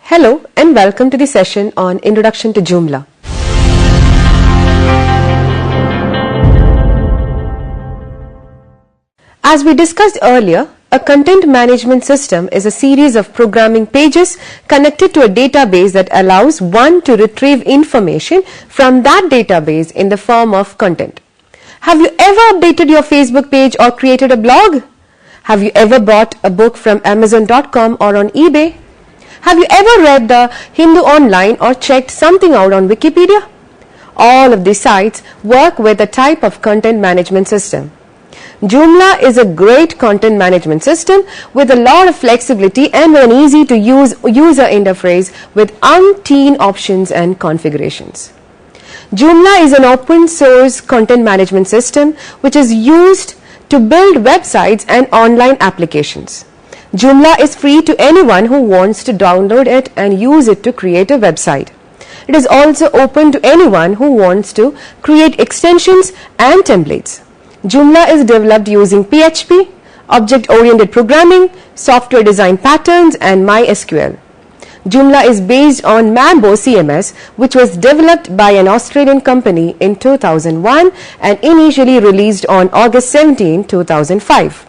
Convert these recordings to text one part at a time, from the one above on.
Hello and welcome to the session on Introduction to Joomla. As we discussed earlier, a content management system is a series of programming pages connected to a database that allows one to retrieve information from that database in the form of content. Have you ever updated your Facebook page or created a blog? Have you ever bought a book from Amazon.com or on eBay? Have you ever read the Hindu online or checked something out on Wikipedia? All of these sites work with a type of content management system. Joomla is a great content management system with a lot of flexibility and an easy to use user interface with umpteen options and configurations. Joomla is an open source content management system which is used to build websites and online applications. Joomla is free to anyone who wants to download it and use it to create a website. It is also open to anyone who wants to create extensions and templates. Joomla is developed using PHP, object-oriented programming, software design patterns, and MySQL. Joomla is based on Mambo CMS, which was developed by an Australian company in 2001 and initially released on August 17, 2005.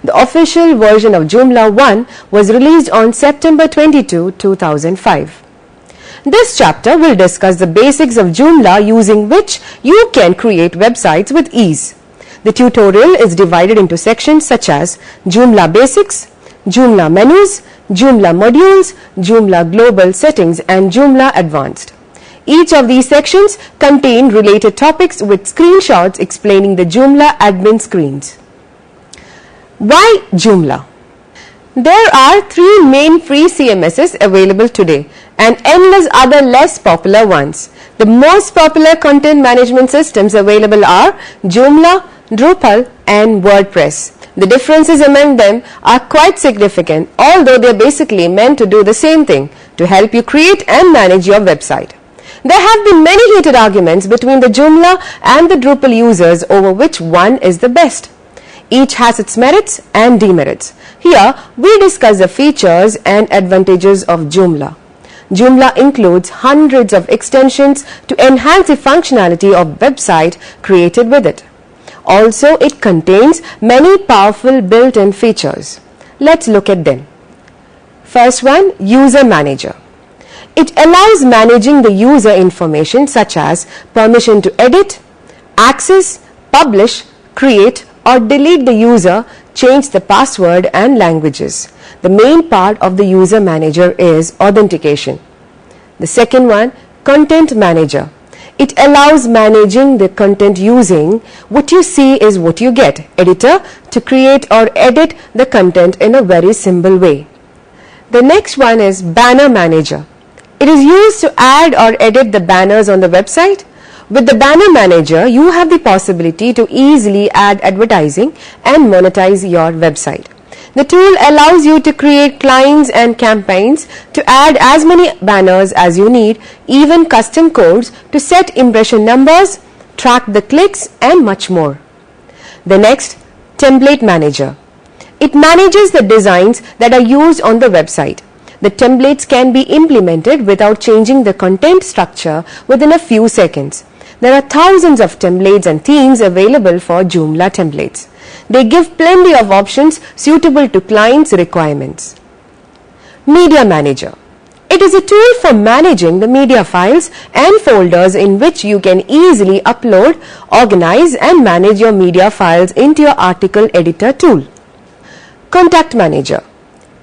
The official version of Joomla 1 was released on September 22, 2005. This chapter will discuss the basics of Joomla using which you can create websites with ease. The tutorial is divided into sections such as Joomla Basics, Joomla Menus, Joomla Modules, Joomla Global Settings, and Joomla Advanced. Each of these sections contain related topics with screenshots explaining the Joomla admin screens. Why Joomla? There are three main free CMSs available today and endless other less popular ones. The most popular content management systems available are Joomla, Drupal, and WordPress. The differences among them are quite significant, although they are basically meant to do the same thing, to help you create and manage your website. There have been many heated arguments between the Joomla and the Drupal users over which one is the best. Each has its merits and demerits. Here, we discuss the features and advantages of Joomla. Joomla includes hundreds of extensions to enhance the functionality of website created with it. Also, it contains many powerful built-in features. Let's look at them. First one, User Manager. It allows managing the user information such as permission to edit, access, publish, create, or delete the user, change the password and languages. The main part of the user manager is authentication. The second one, Content Manager. It allows managing the content using what you see is what you get editor to create or edit the content in a very simple way. The next one is Banner Manager. It is used to add or edit the banners on the website. With the Banner Manager, you have the possibility to easily add advertising and monetize your website. The tool allows you to create clients and campaigns to add as many banners as you need, even custom codes to set impression numbers, track the clicks, and much more. The next, Template Manager. It manages the designs that are used on the website. The templates can be implemented without changing the content structure within a few seconds. There are thousands of templates and themes available for Joomla templates. They give plenty of options suitable to clients' requirements. Media Manager. It is a tool for managing the media files and folders in which you can easily upload, organize, and manage your media files into your article editor tool. Contact Manager.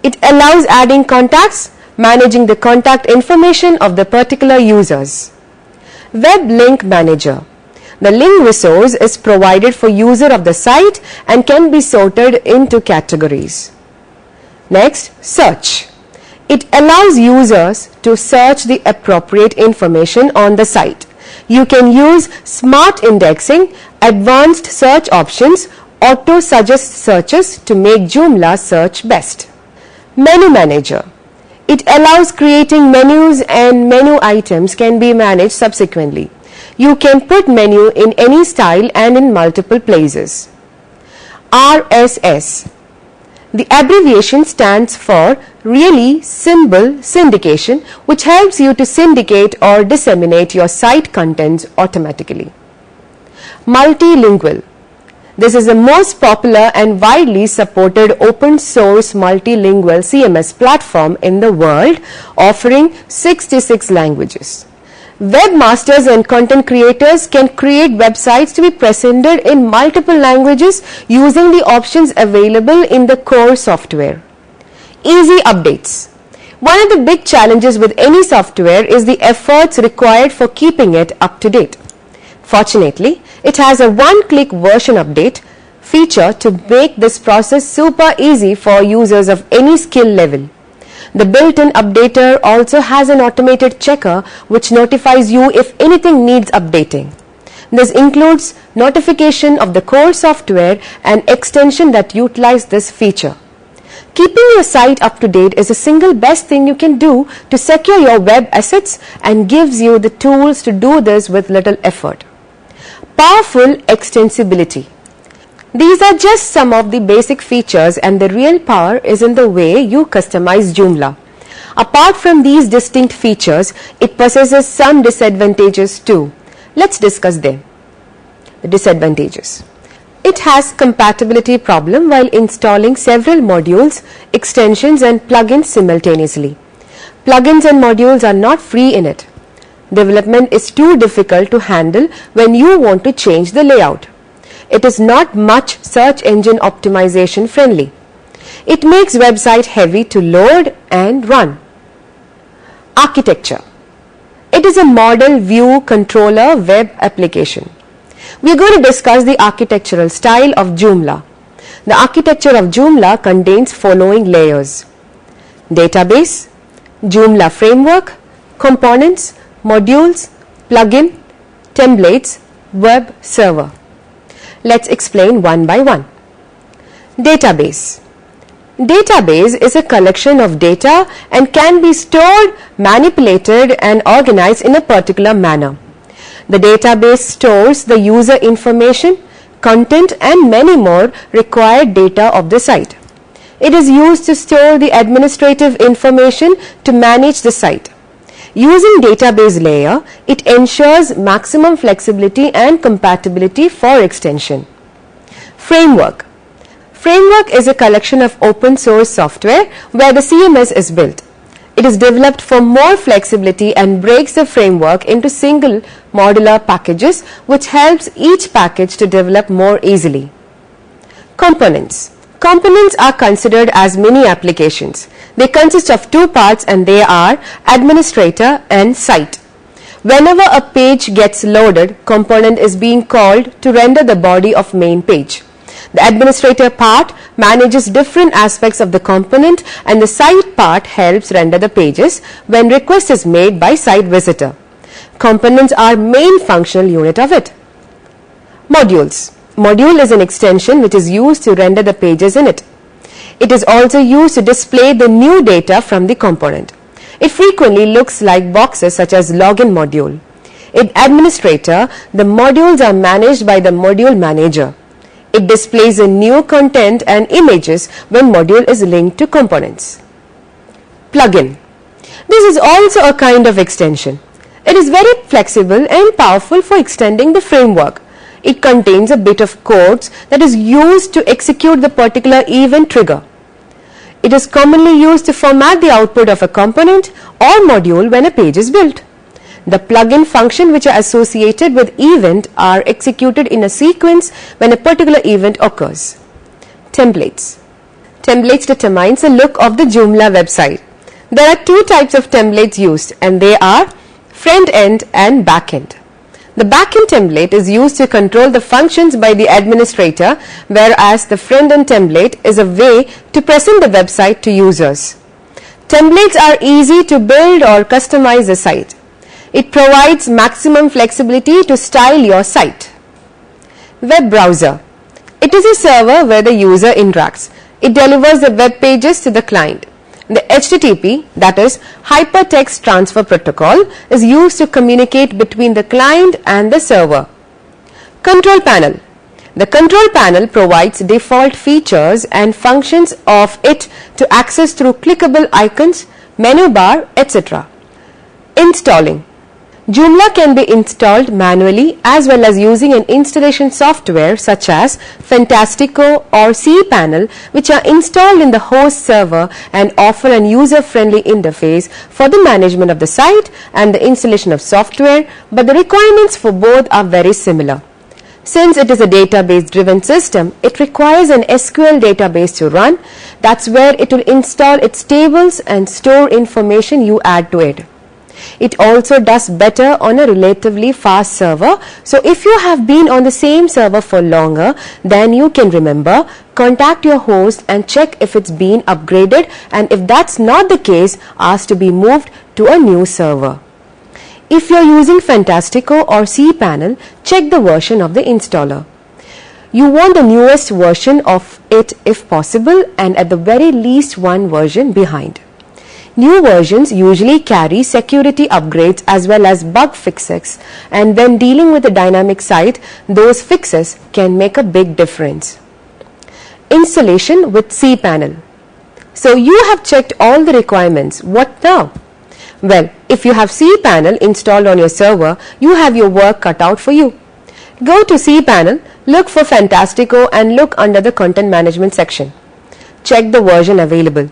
It allows adding contacts, managing the contact information of the particular users. Web Link Manager. The link resource is provided for user of the site and can be sorted into categories. Next, Search. It allows users to search the appropriate information on the site. You can use smart indexing, advanced search options, auto-suggest searches to make Joomla search best. Menu Manager. It allows creating menus and menu items can be managed subsequently. You can put menu in any style and in multiple places. RSS. The abbreviation stands for Really Symbol Syndication, which helps you to syndicate or disseminate your site contents automatically. Multilingual. This is the most popular and widely supported open source multilingual CMS platform in the world, offering 66 languages. Webmasters and content creators can create websites to be presented in multiple languages using the options available in the core software. Easy updates. One of the big challenges with any software is the efforts required for keeping it up to date. Fortunately, it has a one-click version update feature to make this process super easy for users of any skill level. The built-in updater also has an automated checker which notifies you if anything needs updating. This includes notification of the core software and extension that utilize this feature. Keeping your site up to date is the single best thing you can do to secure your web assets and gives you the tools to do this with little effort. Powerful extensibility. These are just some of the basic features, and the real power is in the way you customize Joomla. Apart from these distinct features, it possesses some disadvantages too. Let's discuss them. The disadvantages. It has compatibility problem while installing several modules, extensions and plugins simultaneously. Plugins and modules are not free in it. Development is too difficult to handle when you want to change the layout. It is not much search engine optimization friendly. It makes website heavy to load and run. Architecture. It is a model view controller web application. We are going to discuss the architectural style of Joomla. The architecture of Joomla contains following layers: database, Joomla framework, components, modules, plugin, templates, web server. Let's explain one by one. Database. Database is a collection of data and can be stored, manipulated and organized in a particular manner. The database stores the user information, content and many more required data of the site. It is used to store the administrative information to manage the site. Using database layer, it ensures maximum flexibility and compatibility for extension. Framework. Framework is a collection of open source software where the CMS is built. It is developed for more flexibility and breaks the framework into single modular packages, which helps each package to develop more easily. Components. Components are considered as mini applications. They consist of two parts and they are administrator and site. Whenever a page gets loaded, component is being called to render the body of main page. The administrator part manages different aspects of the component and the site part helps render the pages when request is made by site visitor. Components are main functional unit of it. Modules. Module is an extension which is used to render the pages in it. It is also used to display the new data from the component. It frequently looks like boxes such as login module. In administrator, the modules are managed by the module manager. It displays the new content and images when module is linked to components. Plugin. This is also a kind of extension. It is very flexible and powerful for extending the framework. It contains a bit of code that is used to execute the particular event trigger. It is commonly used to format the output of a component or module when a page is built. The plugin function which are associated with event are executed in a sequence when a particular event occurs. Templates. Templates determines the look of the Joomla website. There are two types of templates used and they are front end and back end. The backend template is used to control the functions by the administrator, whereas the front-end template is a way to present the website to users. Templates are easy to build or customize the site. It provides maximum flexibility to style your site. Web browser. It is a server where the user interacts. It delivers the web pages to the client. The HTTP, that is Hypertext Transfer Protocol, is used to communicate between the client and the server. Control panel. The control panel provides default features and functions of it to access through clickable icons, menu bar, etc. Installing. Joomla can be installed manually as well as using an installation software such as Fantastico or cPanel, which are installed in the host server and offer an user-friendly interface for the management of the site and the installation of software, but the requirements for both are very similar. Since it is a database-driven system, it requires an SQL database to run. That's where it will install its tables and store information you add to it. It also does better on a relatively fast server. So if you have been on the same server for longer than you can remember, contact your host and check if it's been upgraded, and if that's not the case, ask to be moved to a new server. If you're using Fantastico or cPanel, check the version of the installer. You want the newest version of it if possible, and at the very least one version behind. New versions usually carry security upgrades as well as bug fixes, and when dealing with a dynamic site, those fixes can make a big difference. Installation with cPanel. So you have checked all the requirements. What now? Well, if you have cPanel installed on your server, you have your work cut out for you. Go to cPanel, look for Fantastico and look under the content management section. Check the version available.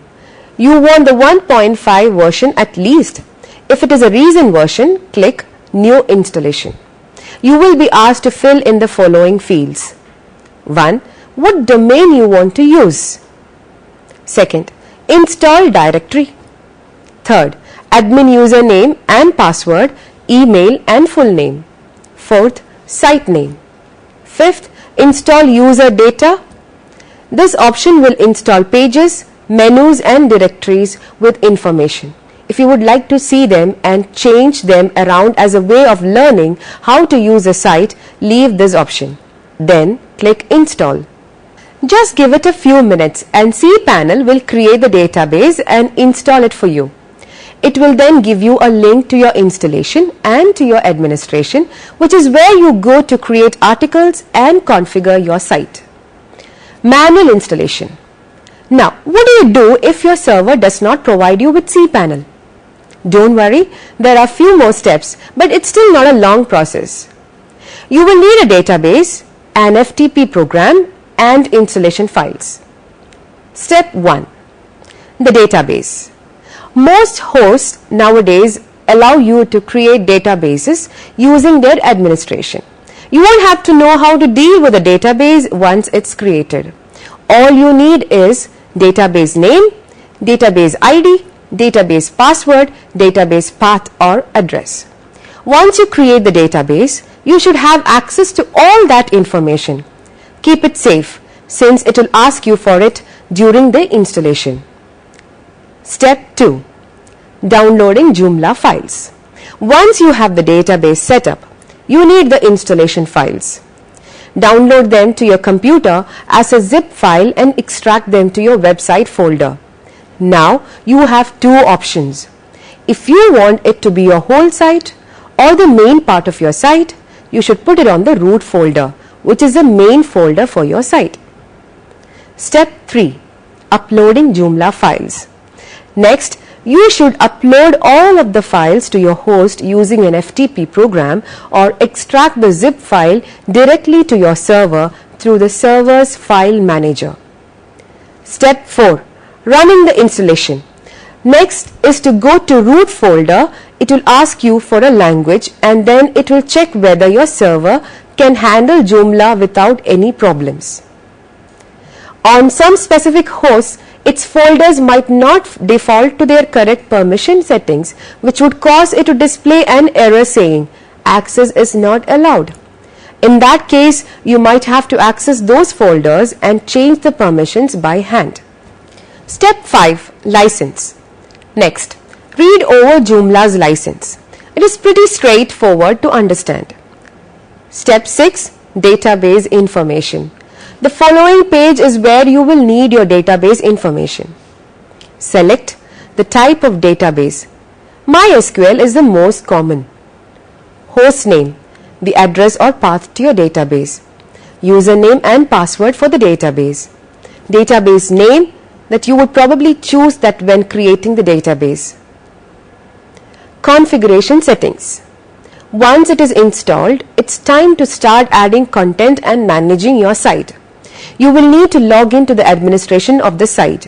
You want the 1.5 version at least. If it is a recent version, click New Installation. You will be asked to fill in the following fields. 1. What domain you want to use. 2. Install directory. 3. Admin username and password, email and full name. 4. Site name. 5. Install user data. This option will install pages, menus and directories with information. If you would like to see them and change them around as a way of learning how to use a site, leave this option. Then click Install. Just give it a few minutes and cPanel will create the database and install it for you. It will then give you a link to your installation and to your administration, which is where you go to create articles and configure your site. Manual installation. Now, what do you do if your server does not provide you with cPanel? Don't worry, there are few more steps, but it's still not a long process. You will need a database, an FTP program, and installation files. Step 1. The database. Most hosts nowadays allow you to create databases using their administration. You won't have to know how to deal with a database once it's created. All you need is database name, database ID, database password, database path or address. Once you create the database, you should have access to all that information. Keep it safe since it will ask you for it during the installation. Step 2. Downloading Joomla files. Once you have the database set up, you need the installation files. Download them to your computer as a zip file and extract them to your website folder. Now you have two options. If you want it to be your whole site or the main part of your site, you should put it on the root folder, which is the main folder for your site. Step 3. Uploading Joomla files. Next, you should upload all of the files to your host using an FTP program or extract the zip file directly to your server through the server's file manager. Step 4. Running the installation. Next is to go to root folder. It will ask you for a language and then it will check whether your server can handle Joomla without any problems. On some specific hosts, its folders might not default to their correct permission settings, which would cause it to display an error saying access is not allowed. In that case, you might have to access those folders and change the permissions by hand. Step 5. License. Next, read over Joomla's license. It is pretty straightforward to understand. Step 6. Database information. The following page is where you will need your database information. Select the type of database. MySQL is the most common. Host name, the address or path to your database. username and password for the database, database name that you would probably choose that when creating the database, configuration settings. Once it is installed, it's time to start adding content and managing your site. You will need to log into the administration of the site.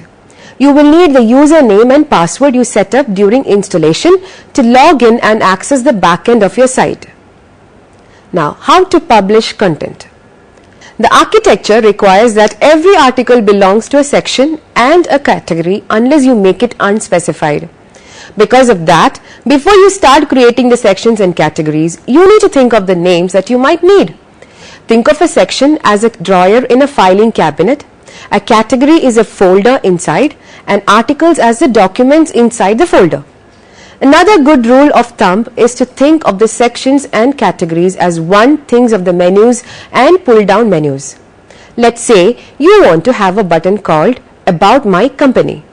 You will need the username and password you set up during installation to log in and access the backend of your site. Now, how to publish content? The architecture requires that every article belongs to a section and a category unless you make it unspecified. Because of that, before you start creating the sections and categories, you need to think of the names that you might need. Think of a section as a drawer in a filing cabinet, a category is a folder inside, and articles as the documents inside the folder. Another good rule of thumb is to think of the sections and categories as one things of the menus and pull down menus. Let's say you want to have a button called About My Company.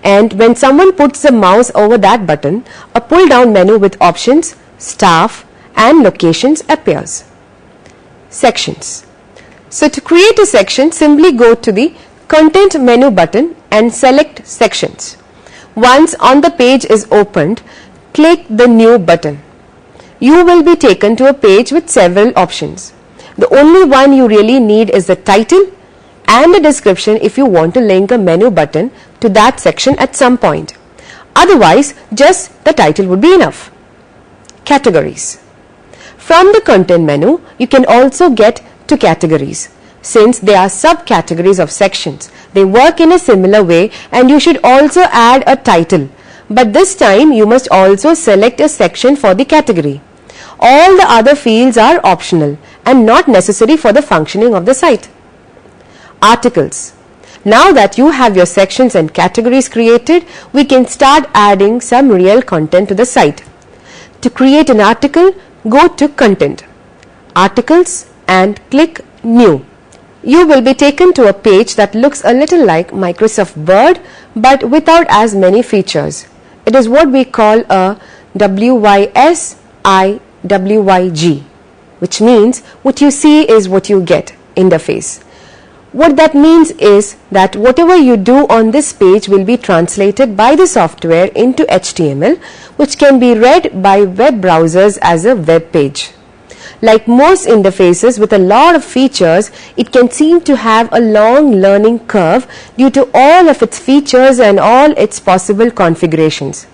And when someone puts the mouse over that button, a pull down menu with options, staff and locations appears. Sections. So to create a section, simply go to the Content menu button and select Sections. Once on the page is opened, click the New button. You will be taken to a page with several options. The only one you really need is the title and a description if you want to link a menu button to that section at some point. Otherwise, just the title would be enough. Categories. From the content menu, you can also get to categories. Since they are subcategories of sections, they work in a similar way, and you should also add a title. But this time you must also select a section for the category. All the other fields are optional and not necessary for the functioning of the site. Articles. Now that you have your sections and categories created, we can start adding some real content to the site. To create an article, go to Content, Articles and click New. You will be taken to a page that looks a little like Microsoft Word but without as many features. It is what we call a WYSIWYG, which means what you see is what you get interface. What that means is that whatever you do on this page will be translated by the software into HTML, which can be read by web browsers as a web page. Like most interfaces with a lot of features, it can seem to have a long learning curve due to all of its features and all its possible configurations.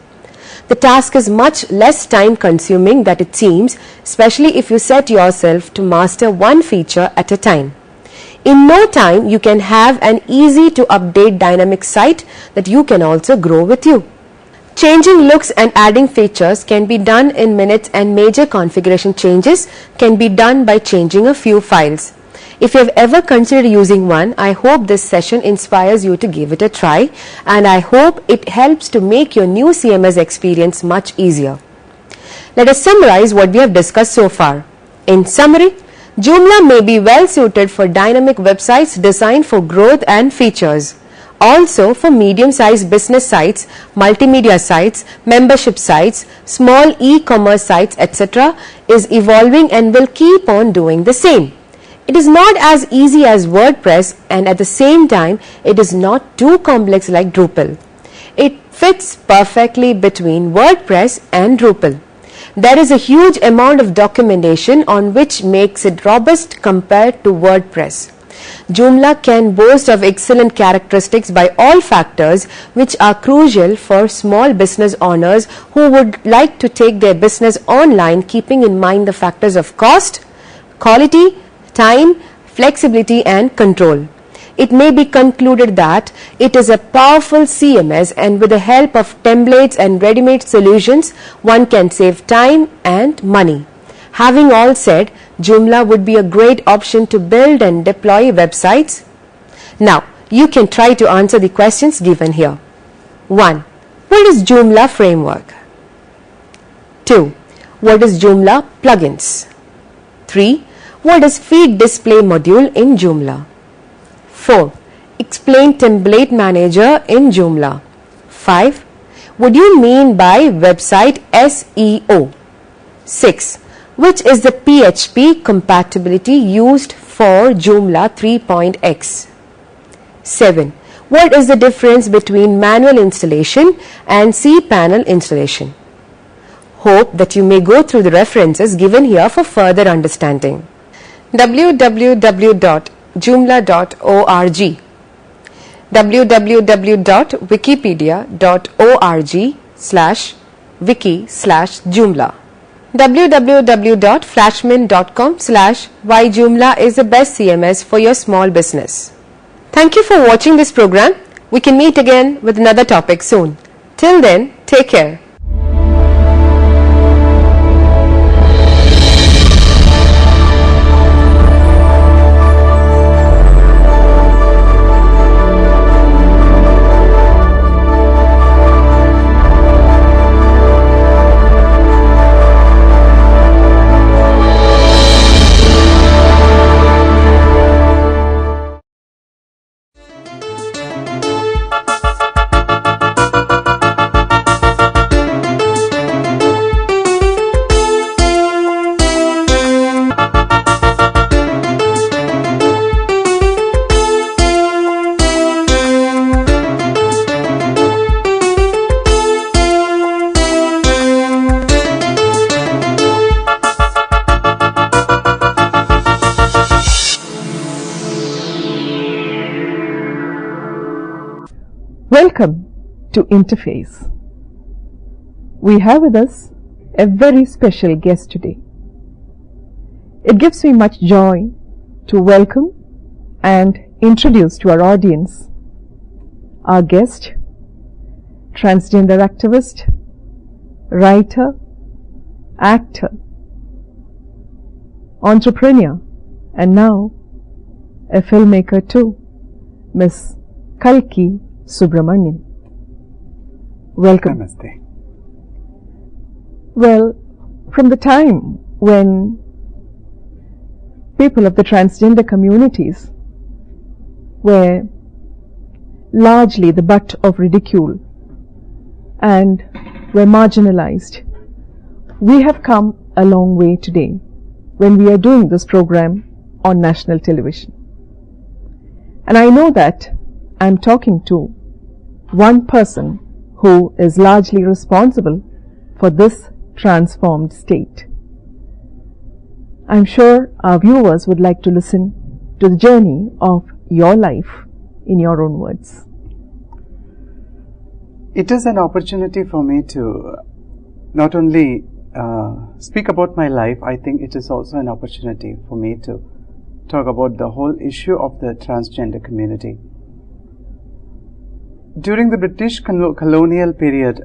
The task is much less time consuming than it seems, especially if you set yourself to master one feature at a time. In no time, you can have an easy to update dynamic site that you can also grow with you. Changing looks and adding features can be done in minutes, and major configuration changes can be done by changing a few files. If you have ever considered using one, I hope this session inspires you to give it a try, and I hope it helps to make your new CMS experience much easier. Let us summarize what we have discussed so far. In summary, Joomla may be well suited for dynamic websites designed for growth and features. Also for medium-sized business sites, multimedia sites, membership sites, small e-commerce sites, etc. is evolving and will keep on doing the same. It is not as easy as WordPress, and at the same time it is not too complex like Drupal. It fits perfectly between WordPress and Drupal. There is a huge amount of documentation on which makes it robust compared to WordPress. Joomla can boast of excellent characteristics by all factors which are crucial for small business owners who would like to take their business online, keeping in mind the factors of cost, quality, time, flexibility and control. It may be concluded that it is a powerful CMS, and with the help of templates and ready-made solutions, one can save time and money. Having all said, Joomla would be a great option to build and deploy websites. Now, you can try to answer the questions given here. 1. What is Joomla framework? 2. What is Joomla plugins? 3. What is feed display module in Joomla? 4. Explain template manager in Joomla. 5. What do you mean by website SEO? 6. Which is the PHP compatibility used for Joomla 3.x. 7. What is the difference between manual installation and cPanel installation? Hope that you may go through the references given here for further understanding. www.joomla.org, www.wikipedia.org/wiki/Joomla, www.flashmin.com/why Joomla is the best CMS for your small business. Thank you for watching this program. We can meet again with another topic soon. Till then, take care. Welcome to Interface. We have with us a very special guest today. It gives me much joy to welcome and introduce to our audience our guest, transgender activist, writer, actor, entrepreneur, and now a filmmaker too, Miss Kalki Subramanian. Welcome. Namaste. Well, from the time when people of the transgender communities were largely the butt of ridicule and were marginalized, we have come a long way today when we are doing this program on national television. And I know that I'm talking to one person who is largely responsible for this transformed state. I'm sure our viewers would like to listen to the journey of your life in your own words. It is an opportunity for me to not only speak about my life, I think it is also an opportunity for me to talk about the whole issue of the transgender community. During the British colonial period,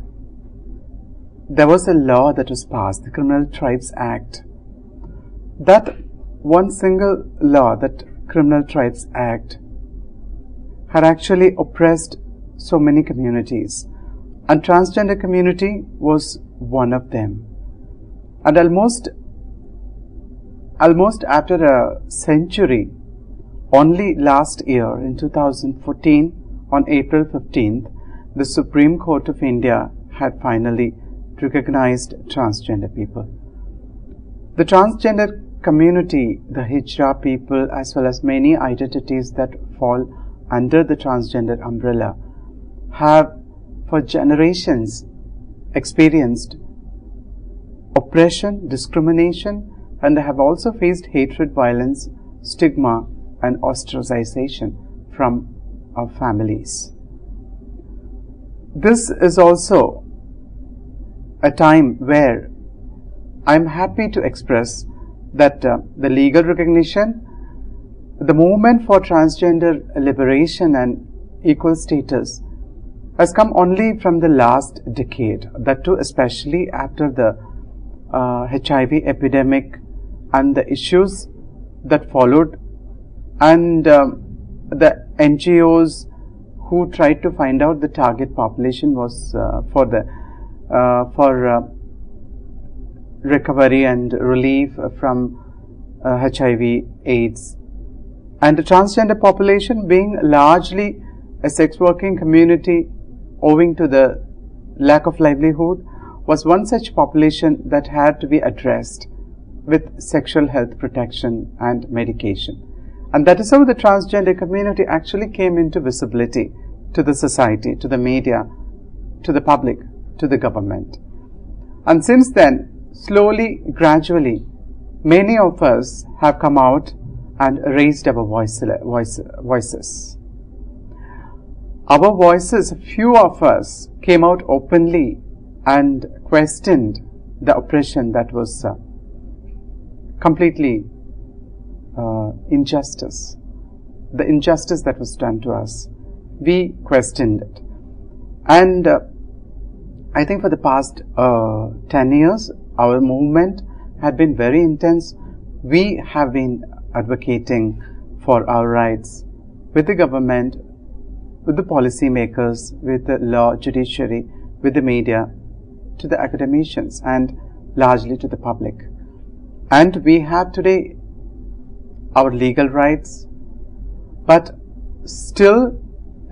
there was a law that was passed, the Criminal Tribes Act. That one single law, that Criminal Tribes Act, had actually oppressed so many communities, and transgender community was one of them. And almost after a century, only last year in 2014, on April 15th, the Supreme Court of India had finally recognized transgender people. The transgender community, the Hijra people, as well as many identities that fall under the transgender umbrella, have for generations experienced oppression, discrimination, and they have also faced hatred, violence, stigma, and ostracization from our families. This is also a time where I'm happy to express that the legal recognition, the movement for transgender liberation and equal status has come only from the last decade, that too especially after the HIV epidemic and the issues that followed, and the NGOs who tried to find out the target population was for recovery and relief from HIV AIDS, and the transgender population being largely a sex working community owing to the lack of livelihood was one such population that had to be addressed with sexual health protection and medication. And that is how the transgender community actually came into visibility to the society, to the media, to the public, to the government. And since then, slowly, gradually, many of us have come out and raised our voices. Our voices, few of us came out openly and questioned the oppression that was completely injustice. The injustice that was done to us. We questioned it. And I think for the past 10 years, our movement had been very intense. We have been advocating for our rights with the government, with the policy makers, with the law judiciary, with the media, to the academicians, and largely to the public. And we have today our legal rights, but still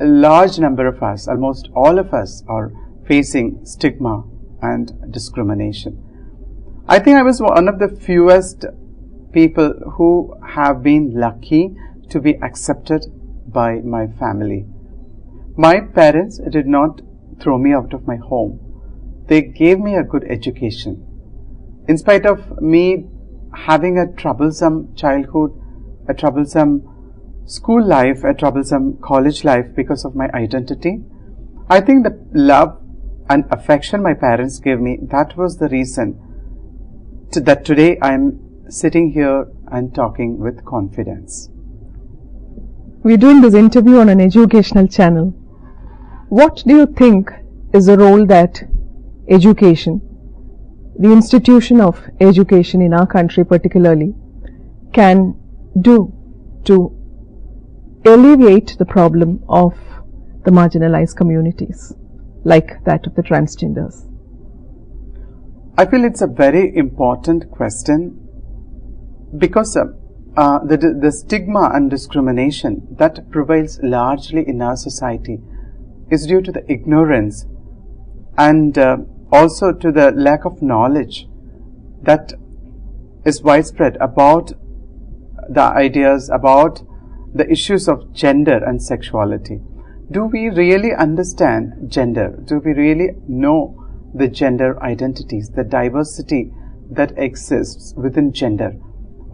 a large number of us, almost all of us, are facing stigma and discrimination. I think I was one of the fewest people who have been lucky to be accepted by my family. My parents did not throw me out of my home. They gave me a good education. In spite of me having a troublesome childhood, a troublesome school life, a troublesome college life because of my identity, I think the love and affection my parents gave me, that was the reason that today I am sitting here and talking with confidence. We're doing this interview on an educational channel. What do you think is the role that education, the institution of education in our country particularly, can do to alleviate the problem of the marginalized communities, like that of the transgenders? I feel it's a very important question because the stigma and discrimination that prevails largely in our society is due to the ignorance and also to the lack of knowledge that is widespread about the ideas, about the issues of gender and sexuality. Do we really understand gender? Do we really know the gender identities, the diversity that exists within gender?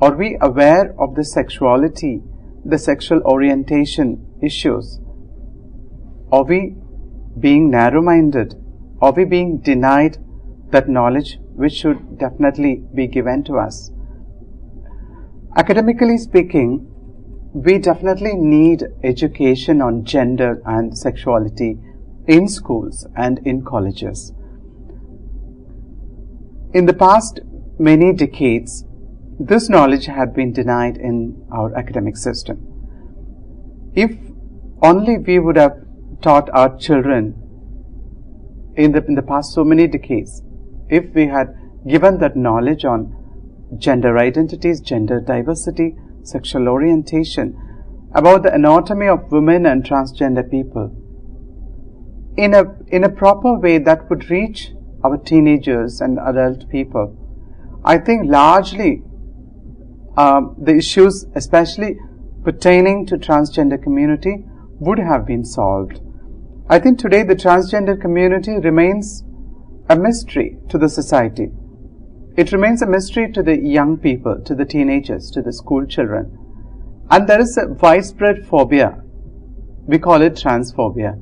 Are we aware of the sexuality, the sexual orientation issues? Are we being narrow-minded? Are we being denied that knowledge which should definitely be given to us? Academically speaking, we definitely need education on gender and sexuality in schools and in colleges. In the past many decades, this knowledge had been denied in our academic system. If only we would have taught our children in the past so many decades, if we had given that knowledge on gender identities, gender diversity, sexual orientation, about the anatomy of women and transgender people, in a proper way that would reach our teenagers and adult people, I think largely the issues, especially pertaining to transgender community, would have been solved. I think today the transgender community remains a mystery to the society. It remains a mystery to the young people, to the teenagers, to the school children. And there is a widespread phobia, we call it transphobia,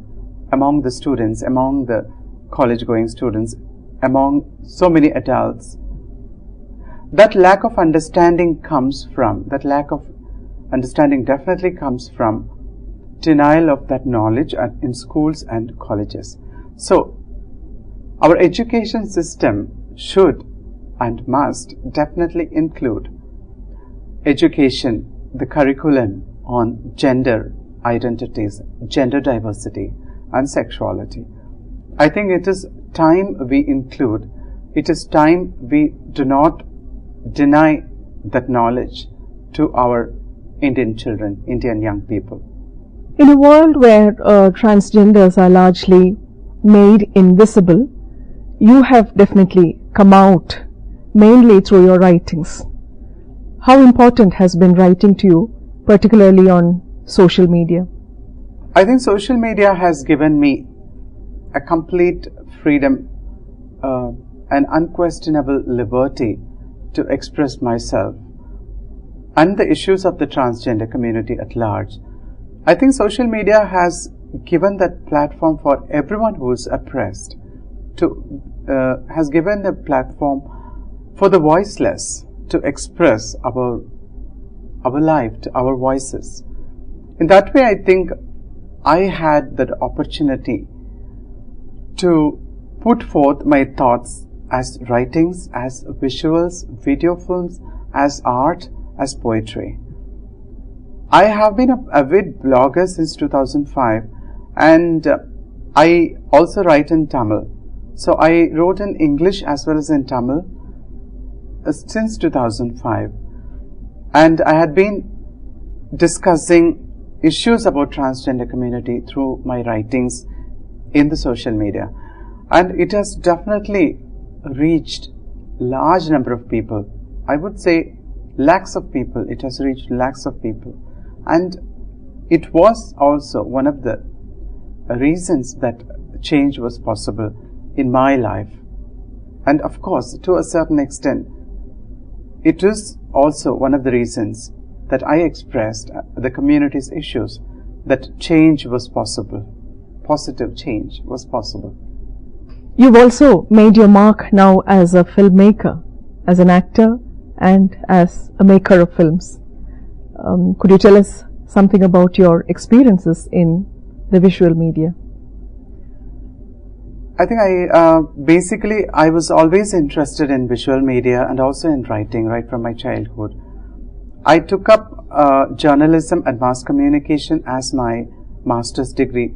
among the students, among the college-going students, among so many adults. That lack of understanding definitely comes from denial of that knowledge in schools and colleges. So, our education system should and must definitely include education, the curriculum on gender identities, gender diversity and sexuality. I think it is time we include, it is time we do not deny that knowledge to our Indian children, Indian young people. In a world where transgenders are largely made invisible, you have definitely come out mainly through your writings. How important has been writing to you particularly on social media? I think social media has given me a complete freedom and unquestionable liberty to express myself and the issues of the transgender community at large. I think social media has given that platform for everyone who is oppressed, has given a platform for the voiceless to express our life, our voices. In that way, I think I had that opportunity to put forth my thoughts as writings, as visuals, video films, as art, as poetry. I have been an avid blogger since 2005, and I also write in Tamil. So I wrote in English as well as in Tamil since 2005, and I had been discussing issues about transgender community through my writings in the social media, and it has definitely reached large number of people. I would say lakhs of people. It has reached lakhs of people, and it was also one of the reasons that change was possible in my life. And of course, to a certain extent, it is also one of the reasons that I expressed the community's issues, that change was possible, positive change was possible. You've also made your mark now as a filmmaker, as an actor and as a maker of films. Could you tell us something about your experiences in the visual media? I think basically I was always interested in visual media and also in writing right from my childhood. I took up journalism and mass communication as my master's degree,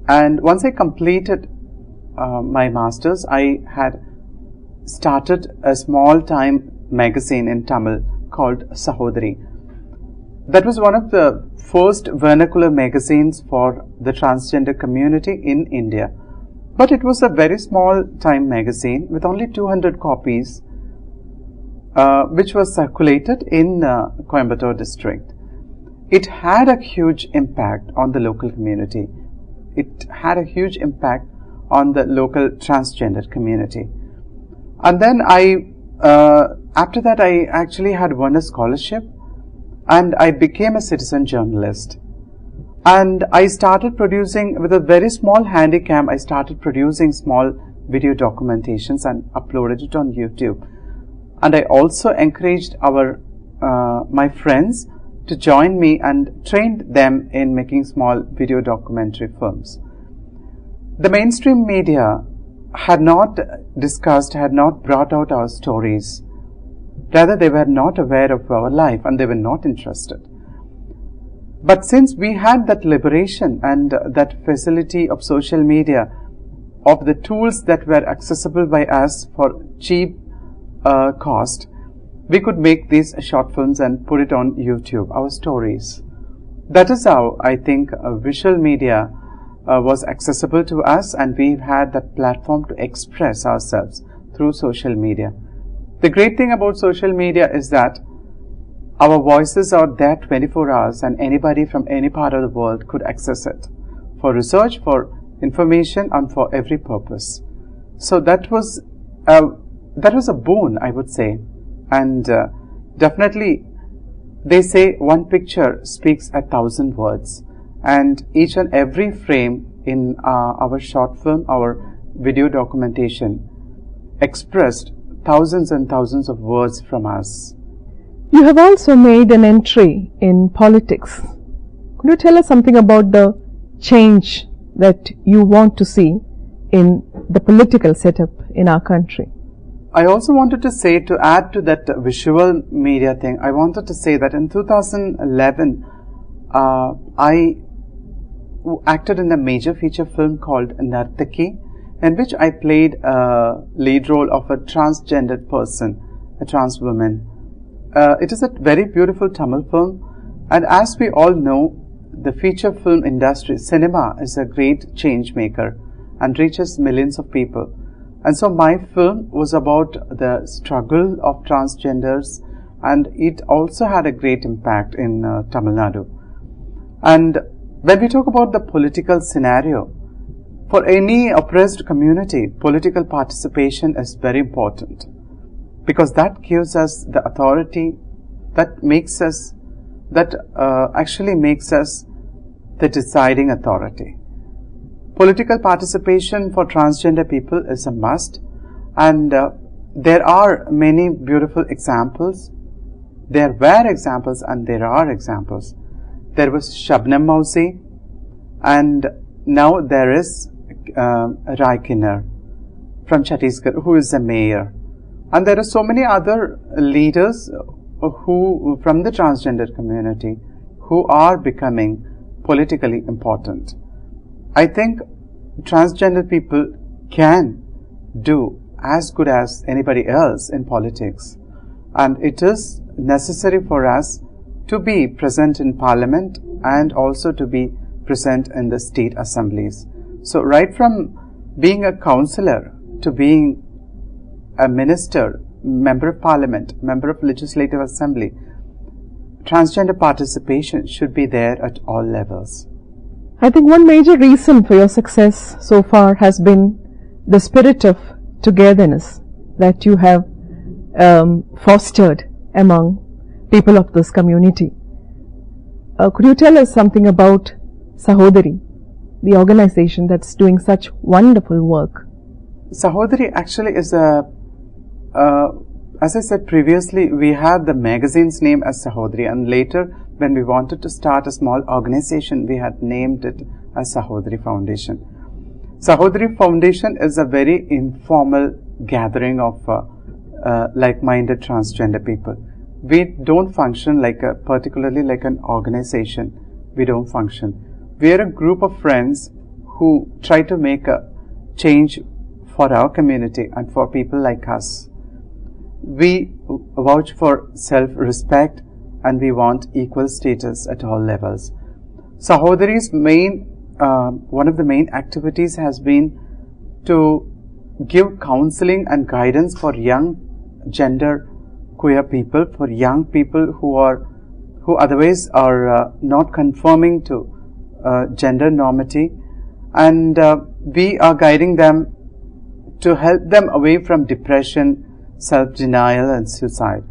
and once I completed my master's, I had started a small time magazine in Tamil called Sahodari. That was one of the first vernacular magazines for the transgender community in India. But it was a very small time magazine with only 200 copies, which was circulated in Coimbatore district. It had a huge impact on the local community. It had a huge impact on the local transgender community. And then after that, I actually had won a scholarship, and I became a citizen journalist. And I started producing, with a very small handycam, I started producing small video documentations and uploaded it on YouTube. And I also encouraged my friends to join me and trained them in making small video documentary films. The mainstream media had not discussed, had not brought out our stories. Rather, they were not aware of our life and they were not interested. But since we had that liberation and that facility of social media, of the tools that were accessible by us for cheap cost, we could make these short films and put it on YouTube, our stories. That is how I think visual media was accessible to us, and we had that platform to express ourselves through social media. The great thing about social media is that our voices are there 24 hours and anybody from any part of the world could access it for research, for information, and for every purpose. So that was a boon, I would say. And definitely they say one picture speaks 1,000 words, and each and every frame in our short film, our video documentation, expressed thousands and thousands of words from us. You have also made an entry in politics. Could you tell us something about the change that you want to see in the political setup in our country? I also wanted to say, to add to that visual media thing, I wanted to say that in 2011, I acted in a major feature film called Emmrc, in which I played a lead role of a transgendered person, a trans woman. It is a very beautiful Tamil film, and as we all know, the feature film industry, cinema, is a great change maker and reaches millions of people. And so my film was about the struggle of transgenders and it also had a great impact in Tamil Nadu. And when we talk about the political scenario, for any oppressed community, political participation is very important, because that gives us the authority that makes us, actually makes us the deciding authority. Political participation for transgender people is a must, and there are many beautiful examples. There were examples and there are examples. There was Shabnam Mausi, and now there is Rai Kinnar from Chhattisgarh, who is a mayor. And there are so many other leaders who from the transgender community who are becoming politically important. I think transgender people can do as good as anybody else in politics, and it is necessary for us to be present in parliament and also to be present in the state assemblies. So right from being a councillor to being a minister, member of parliament, member of legislative assembly, transgender participation should be there at all levels. I think one major reason for your success so far has been the spirit of togetherness that you have fostered among people of this community. Could you tell us something about Sahodari, the organization that's doing such wonderful work? Sahodari actually is as I said previously, we had the magazine's name as Sahodari, and later when we wanted to start a small organization, we had named it as Sahodari Foundation. Sahodari Foundation is a very informal gathering of like-minded transgender people. We don't function particularly like an organization. We don't function. We are a group of friends who try to make a change for our community and for people like us. We vouch for self-respect and we want equal status at all levels. Sahodari's one of the main activities has been to give counseling and guidance for young gender queer people, for young people who otherwise are not conforming to gender normity, and we are guiding them to help them away from depression, self-denial and suicide.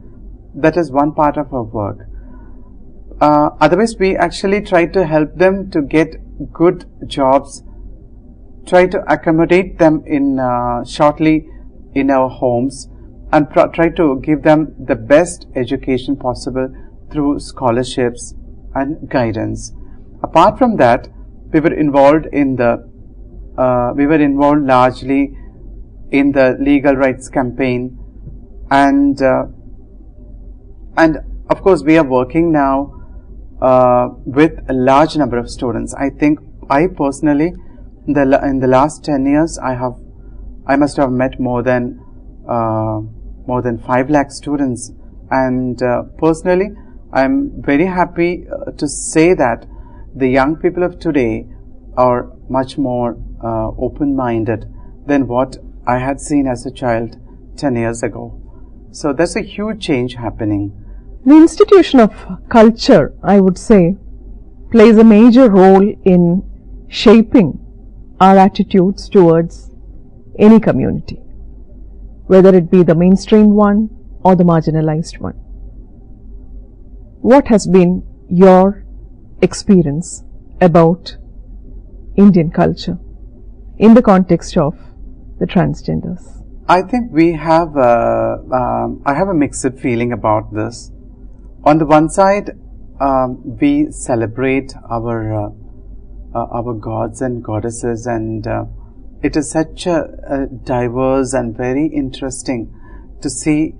That is one part of our work. Otherwise, we actually try to help them to get good jobs, try to accommodate them in shortly in our homes, and try to give them the best education possible through scholarships and guidance. Apart from that, we were involved largely in the legal rights campaign, and of course we are working now with a large number of students. I think I personally in the last 10 years I must have met more than 5 lakh students, and personally I'm very happy to say that the young people of today are much more open-minded than what I had seen as a child 10 years ago. So that's a huge change happening. The institution of culture, I would say, plays a major role in shaping our attitudes towards any community, whether it be the mainstream one or the marginalized one. What has been your experience about Indian culture in the context of the transgenders? I think we have I have a mixed feeling about this. On the one side, we celebrate our gods and goddesses, and it is such a diverse and very interesting to see,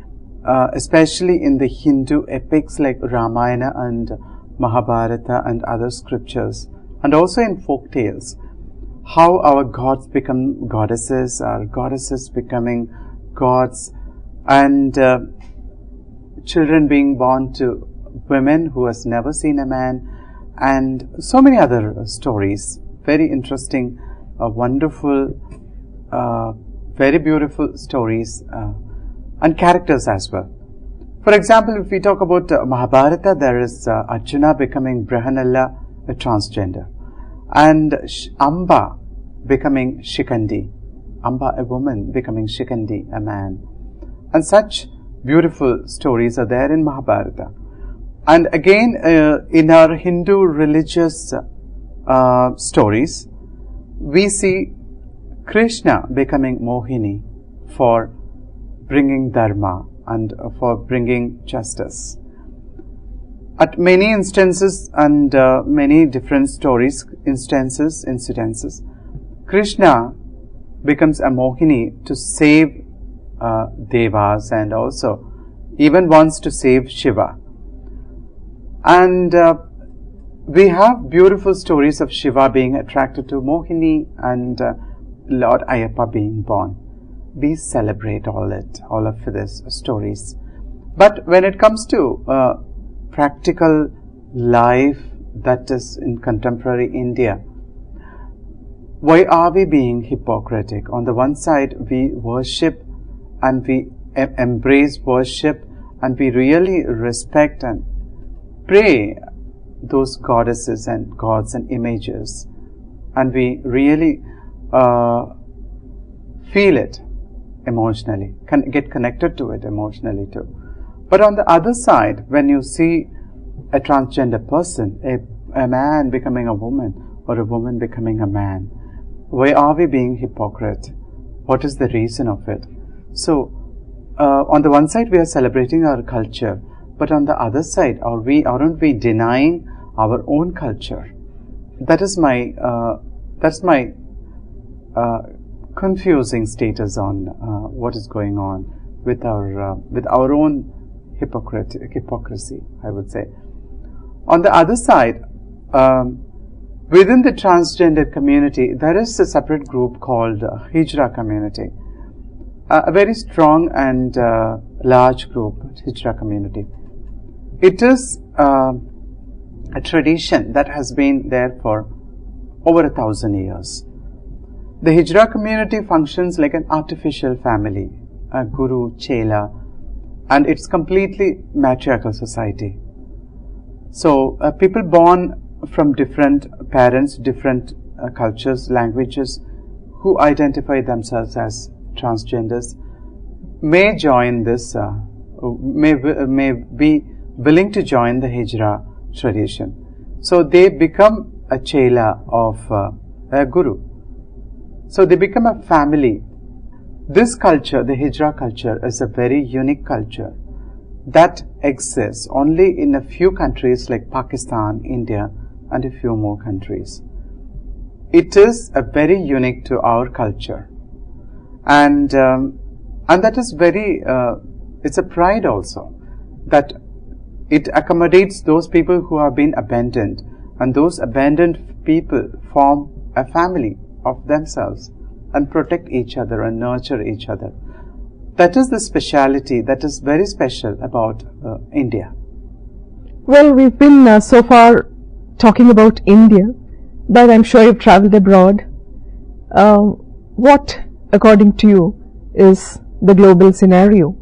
especially in the Hindu epics like Ramayana and Mahabharata and other scriptures, and also in folk tales, how our gods become goddesses, our goddesses becoming gods, and children being born to women who has never seen a man, and so many other stories. Very interesting, wonderful, very beautiful stories and characters as well. For example, if we talk about Mahabharata, there is Arjuna becoming Brihanalla, a transgender, and Amba becoming Shikandi. Amba, a woman, becoming Shikandi, a man. And such beautiful stories are there in Mahabharata. And again, in our Hindu religious stories, we see Krishna becoming Mohini for bringing dharma and for bringing justice. At many instances and many different stories, incidences, Krishna becomes a Mohini to save Devas and also even wants to save Shiva. And we have beautiful stories of Shiva being attracted to Mohini and Lord Ayyappa being born. We celebrate all of these stories. But when it comes to practical life that is in contemporary India, why are we being hypocritic? On the one side, we worship and we embrace worship and we really respect and pray those goddesses and gods and images, and we really feel it emotionally, get connected to it emotionally too. But on the other side, when you see a transgender person, a man becoming a woman or a woman becoming a man, why are we being hypocrite? What is the reason of it? So, on the one side we are celebrating our culture, but on the other side, aren't we denying our own culture? That's my confusing status on what is going on with our own hypocrisy, I would say. On the other side, within the transgender community, there is a separate group called Hijra community, a very strong and large group, Hijra community. It is a tradition that has been there for over 1,000 years. The Hijra community functions like an artificial family, a guru, chela, and it's completely matriarchal society. So people born from different parents, different cultures, languages, who identify themselves as transgenders may join this, may be willing to join the Hijra tradition. So they become a chela of a guru. So they become a family. This culture, the Hijra culture, is a very unique culture that exists only in a few countries like Pakistan, India, and a few more countries. It is a very unique to our culture, and that is very. It's a pride also that it accommodates those people who have been abandoned, and those abandoned people form a family of themselves and protect each other and nurture each other. That is the speciality that is very special about India. Well, we've been so far talking about India, but I'm sure you've traveled abroad. What, according to you, is the global scenario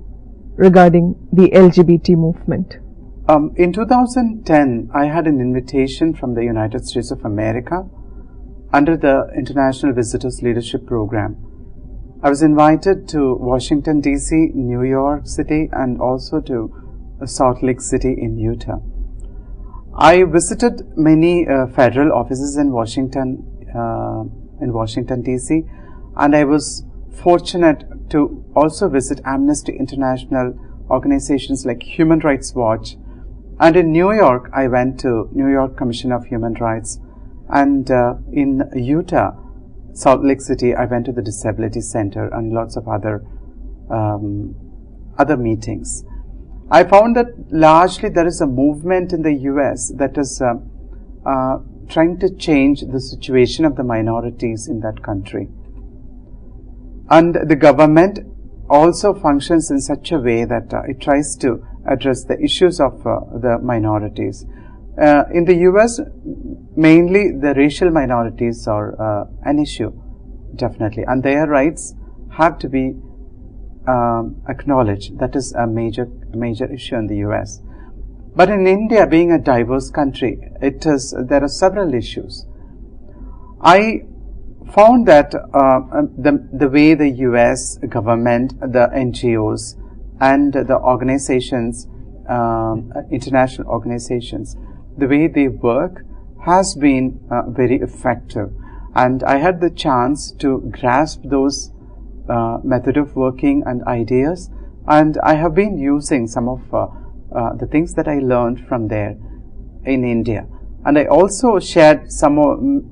regarding the LGBT movement? In 2010, I had an invitation from the United States of America under the International Visitors Leadership Program. I was invited to Washington, D.C., New York City, and also to Salt Lake City in Utah. I visited many federal offices in Washington, D.C., and I was fortunate to also visit Amnesty International, organizations like Human Rights Watch, and in New York, I went to New York Commission of Human Rights, and in Utah, Salt Lake City, I went to the Disability Center and lots of other meetings. I found that largely there is a movement in the US that is trying to change the situation of the minorities in that country. And the government also functions in such a way that it tries to address the issues of the minorities. In the US, mainly the racial minorities are an issue, definitely, and their rights have to be acknowledged. That is a major issue in the US. But in India, being a diverse country, there are several issues. I found that the way the US government, the NGOs, and the organizations, international organizations, the way they work has been very effective. And I had the chance to grasp those method of working and ideas, and I have been using some of the things that I learned from there in India. And I also shared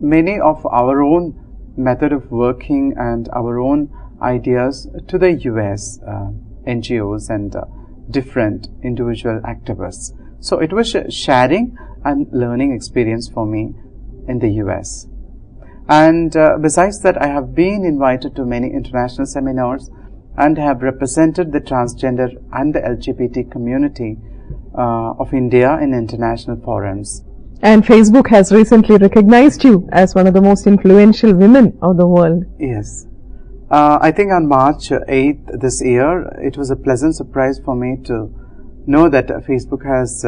many of our own method of working and our own ideas to the US NGOs and different individual activists. So it was a sharing and learning experience for me in the US. And besides that, I have been invited to many international seminars and have represented the transgender and the LGBT community of India in international forums. And Facebook has recently recognized you as one of the most influential women of the world. Yes. I think on March 8th this year, it was a pleasant surprise for me to know that Facebook has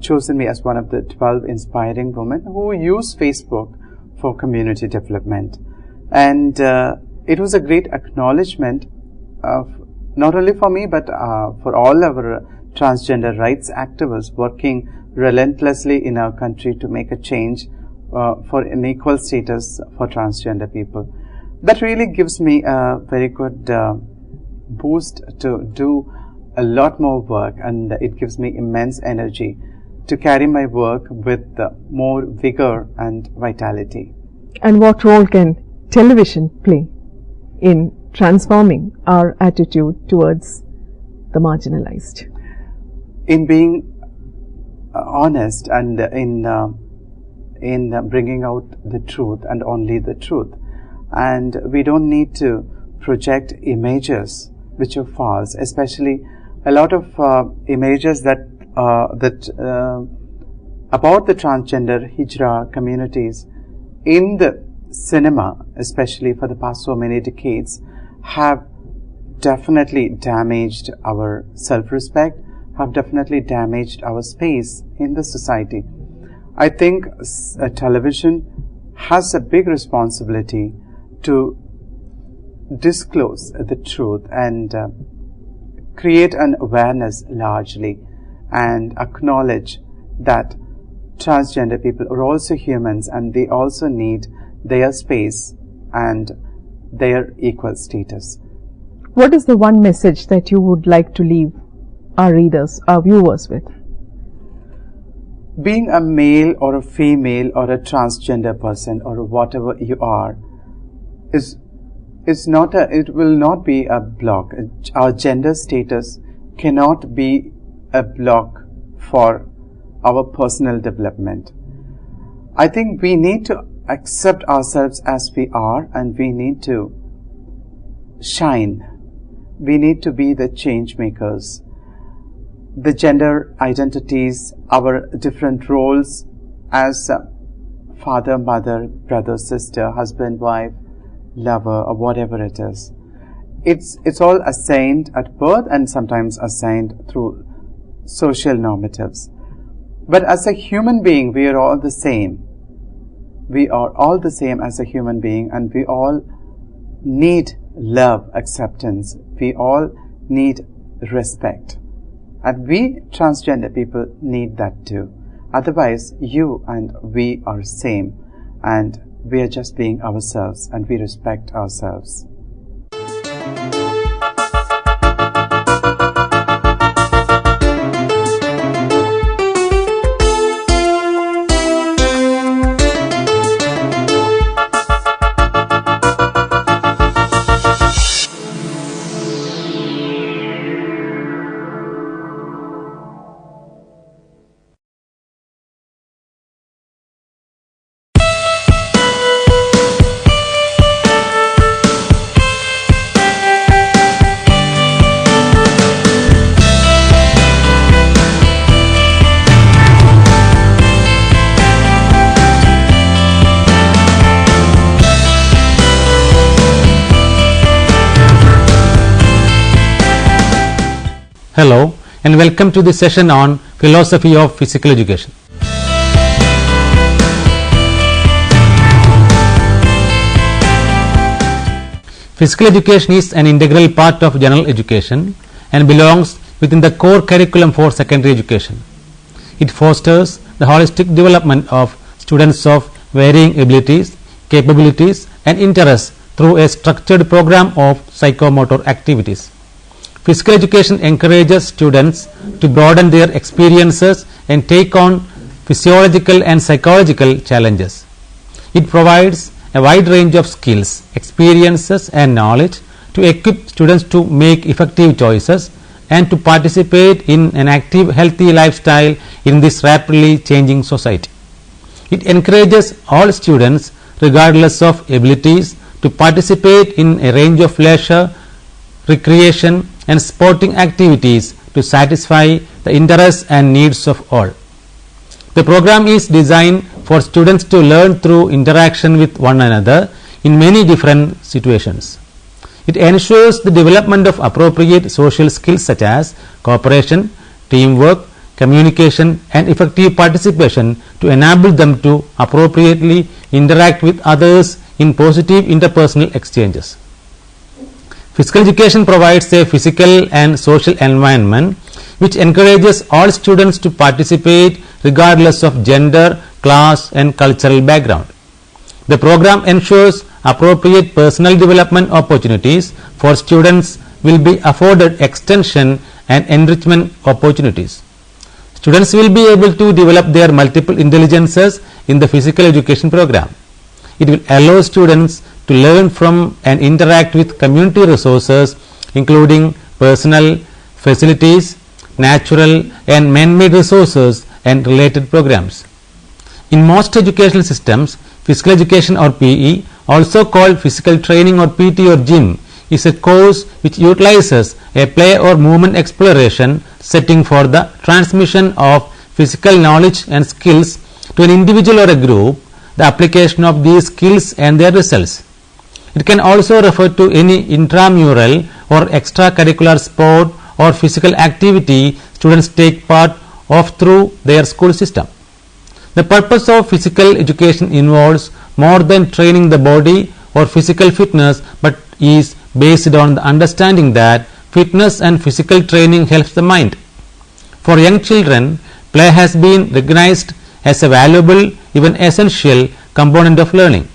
chosen me as one of the 12 inspiring women who use Facebook for community development. And it was a great acknowledgement of not only for me but for all our transgender rights activists working relentlessly in our country to make a change for an equal status for transgender people. That really gives me a very good boost to do a lot more work, and it gives me immense energy to carry my work with more vigor and vitality. And what role can television play in transforming our attitude towards the marginalized? In being honest and in bringing out the truth and only the truth. And we don't need to project images which are false, especially a lot of images that about the transgender hijra communities in the cinema, especially for the past so many decades, have definitely damaged our self-respect, have definitely damaged our space in the society. I think television has a big responsibility to disclose the truth and create an awareness largely and acknowledge that transgender people are also humans and they also need their space and their equal status. What is the one message that you would like to leave our readers, our viewers with? Being a male or a female or a transgender person or whatever you are it will not be a block. Our gender status cannot be a block for our personal development. I think we need to accept ourselves as we are, and we need to shine. We need to be the change makers. The gender identities, our different roles as father, mother, brother, sister, husband, wife, lover, or whatever it is. It's all assigned at birth and sometimes assigned through social normatives. But as a human being, we are all the same. We are all the same as a human being, and we all need love, acceptance. We all need respect. And we transgender people need that too. Otherwise, you and we are same, and we are just being ourselves, and we respect ourselves. Hello and welcome to the session on Philosophy of Physical Education. Physical education is an integral part of general education and belongs within the core curriculum for secondary education. It fosters the holistic development of students of varying abilities, capabilities and interests through a structured program of psychomotor activities. Physical education encourages students to broaden their experiences and take on physiological and psychological challenges. It provides a wide range of skills, experiences and knowledge to equip students to make effective choices and to participate in an active, healthy lifestyle in this rapidly changing society. It encourages all students, regardless of abilities, to participate in a range of leisure, recreation and sporting activities to satisfy the interests and needs of all. The program is designed for students to learn through interaction with one another in many different situations. It ensures the development of appropriate social skills such as cooperation, teamwork, communication and effective participation to enable them to appropriately interact with others in positive interpersonal exchanges. Physical education provides a physical and social environment which encourages all students to participate regardless of gender, class and cultural background. The program ensures appropriate personal development opportunities for students will be afforded extension and enrichment opportunities. Students will be able to develop their multiple intelligences in the physical education program. It will allow students to learn from and interact with community resources including personal, facilities, natural and man-made resources and related programs. In most educational systems, physical education or PE, also called physical training or PT or gym, is a course which utilizes a play or movement exploration setting for the transmission of physical knowledge and skills to an individual or a group, the application of these skills and their results. It can also refer to any intramural or extracurricular sport or physical activity students take part of through their school system. The purpose of physical education involves more than training the body or physical fitness, but is based on the understanding that fitness and physical training helps the mind. For young children, play has been recognized as a valuable, even essential component of learning.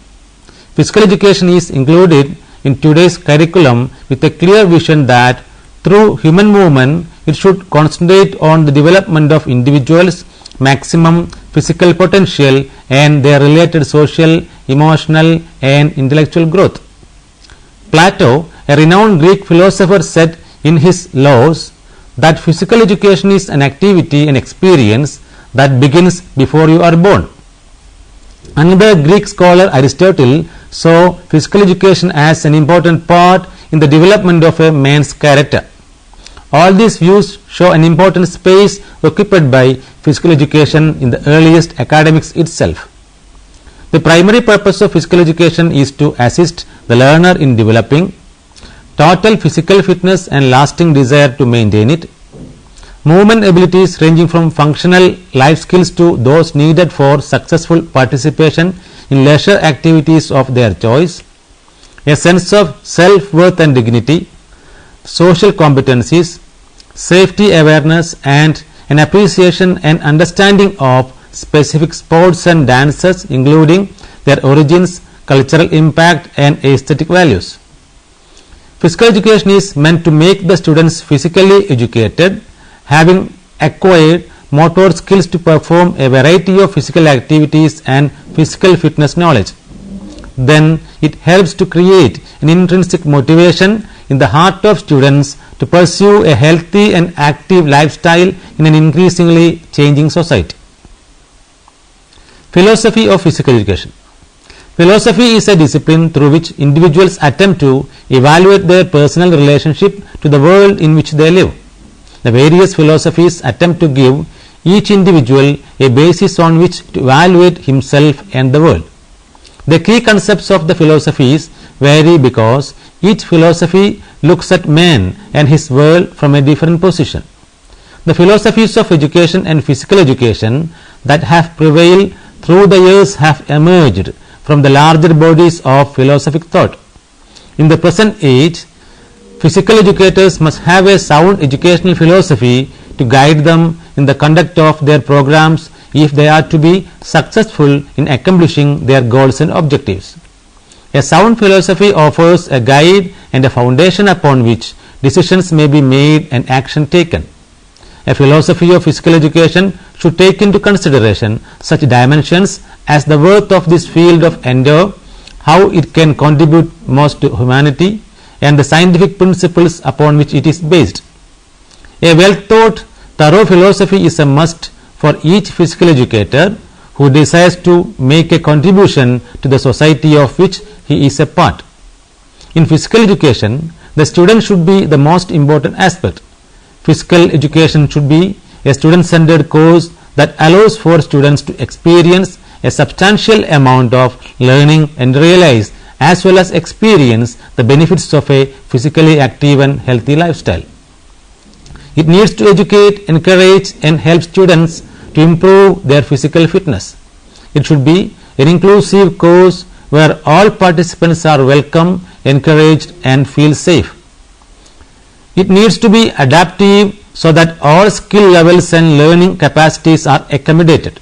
Physical education is included in today's curriculum with a clear vision that through human movement it should concentrate on the development of individuals' maximum physical potential and their related social, emotional and intellectual growth. Plato, a renowned Greek philosopher, said in his Laws that physical education is an activity and experience that begins before you are born. Another Greek scholar, Aristotle, saw physical education as an important part in the development of a man's character. All these views show an important space occupied by physical education in the earliest academics itself. The primary purpose of physical education is to assist the learner in developing total physical fitness and lasting desire to maintain it, movement abilities ranging from functional life skills to those needed for successful participation in leisure activities of their choice, a sense of self-worth and dignity, social competencies, safety awareness and an appreciation and understanding of specific sports and dances including their origins, cultural impact and aesthetic values. Physical education is meant to make the students physically educated, having acquired motor skills to perform a variety of physical activities and physical fitness knowledge. Then it helps to create an intrinsic motivation in the heart of students to pursue a healthy and active lifestyle in an increasingly changing society. Philosophy of physical education. Philosophy is a discipline through which individuals attempt to evaluate their personal relationship to the world in which they live. The various philosophies attempt to give each individual a basis on which to evaluate himself and the world. The key concepts of the philosophies vary because each philosophy looks at man and his world from a different position. The philosophies of education and physical education that have prevailed through the years have emerged from the larger bodies of philosophic thought. In the present age, physical educators must have a sound educational philosophy to guide them in the conduct of their programs if they are to be successful in accomplishing their goals and objectives. A sound philosophy offers a guide and a foundation upon which decisions may be made and action taken. A philosophy of physical education should take into consideration such dimensions as the worth of this field of endeavor, how it can contribute most to humanity, and the scientific principles upon which it is based. A well thought, thorough philosophy is a must for each physical educator who desires to make a contribution to the society of which he is a part. In physical education, the student should be the most important aspect. Physical education should be a student-centered course that allows for students to experience a substantial amount of learning and realize as well as experience the benefits of a physically active and healthy lifestyle. It needs to educate, encourage and help students to improve their physical fitness. It should be an inclusive course where all participants are welcome, encouraged and feel safe. It needs to be adaptive so that all skill levels and learning capacities are accommodated.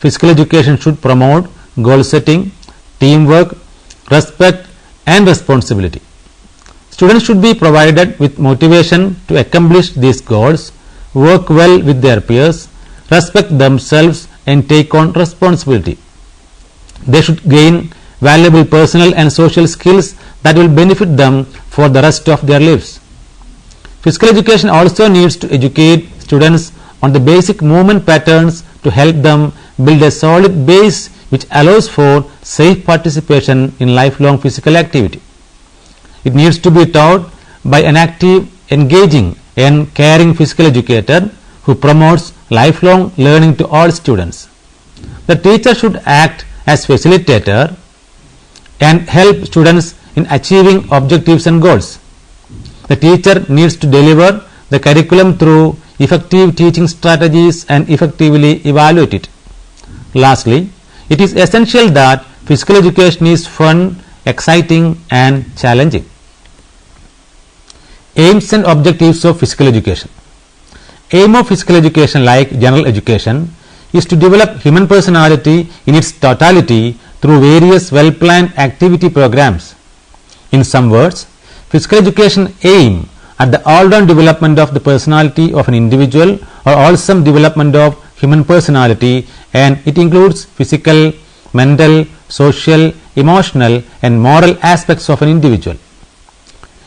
Physical education should promote goal setting, teamwork, respect and responsibility. Students should be provided with motivation to accomplish these goals, work well with their peers, respect themselves and take on responsibility. They should gain valuable personal and social skills that will benefit them for the rest of their lives. Physical education also needs to educate students on the basic movement patterns to help them build a solid base which allows for safe participation in lifelong physical activity. It needs to be taught by an active, engaging and caring physical educator who promotes lifelong learning to all students. The teacher should act as facilitator and help students in achieving objectives and goals. The teacher needs to deliver the curriculum through effective teaching strategies and effectively evaluate it. Lastly, it is essential that physical education is fun, exciting and challenging. Aims and objectives of physical education. Aim of physical education, like general education, is to develop human personality in its totality through various well-planned activity programs. In some words, physical education aim at the all-round development of the personality of an individual or wholesome development of human personality, and it includes physical, mental, social, emotional and moral aspects of an individual.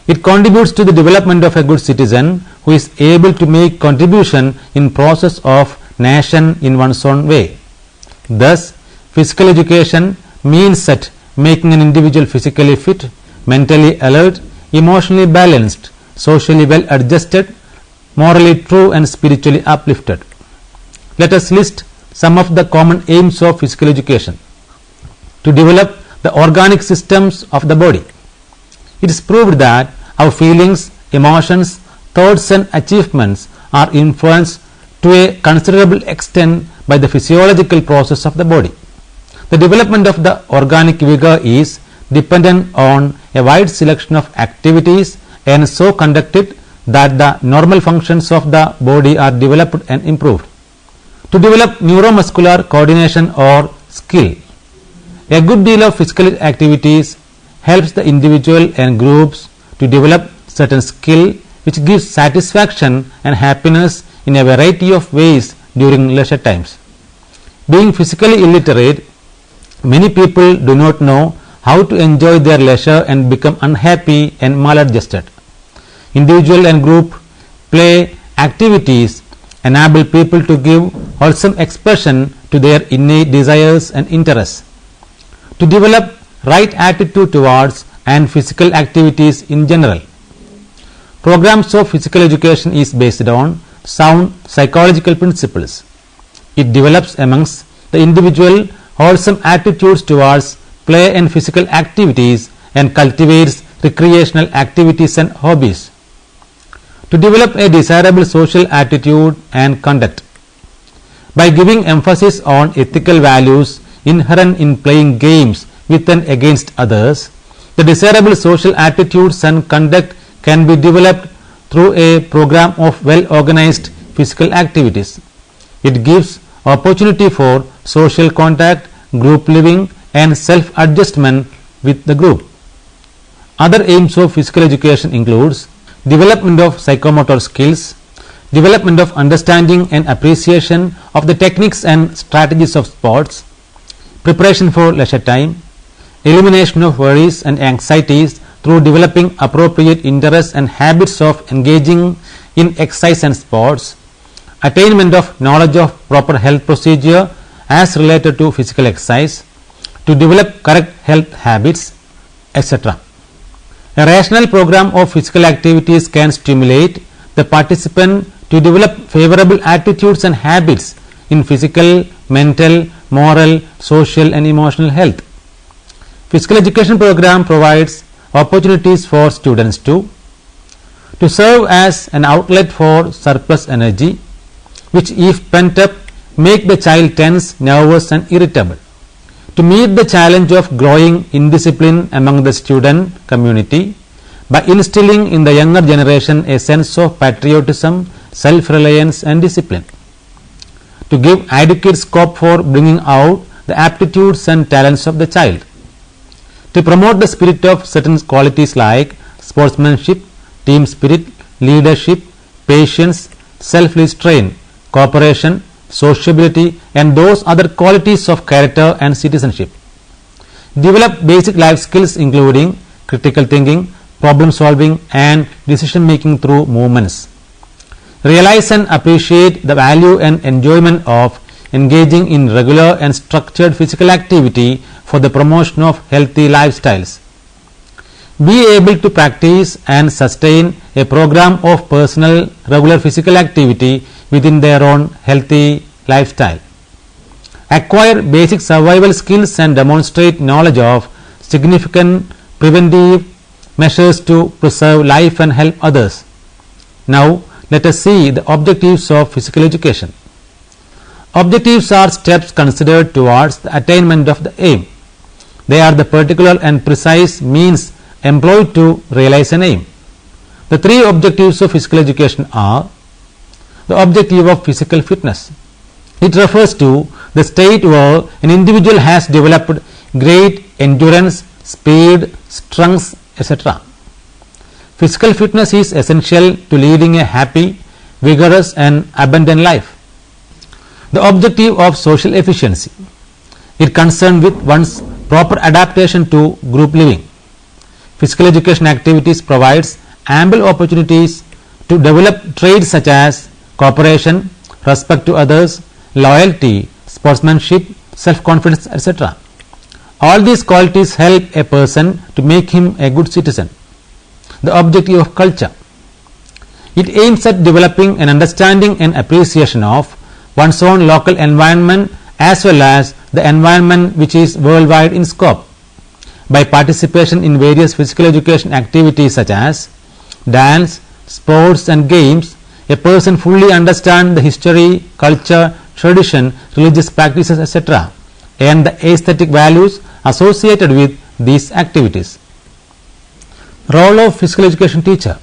It contributes to the development of a good citizen who is able to make contribution in process of nation in one's own way. Thus, physical education means that making an individual physically fit, mentally alert, emotionally balanced, socially well adjusted, morally true and spiritually uplifted. Let us list some of the common aims of physical education. To develop the organic systems of the body. It is proved that our feelings, emotions, thoughts and achievements are influenced to a considerable extent by the physiological process of the body. The development of the organic vigor is dependent on a wide selection of activities and so conducted that the normal functions of the body are developed and improved. To develop neuromuscular coordination or skill. A good deal of physical activities helps the individual and groups to develop certain skill which gives satisfaction and happiness in a variety of ways during leisure times. Being physically illiterate, many people do not know how to enjoy their leisure and become unhappy and maladjusted. Individual and group play activities enable people to give wholesome expression to their innate desires and interests. To develop right attitude towards and physical activities in general. Programs of physical education is based on sound psychological principles. It develops amongst the individual wholesome attitudes towards play and physical activities and cultivates recreational activities and hobbies. to develop a desirable social attitude and conduct. By giving emphasis on ethical values inherent in playing games with and against others, the desirable social attitudes and conduct can be developed through a program of well-organized physical activities. It gives opportunity for social contact, group living, and self-adjustment with the group. Other aims of physical education includes development of psychomotor skills, development of understanding and appreciation of the techniques and strategies of sports, preparation for leisure time, elimination of worries and anxieties through developing appropriate interests and habits of engaging in exercise and sports, attainment of knowledge of proper health procedure as related to physical exercise, to develop correct health habits, etc. A rational program of physical activities can stimulate the participant to develop favorable attitudes and habits in physical, mental, moral, social and emotional health. Physical education program provides opportunities for students to serve as an outlet for surplus energy, which if pent up make the child tense, nervous and irritable. To meet the challenge of growing indiscipline among the student community by instilling in the younger generation a sense of patriotism, self-reliance and discipline. To give adequate scope for bringing out the aptitudes and talents of the child. To promote the spirit of certain qualities like sportsmanship, team spirit, leadership, patience, self-restraint, cooperation, sociability and those other qualities of character and citizenship. Develop basic life skills including critical thinking, problem solving and decision making through movements. Realize and appreciate the value and enjoyment of engaging in regular and structured physical activity for the promotion of healthy lifestyles. Be able to practice and sustain a program of personal regular physical activity within their own healthy lifestyle. Acquire basic survival skills and demonstrate knowledge of significant preventive measures to preserve life and help others. Now let us see the objectives of physical education. Objectives are steps considered towards the attainment of the aim. They are the particular and precise means employed to realize an aim. The three objectives of physical education are: the objective of physical fitness. It refers to the state where an individual has developed great endurance, speed, strength, etc. Physical fitness is essential to leading a happy, vigorous and abundant life. The objective of social efficiency. It concerns with one's proper adaptation to group living. Physical education activities provides ample opportunities to develop traits such as cooperation, respect to others, loyalty, sportsmanship, self-confidence, etc. All these qualities help a person to make him a good citizen. The objective of culture. It aims at developing an understanding and appreciation of one's own local environment as well as the environment which is worldwide in scope. By participation in various physical education activities such as dance, sports and games, a person fully understands the history, culture, tradition, religious practices, etc. and the aesthetic values associated with these activities. Role of physical education teacher.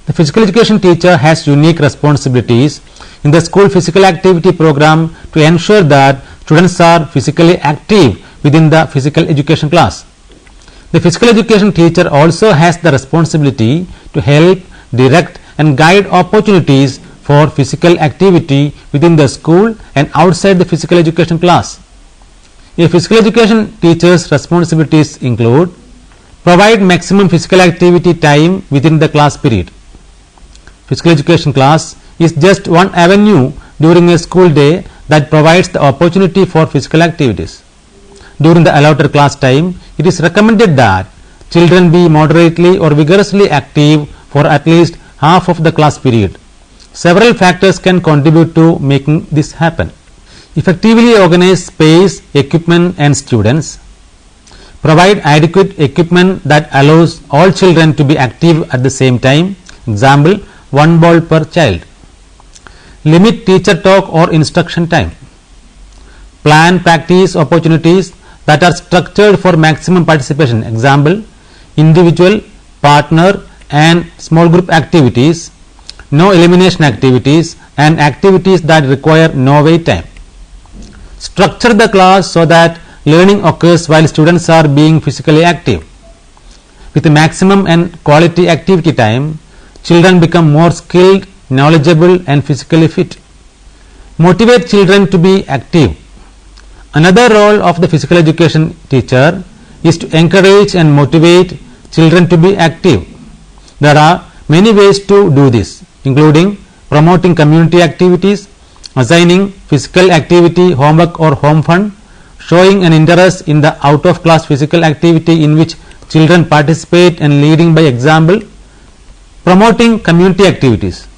The physical education teacher has unique responsibilities in the school physical activity program to ensure that students are physically active within the physical education class. The physical education teacher also has the responsibility to help, direct and guide opportunities for physical activity within the school and outside the physical education class. A physical education teacher's responsibilities include: provide maximum physical activity time within the class period. Physical education class is just one avenue during a school day that provides the opportunity for physical activities. During the allotted class time, it is recommended that children be moderately or vigorously active for at least half of the class period. Several factors can contribute to making this happen. Effectively organize space, equipment and students. Provide adequate equipment that allows all children to be active at the same time. Example, 1 ball per child. Limit teacher talk or instruction time. Plan practice opportunities that are structured for maximum participation. Example, individual, partner and small group activities, no elimination activities and activities that require no wait time. Structure the class so that learning occurs while students are being physically active. With maximum and quality activity time, children become more skilled, knowledgeable and physically fit. Motivate children to be active. Another role of the physical education teacher is to encourage and motivate children to be active. There are many ways to do this, including promoting community activities, assigning physical activity homework or home fun, showing an interest in the out of class physical activity in which children participate and leading by example, promoting community activities.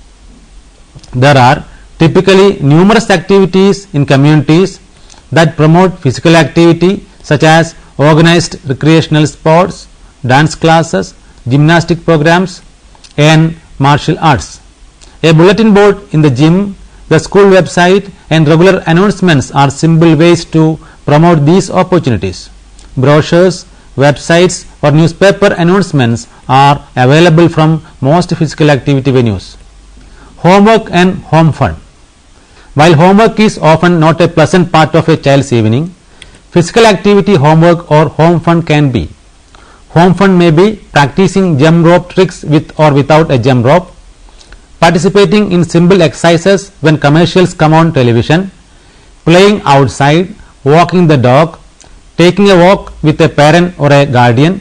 There are typically numerous activities in communities that promote physical activity, such as organized recreational sports, dance classes, gymnastic programs and martial arts. A bulletin board in the gym, the school website and regular announcements are simple ways to promote these opportunities. Brochures, websites or newspaper announcements are available from most physical activity venues. Homework and home fun. While homework is often not a pleasant part of a child's evening, physical activity homework or home fun can be. Home fun may be practicing jump rope tricks with or without a jump rope, participating in simple exercises when commercials come on television, playing outside, walking the dog, taking a walk with a parent or a guardian,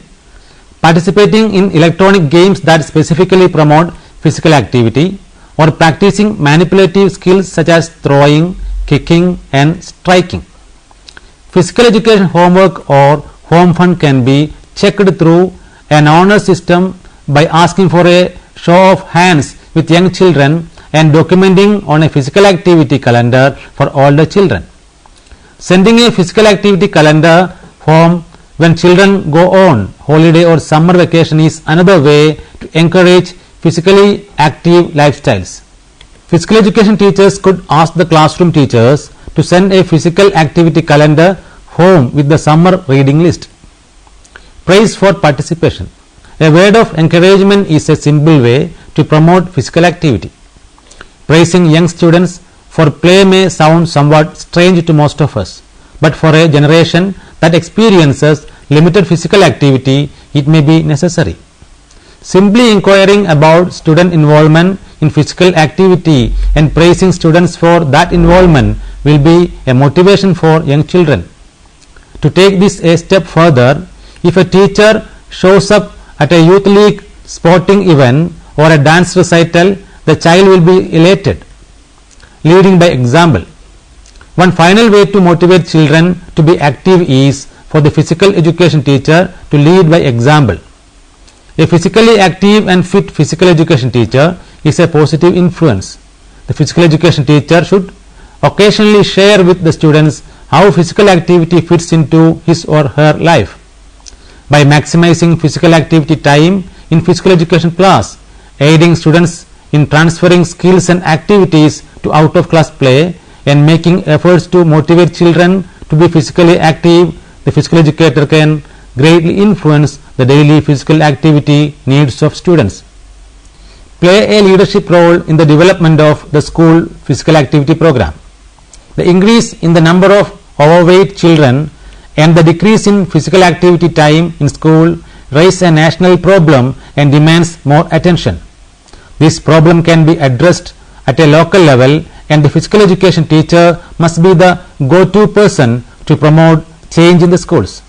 participating in electronic games that specifically promote physical activity, or practicing manipulative skills such as throwing, kicking and striking. Physical education homework or home fun can be checked through an honor system by asking for a show of hands with young children and documenting on a physical activity calendar for older children. Sending a physical activity calendar home when children go on holiday or summer vacation is another way to encourage physically active lifestyles. Physical education teachers could ask the classroom teachers to send a physical activity calendar home with the summer reading list. Praise for participation. A word of encouragement is a simple way to promote physical activity. Praising young students for play may sound somewhat strange to most of us, but for a generation that experiences limited physical activity, it may be necessary. Simply inquiring about student involvement in physical activity and praising students for that involvement will be a motivation for young children. To take this a step further, if a teacher shows up at a youth league sporting event or a dance recital, the child will be elated. Leading by example. One final way to motivate children to be active is for the physical education teacher to lead by example. A physically active and fit physical education teacher is a positive influence. The physical education teacher should occasionally share with the students how physical activity fits into his or her life. By maximizing physical activity time in physical education class, aiding students in transferring skills and activities to out of class play, and making efforts to motivate children to be physically active, the physical educator can greatly influence the daily physical activity needs of students. Play a leadership role in the development of the school physical activity program. The increase in the number of overweight children and the decrease in physical activity time in school raise a national problem and demands more attention. This problem can be addressed at a local level, and the physical education teacher must be the go-to person to promote change in the schools.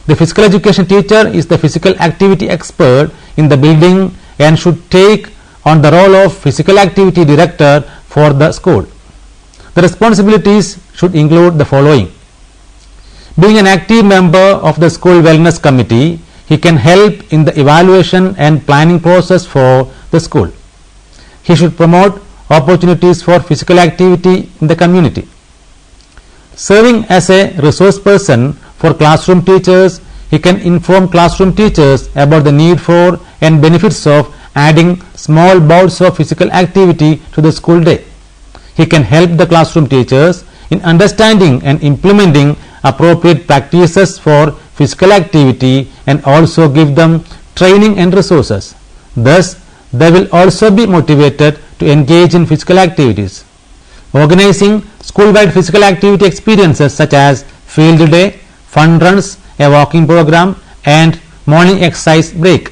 The physical education teacher is the physical activity expert in the building and should take on the role of physical activity director for the school. The responsibilities should include the following. Being an active member of the school wellness committee, he can help in the evaluation and planning process for the school. He should promote opportunities for physical activity in the community. Serving as a resource person for classroom teachers, he can inform classroom teachers about the need for and benefits of adding small bouts of physical activity to the school day. He can help the classroom teachers in understanding and implementing appropriate practices for physical activity and also give them training and resources. Thus, they will also be motivated to engage in physical activities. Organizing school-wide physical activity experiences such as field day, fun runs, a walking program and morning exercise break.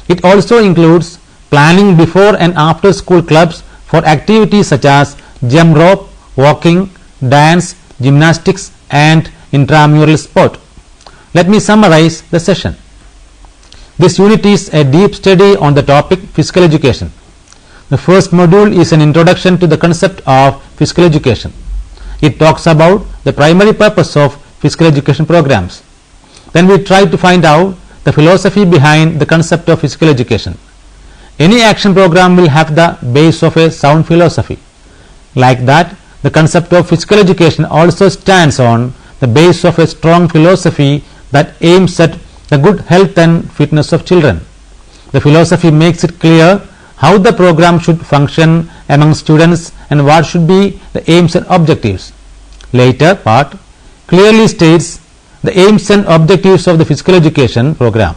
It also includes planning before and after school clubs for activities such as jump rope, walking, dance, gymnastics and intramural sport. Let me summarize the session. This unit is a deep study on the topic physical education. The first module is an introduction to the concept of physical education. It talks about the primary purpose of physical education programs. Then we try to find out the philosophy behind the concept of physical education. Any action program will have the base of a sound philosophy. Like that, the concept of physical education also stands on the base of a strong philosophy that aims at the good health and fitness of children. The philosophy makes it clear how the program should function among students and what should be the aims and objectives. Later part clearly states the aims and objectives of the physical education program.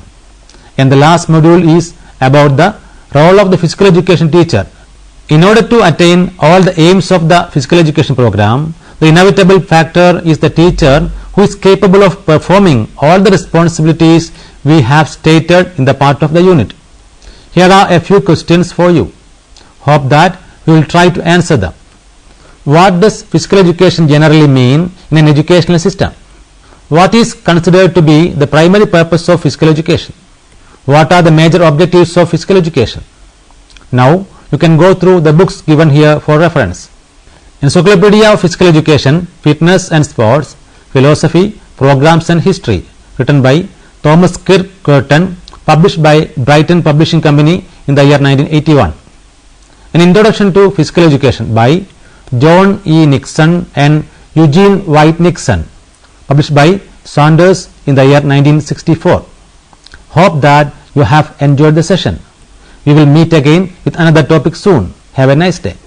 And the last module is about the role of the physical education teacher. In order to attain all the aims of the physical education program, the inevitable factor is the teacher who is capable of performing all the responsibilities we have stated in the part of the unit. Here are a few questions for you. Hope that you will try to answer them. What does physical education generally mean in an educational system? What is considered to be the primary purpose of physical education? What are the major objectives of physical education? Now you can go through the books given here for reference. Encyclopedia of Physical Education, Fitness and Sports, Philosophy, Programs and History, written by Thomas Kirk Curtin, published by Brighton Publishing Company in the year 1981. An Introduction to Physical Education by John E. Nixon and Eugene White Nixon, published by Saunders in the year 1964. Hope that you have enjoyed the session. We will meet again with another topic soon. Have a nice day.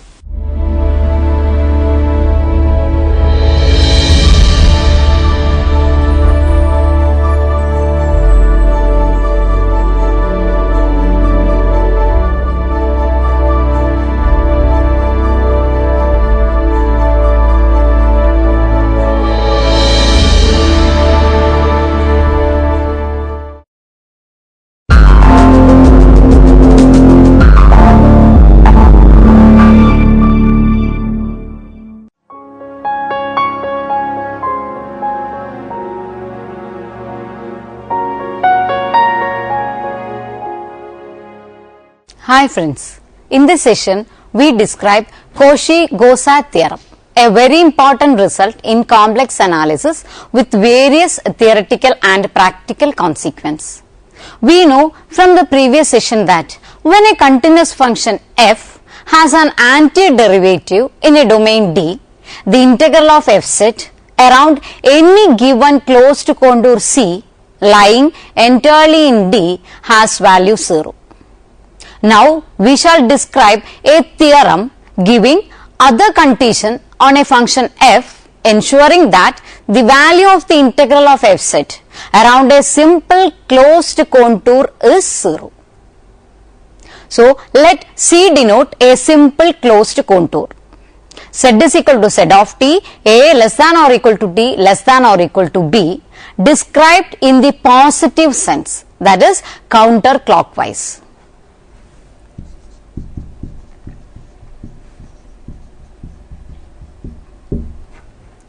Hi friends, in this session we describe Cauchy-Gosat theorem, a very important result in complex analysis with various theoretical and practical consequences. We know from the previous session that when a continuous function f has an antiderivative in a domain D, the integral of f set around any given closed contour C lying entirely in D has value 0. Now we shall describe a theorem giving other condition on a function f, ensuring that the value of the integral of f set around a simple closed contour is 0. So let C denote a simple closed contour. Z is equal to Z of t, A less than or equal to t less than or equal to b, described in the positive sense, that is counterclockwise.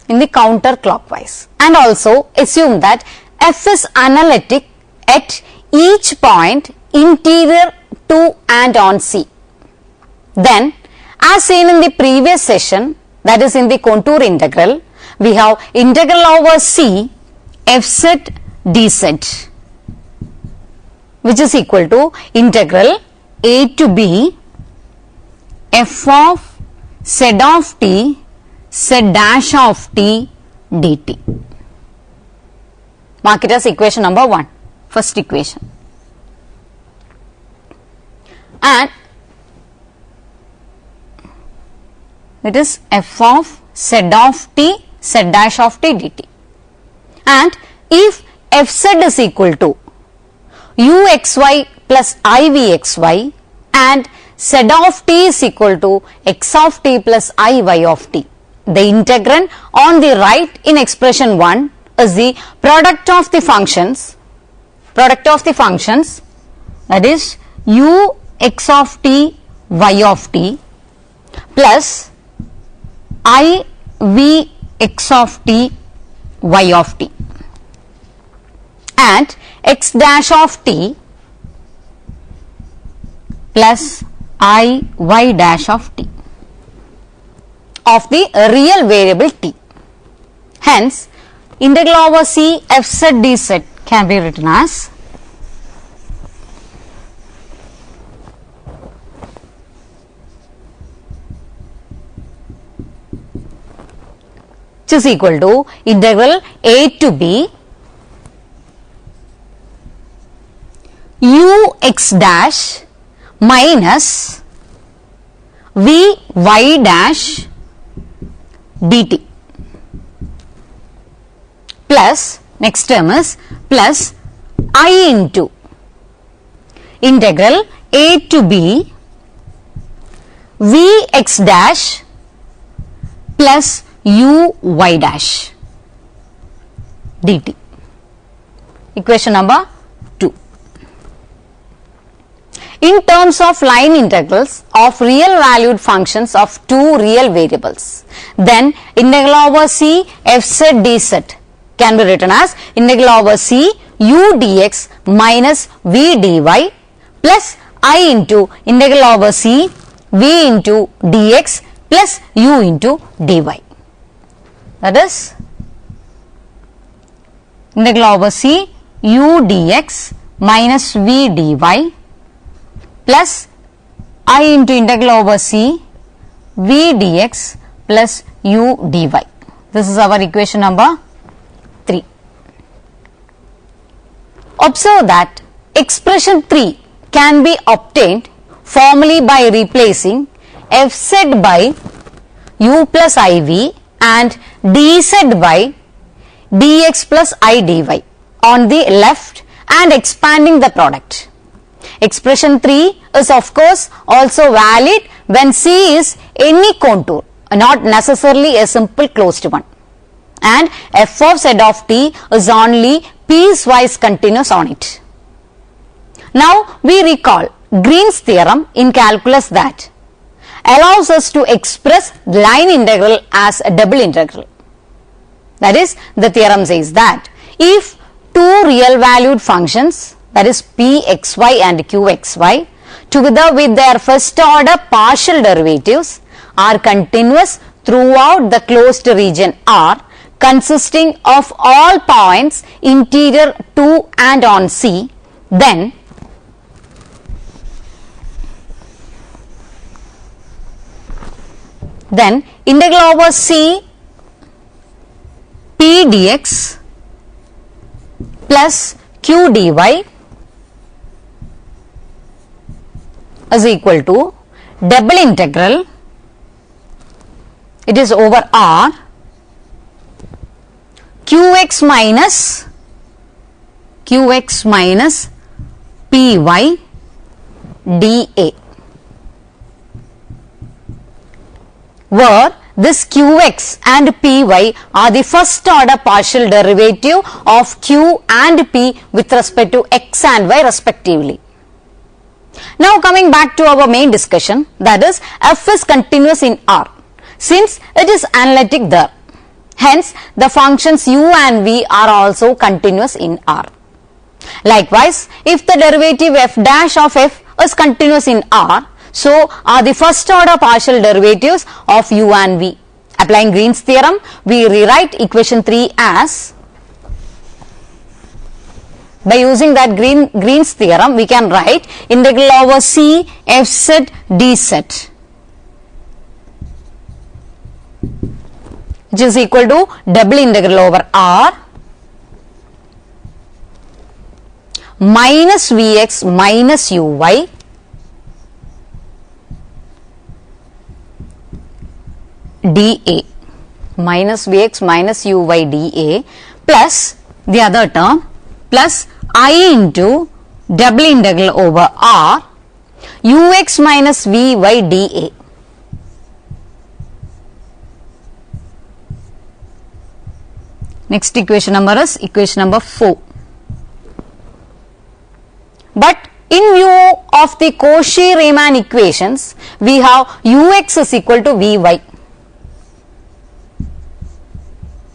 In the counterclockwise, and also assume that f is analytic at each point interior to and on C. Then, as seen in the previous session, that is in the contour integral, we have integral over C f set dz, which is equal to integral a to b f of z of t z dash of t dt. Mark it as equation number 1, first equation. and it is f of z of t z dash of t dt. And if fz is equal to uxy plus ivxy and z of t is equal to x of t plus iy of t, the integrand on the right in expression 1 is the product of the functions that is u x of t y of t plus I v x of t y of t and x dash of t plus I y dash of t of the real variable t. Hence, integral over c f z dz can be written as which is equal to integral a to b u x dash minus v y dash dt plus next term is plus I into integral a to b v x dash plus u y dash dt. Equation number 2. In terms of line integrals of real valued functions of two real variables, then integral over c f z dz can be written as integral over c u dx minus v dy plus I into integral over c v into dx plus u into dy. That is integral over c u dx minus v dy plus I into integral over c v dx plus u dy. This is our equation number 3. Observe that expression 3 can be obtained formally by replacing fz by u plus iv and dz by dx plus I dy on the left and expanding the product. Expression 3 is of course also valid when C is any contour, not necessarily a simple closed one, and f of z of t is only piecewise continuous on it. Now we recall Green's theorem in calculus that allows us to express line integral as a double integral. That is, the theorem says that if two real valued functions, that is pxy and qxy, together with their first order partial derivatives are continuous throughout the closed region R, consisting of all points interior to and on C, then integral over C p dx plus q dy is equal to double integral, it is over R, qx minus py dA, where this qx and py are the first order partial derivative of q and p with respect to x and y respectively. Now coming back to our main discussion, that is f is continuous in R since it is analytic there. Hence the functions u and v are also continuous in R. Likewise, if the derivative f dash of f is continuous in R, so are the first order partial derivatives of u and v. Applying Green's theorem, we rewrite equation 3 as, by using that Green's theorem, we can write integral over c fz dz, which is equal to double integral over R minus vx minus uy dA minus Vx minus Uy dA plus the other term plus I into double integral over R Ux minus Vy dA. Next equation number is equation number 4. But in view of the Cauchy-Riemann equations, we have Ux is equal to Vy.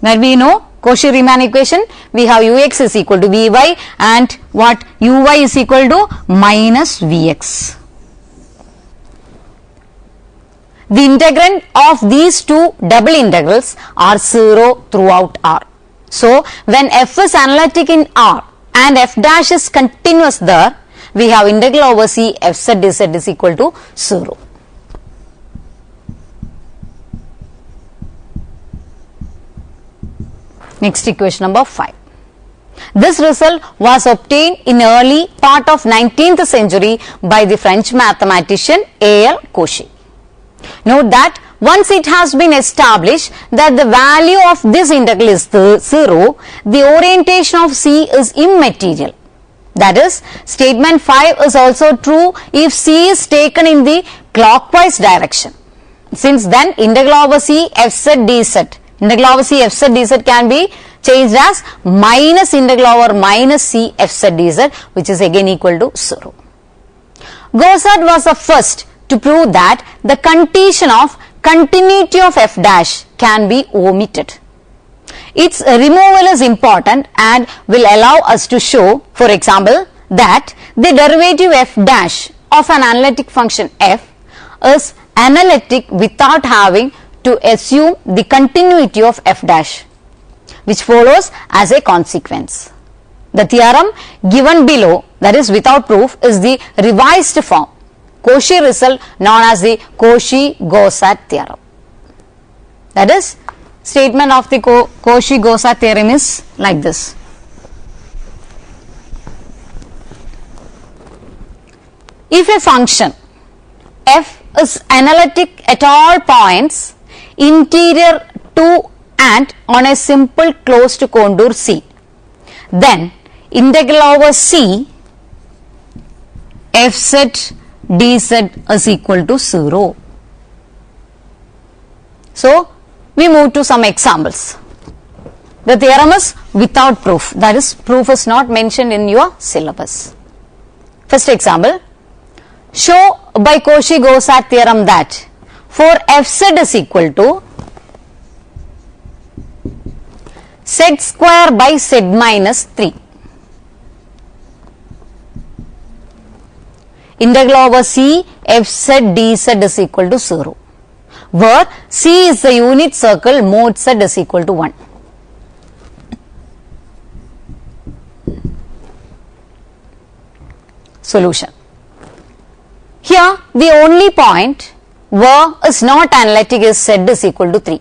That we know Cauchy-Riemann equation, we have Ux is equal to Vy and what Uy is equal to minus Vx. The integrand of these two double integrals are 0 throughout R. So, when f is analytic in R and f dash is continuous there, we have integral over C f z dz is equal to 0. Next equation number 5. This result was obtained in early part of 19th century by the French mathematician A.L. Cauchy. Note that once it has been established that the value of this integral is 0, the orientation of C is immaterial. That is, statement 5 is also true if C is taken in the clockwise direction. Since then, integral over C f z dz, integral over C f z dz can be changed as minus integral over minus C f z dz, which is again equal to 0. Gaussat was the first to prove that the condition of continuity of f dash can be omitted. Its removal is important and will allow us to show, for example, that the derivative f dash of an analytic function f is analytic without having to assume the continuity of f dash, which follows as a consequence. The theorem given below, that is without proof, is the revised form, Cauchy result known as the Cauchy-Gaussat theorem. That is, statement of the Cauchy-Gaussat theorem is like this. If a function f is analytic at all points interior to and on a simple closed contour C, then integral over C f z dz is equal to 0. So, we move to some examples. The theorem is without proof, that is, proof is not mentioned in your syllabus. First example, show by Cauchy-Gaussat theorem that for f z is equal to z square by z minus 3. Integral over C f z dz is equal to 0, where C is the unit circle mod z is equal to 1. Solution. Here the only point where is not analytic is z is equal to 3,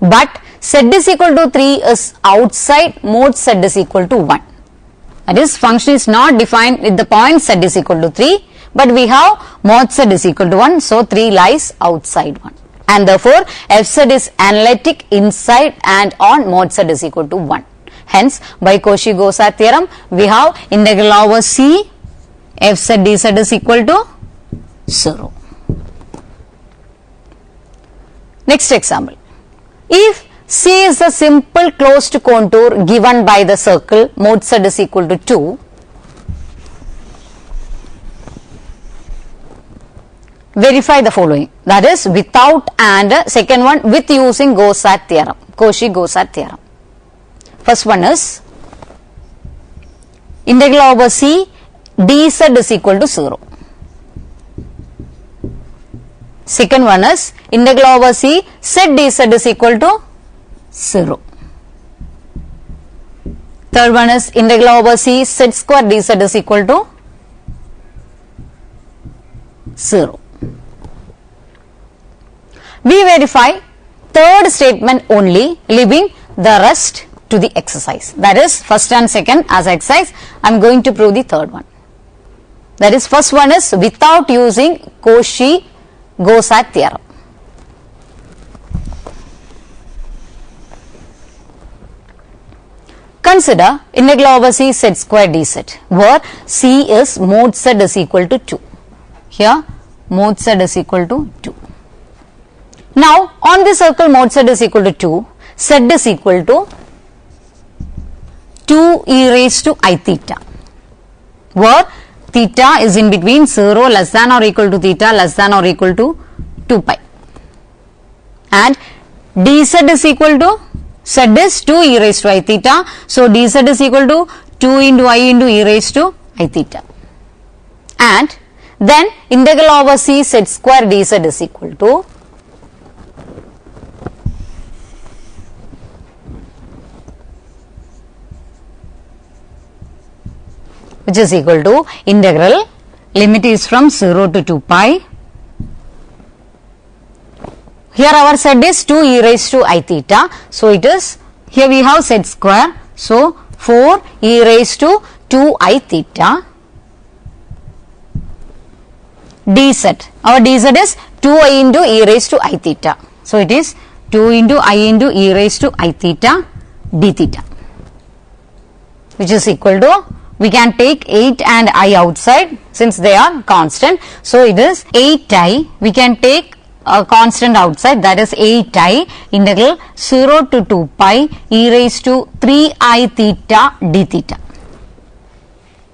but z is equal to 3 is outside mod z is equal to 1. That is, function is not defined with the point z is equal to 3, but we have mod z is equal to 1, so 3 lies outside 1. And therefore, f z is analytic inside and on mod z is equal to 1. Hence, by Cauchy-Gaussat theorem, we have integral over C f z dz is equal to 0. Next example. If C is a simple closed contour given by the circle mod z is equal to 2, verify the following, that is without and second one with using Gaussat theorem, Cauchy-Gaussat theorem. First one is integral over C dz is equal to 0. Second one is integral over C z dz is equal to 0. Third one is integral over C z square dz is equal to 0. We verify third statement only, leaving the rest to the exercise. That is, first and second as exercise. I am going to prove the third one. That is, first one is without using Cauchy-Gaussat theorem. consider integral over C Z square dz, where C is mod Z is equal to 2. Here mod Z is equal to 2. Now on the circle mod Z is equal to 2, Z is equal to 2 e raised to I theta, where theta is in between 0 less than or equal to theta less than or equal to 2 pi, and dz is equal to, z is 2 e raised to I theta, so dz is equal to 2 into I into e raised to I theta, and then integral over C Z square dz is equal to which is equal to integral, limit is from 0 to 2 pi. Here our z is 2 e raised to I theta, so it is, here we have z square, so 4 e raised to 2 I theta dz, our dz is 2I into e raised to I theta, so it is 2 into I into e raised to I theta d theta, which is equal to, we can take 8 and I outside since they are constant, so it is 8I, we can take a constant outside, that is 8I integral 0 to 2 pi e raised to 3I theta d theta,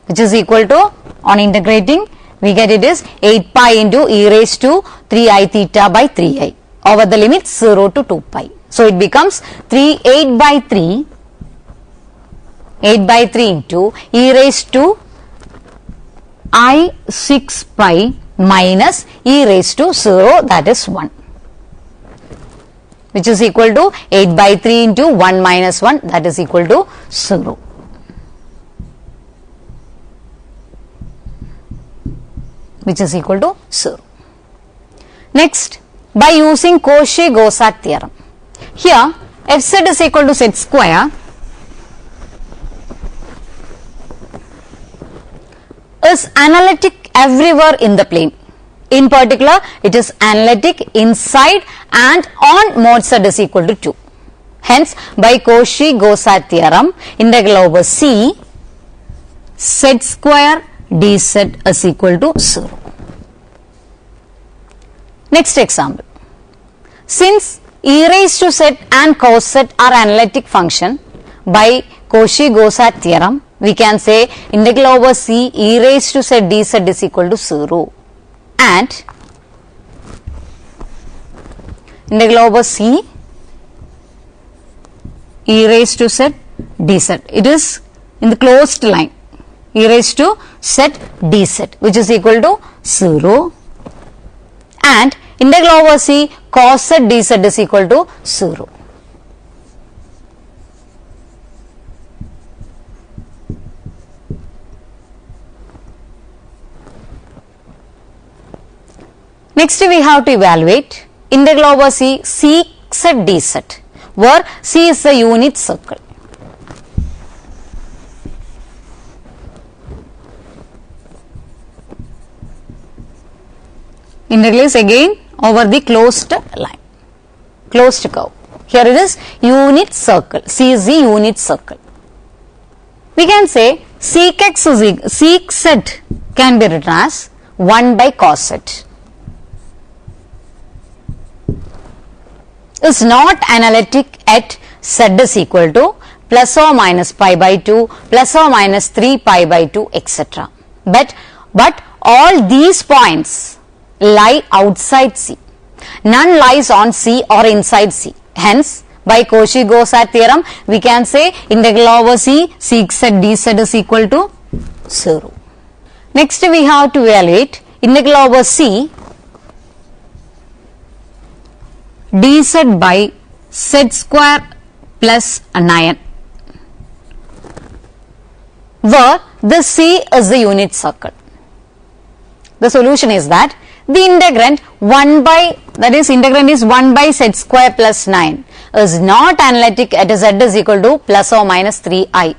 which is equal to, on integrating we get it is 8 pi into e raised to 3I theta by 3I over the limit 0 to 2 pi. So it becomes 8 by 3 into e raised to I 6 pi minus e raised to 0, that is 1, which is equal to 8 by 3 into 1 minus 1, that is equal to 0. Which is equal to 0. Next, by using Cauchy-Gaussat theorem, here fz is equal to z square is analytic everywhere in the plane. In particular, it is analytic inside and on mod z is equal to 2. Hence, by Cauchy-Gaussat theorem, integral over C z square dz is equal to 0. Next example. Since e raised to z and cos z are analytic function, by Cauchy-Gaussat theorem, we can say integral over C e raised to z dz is equal to 0, and integral over C e raised to z dz, it is in the closed line, e raised to z dz, which is equal to 0, and integral over C cos z dz is equal to 0. Next we have to evaluate integral over C sec z dz, where C is the unit circle. Integral is again over the closed line, closed curve. Here it is unit circle, C is the unit circle. We can say sec z can be written as 1 by cos z. Is not analytic at z is equal to plus or minus pi by 2, plus or minus 3 pi by 2, etc. But all these points lie outside C. None lies on C or inside C. Hence, by Cauchy-Gaussat theorem, we can say integral over C sec z dz is equal to 0. Next, we have to evaluate integral over C dz by z square plus 9, where the C is the unit circle. The solution is that the integrand 1 by, that is integrand is 1 by z square plus 9 is not analytic at z is equal to plus or minus 3i,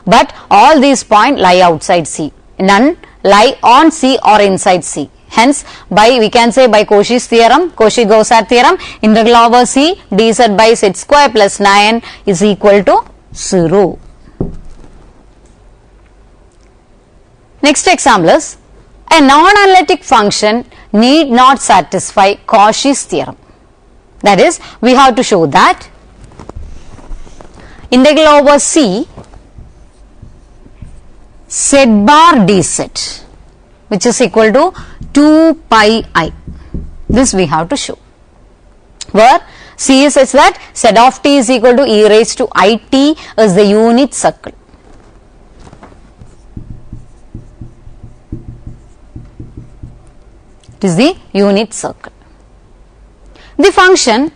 but all these points lie outside C. None lie on C or inside C. Hence, we can say by Cauchy's theorem, Cauchy-Gaussat theorem, integral over C dz by z square plus 9 is equal to 0. Next example is, a non-analytic function need not satisfy Cauchy's theorem. That is, we have to show that integral over C z bar dz, which is equal to 2 pi I. This we have to show, where C is such that z of t is equal to e raised to it is the unit circle. It is the unit circle. The function,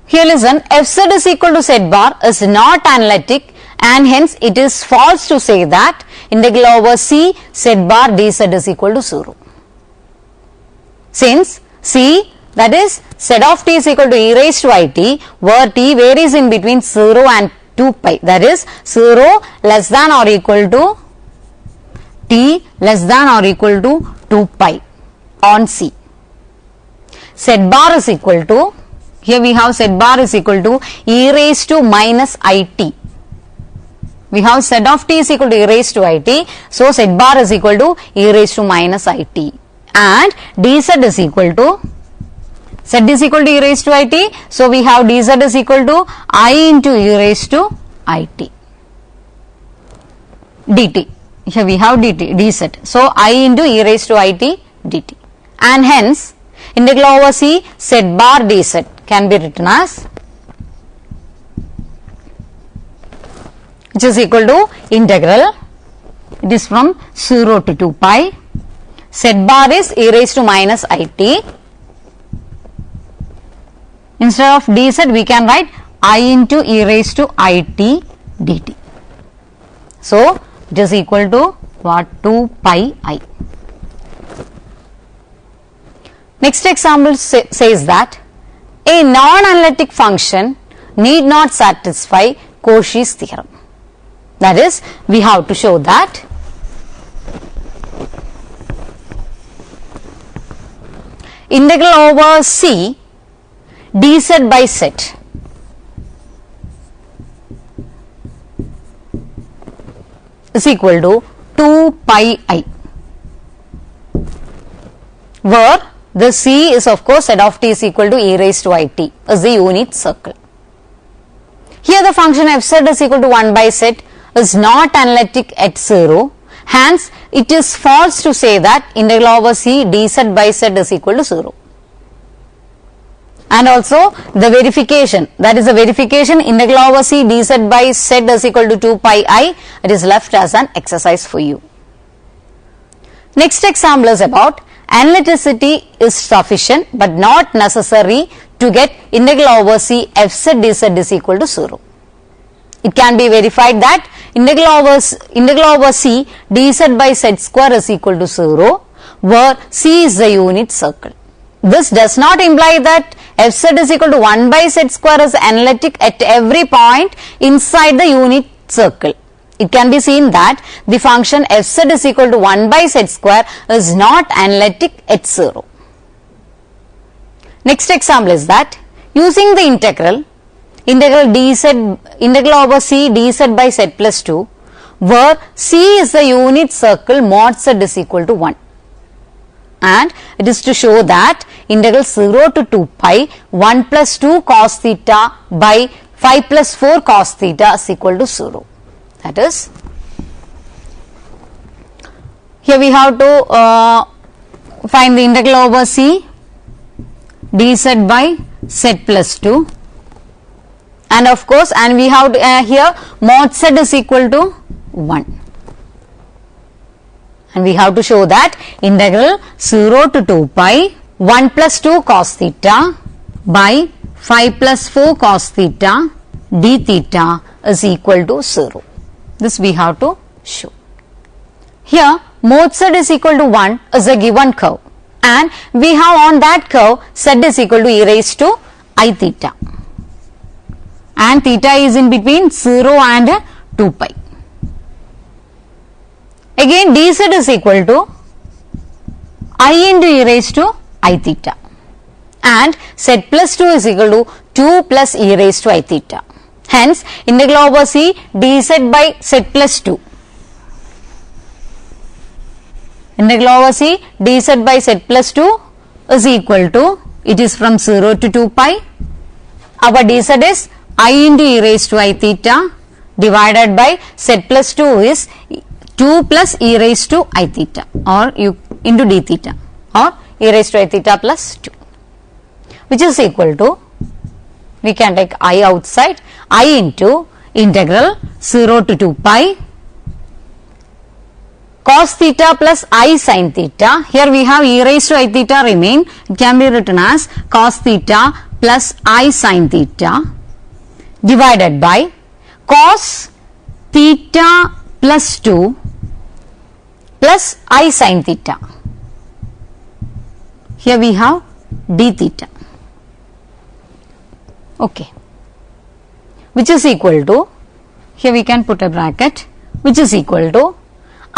here listen, fz is equal to z bar is not analytic, and hence it is false to say that integral over C z bar dz is equal to 0. Since C, that is z of t is equal to e raised to it, where t varies in between 0 and 2 pi, that is 0 less than or equal to t less than or equal to 2 pi on C. Z bar is equal to, here we have z bar is equal to e raised to minus it. We have z of t is equal to e raised to it, so z bar is equal to e raised to minus it, and dz is equal to, z is equal to e raised to it, so we have dz is equal to I into e raised to it dt. Here we have dt, dz, so I into e raised to it dt, and hence integral over C z bar dz can be written as, which is equal to integral, it is from 0 to 2 pi, z bar is e raised to minus it, instead of dz we can write I into e raised to it dt. So it is equal to what, 2 pi I. Next example says that a non-analytic function need not satisfy Cauchy's theorem. That is, we have to show that integral over C dz by z is equal to 2 pi I, where the C is of course z of t is equal to e raised to it is the unit circle. Here the function fz is equal to 1 by z is not analytic at 0, hence it is false to say that integral over C dz by z is equal to 0. And also the verification, that is the verification integral over C dz by z is equal to 2 pi I, it is left as an exercise for you. Next example is about analyticity is sufficient but not necessary to get integral over C fz dz is equal to 0. It can be verified that integral over C dz by z square is equal to 0, where C is the unit circle. This does not imply that fz is equal to 1 by z square is analytic at every point inside the unit circle. It can be seen that the function fz is equal to 1 by z square is not analytic at 0. Next example is that using the integral over C dz by z plus 2, where C is the unit circle mod z is equal to 1, and it is to show that integral 0 to 2 pi 1 plus 2 cos theta by 5 plus 4 cos theta is equal to 0. That is, here we have to find the integral over C dz by z plus 2, and of course, and we have to, here mod z is equal to 1, and we have to show that integral 0 to 2 pi 1 plus 2 cos theta by 5 plus 4 cos theta d theta is equal to 0. This we have to show. Here mod z is equal to 1 is a given curve, and we have on that curve z is equal to e raised to I theta, and theta is in between 0 and 2 pi. Again dz is equal to I into e raised to I theta, and z plus 2 is equal to 2 plus e raised to I theta. Hence integral over C dz by z plus 2 Integral over c dz by z plus 2 is equal to, it is from 0 to 2 pi. Our dz is I into e raised to I theta divided by z plus 2 is 2 plus e raised to I theta, or you into d theta, or e raised to I theta plus 2, which is equal to, we can take I outside, I into integral 0 to 2 pi cos theta plus I sin theta. Here we have e raised to I theta remain, it can be written as cos theta plus I sin theta divided by cos theta plus 2 plus I sin theta. Here we have d theta, okay, which is equal to, here we can put a bracket, which is equal to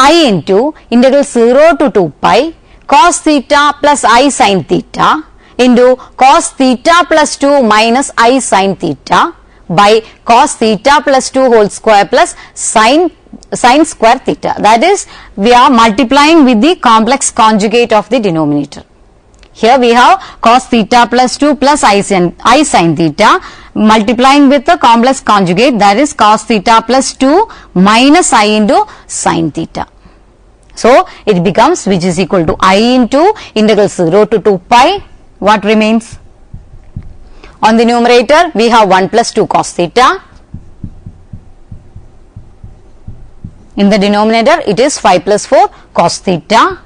I into integral 0 to 2 pi cos theta plus I sin theta into cos theta plus 2 minus I sin theta by cos theta plus 2 whole square plus sin square theta. That is, we are multiplying with the complex conjugate of the denominator. Here we have cos theta plus 2 plus I sin theta multiplying with the complex conjugate, that is cos theta plus 2 minus I into sin theta. So it becomes, which is equal to I into integral 0 to 2 pi, what remains? On the numerator we have 1 plus 2 cos theta. In the denominator it is 5 plus 4 cos theta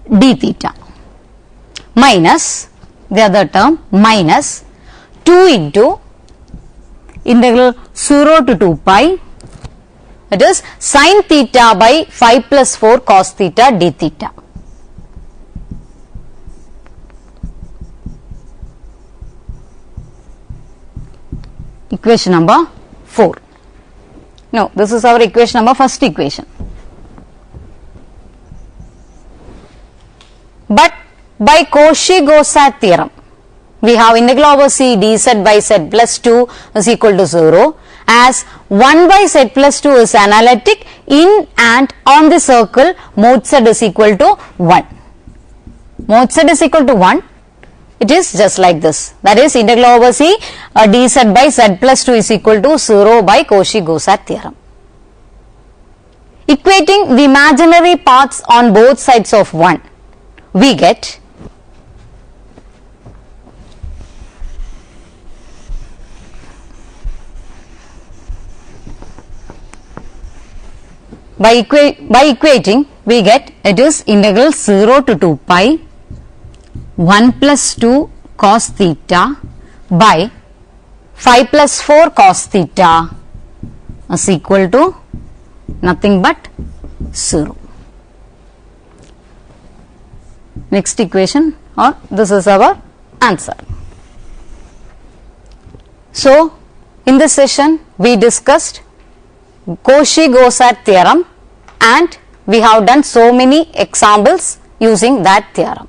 d theta minus the other term minus 2 into integral 0 to 2 pi, it is sin theta by 5 plus 4 cos theta d theta. Equation number 4. No, this is our equation number, first equation. But by Cauchy-Gaussat theorem, we have integral over c dz by z plus 2 is equal to 0, as 1 by z plus 2 is analytic in and on the circle mod z is equal to 1. Mod z is equal to 1, it is just like this, that is integral over c dz by z plus 2 is equal to 0 by Cauchy-Gaussat theorem. Equating the imaginary parts on both sides of 1, we get by equating we get, it is integral 0 to 2 pi 1 plus 2 cos theta by 5 plus 4 cos theta is equal to nothing but 0. Next equation, or this is our answer. So in this session we discussed Cauchy-Gaussat theorem and we have done so many examples using that theorem.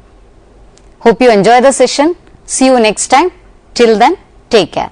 Hope you enjoy the session. See you next time. Till then, take care.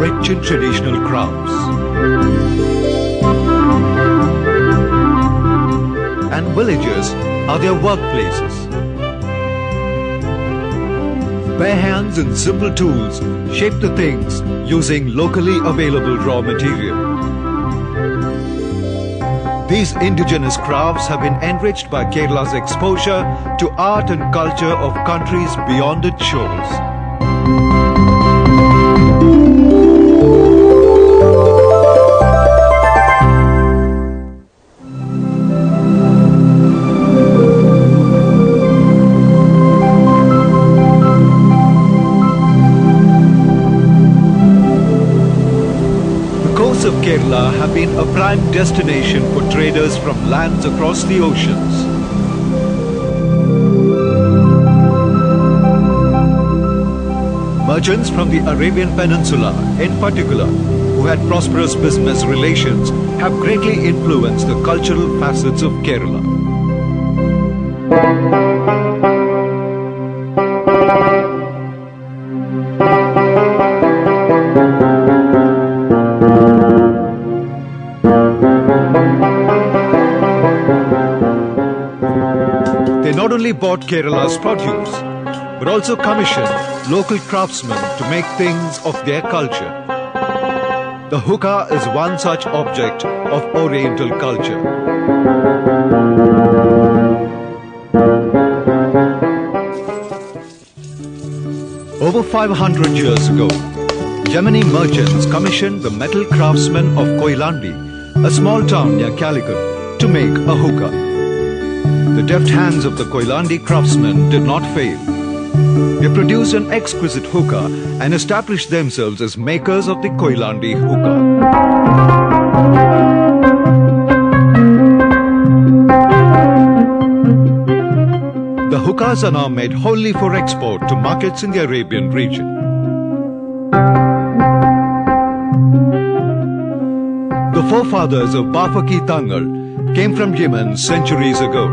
rich in traditional crafts. And villages are their workplaces. Bare hands and simple tools shape the things using locally available raw material. These indigenous crafts have been enriched by Kerala's exposure to art and culture of countries beyond its shores. Of Kerala have been a prime destination for traders from lands across the oceans. Merchants from the Arabian Peninsula, in particular, who had prosperous business relations, have greatly influenced the cultural facets of Kerala. They not only bought Kerala's produce, but also commissioned local craftsmen to make things of their culture. The hookah is one such object of Oriental culture. Over 500 years ago, Yemeni merchants commissioned the metal craftsmen of Koilandi, a small town near Calicut, to make a hookah. The deft hands of the Koilandi craftsmen did not fail. They produced an exquisite hookah and established themselves as makers of the Koilandi hookah. The hookahs are now made wholly for export to markets in the Arabian region. The forefathers of Bafaki Tangal came from Yemen centuries ago.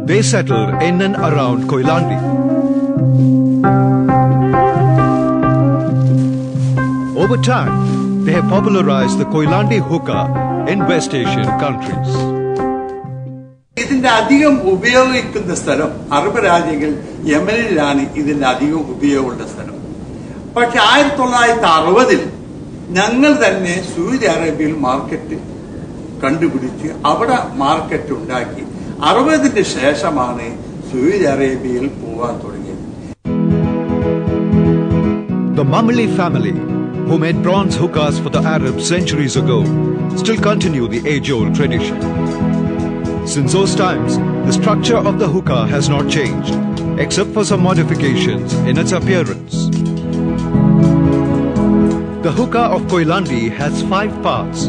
They settled in and around Koilandi. Over time, they have popularized the Koilandi hookah in West Asian countries. ഇതിന്റെ അധികം ഉപയോഗിക്കുന്ന സ്ഥലം Arab രാജ്യങ്ങൾ യമനിലാണ് ഇതിന്റെ അധികം ഉപയോഗമുള്ള സ്ഥലം. പക്ഷെ 1960-ൽ ഞങ്ങൾ തന്നെ സൗദി അറേബ്യയിൽ മാർക്കറ്റ് കണ്ടുപിടിച്ച് അവിടെ മാർക്കറ്റ് ഉണ്ടാക്കി. 60-ന് ശേഷമാണ് സൗദി അറേബ്യയിൽ പോകാൻ തുടങ്ങിയത്. The Mamali family, who made bronze hookahs for the Arabs centuries ago, still continue the age-old tradition. Since those times, the structure of the hookah has not changed, except for some modifications in its appearance. The hookah of Koilandi has 5 parts.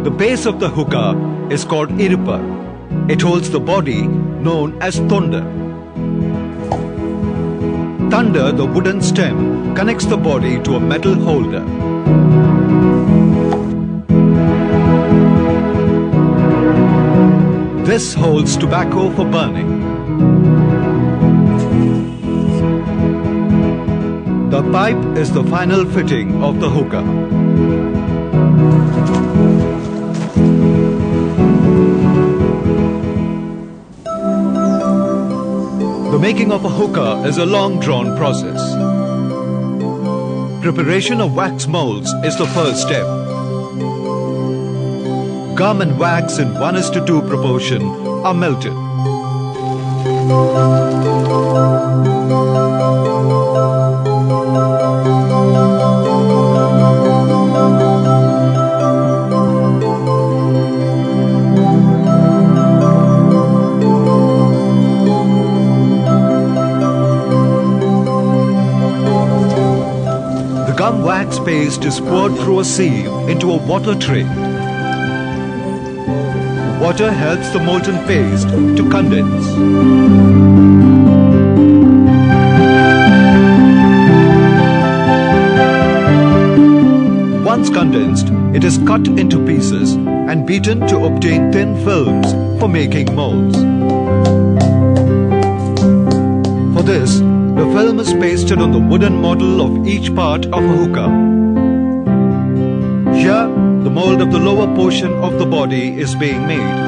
The base of the hookah is called Iripar. It holds the body known as Thunder. Thunder, the wooden stem, connects the body to a metal holder. This holds tobacco for burning. The pipe is the final fitting of the hookah. The making of a hookah is a long-drawn process. Preparation of wax molds is the first step. Gum and wax in 1:2 proportion are melted. The gum wax paste is poured through a sieve into a water tray. Water helps the molten paste to condense. Once condensed, it is cut into pieces and beaten to obtain thin films for making molds. this, the film is pasted on the wooden model of each part of a hookah. Here, the mold of the lower portion of the body is being made.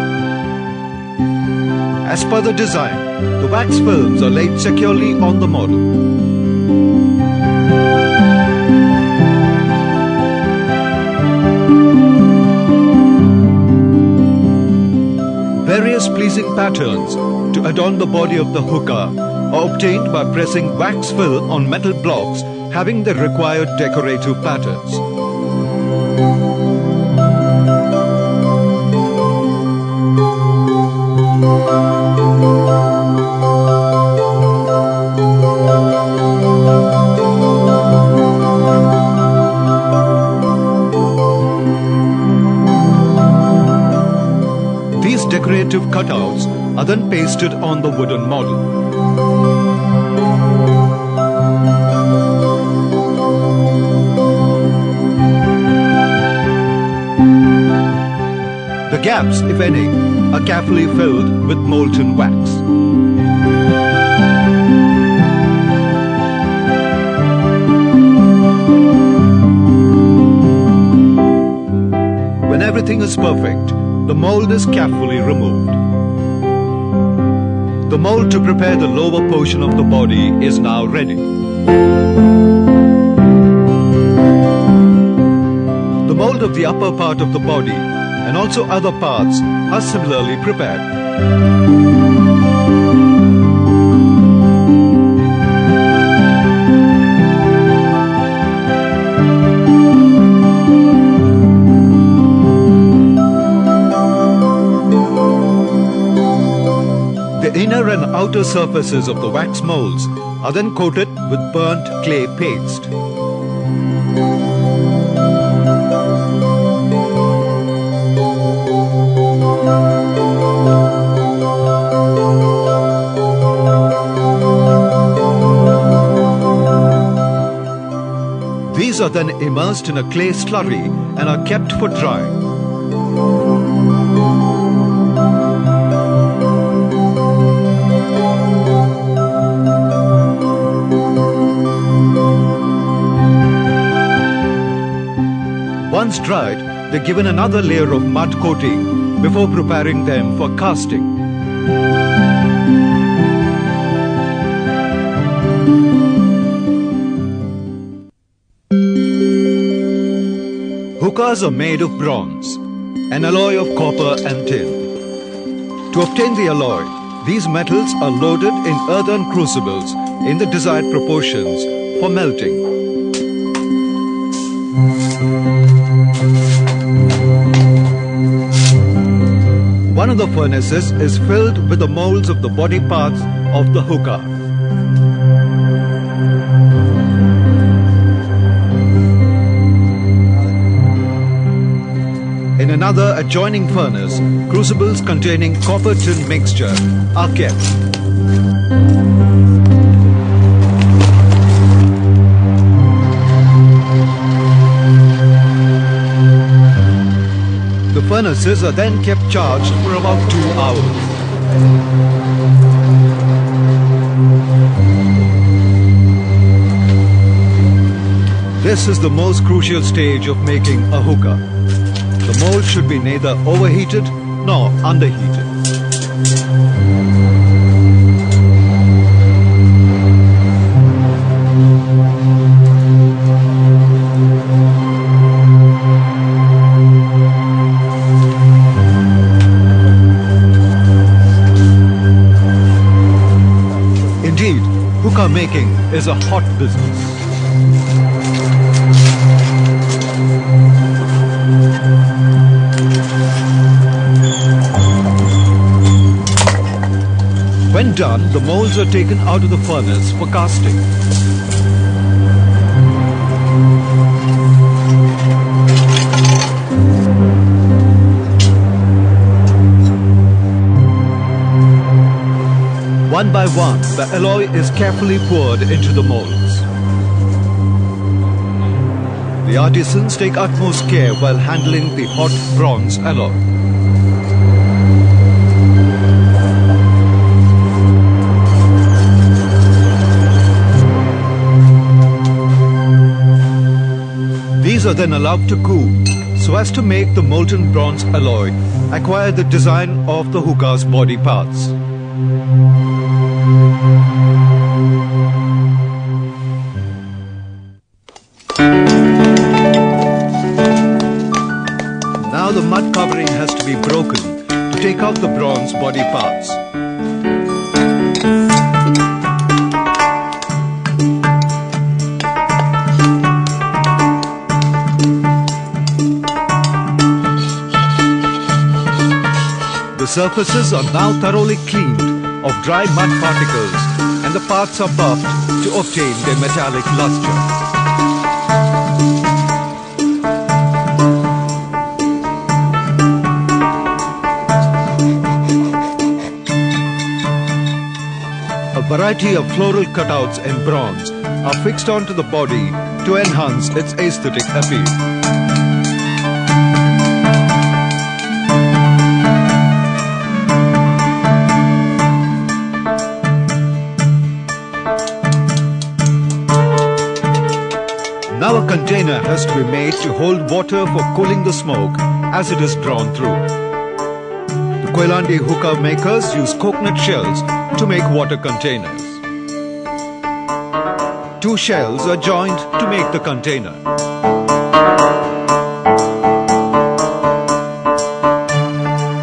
As per the design, the wax films are laid securely on the model. Various pleasing patterns to adorn the body of the hookah are obtained by pressing wax film on metal blocks having the required decorative patterns. These decorative cutouts are then pasted on the wooden model. The gaps, if any, are carefully filled with molten wax. When everything is perfect, the mold is carefully removed. The mold to prepare the lower portion of the body is now ready. The mold of the upper part of the body and also other parts are similarly prepared. The inner and outer surfaces of the wax molds are then coated with burnt clay paste. These are then immersed in a clay slurry and are kept for drying. Once dried, they're given another layer of mud coating before preparing them for casting. Hookahs are made of bronze, an alloy of copper and tin. To obtain the alloy, these metals are loaded in earthen crucibles in the desired proportions for melting. One of the furnaces is filled with the molds of the body parts of the hookah. In another adjoining furnace, crucibles containing copper-tin mixture are kept. The furnaces are then kept charged for about 2 hours. This is the most crucial stage of making a hookah. The mold should be neither overheated nor underheated. Indeed, hookah making is a hot business. When done, the molds are taken out of the furnace for casting. One by one, the alloy is carefully poured into the molds. The artisans take utmost care while handling the hot bronze alloy. These are then allowed to cool so as to make the molten bronze alloy acquire the design of the hookah's body parts. Now the mud covering has to be broken to take out the bronze body parts. The surfaces are now thoroughly cleaned of dry mud particles and the parts are buffed to obtain their metallic luster. A variety of floral cutouts in bronze are fixed onto the body to enhance its aesthetic appeal. Now a container has to be made to hold water for cooling the smoke as it is drawn through. The Koilandi hookah makers use coconut shells to make water containers. Two shells are joined to make the container.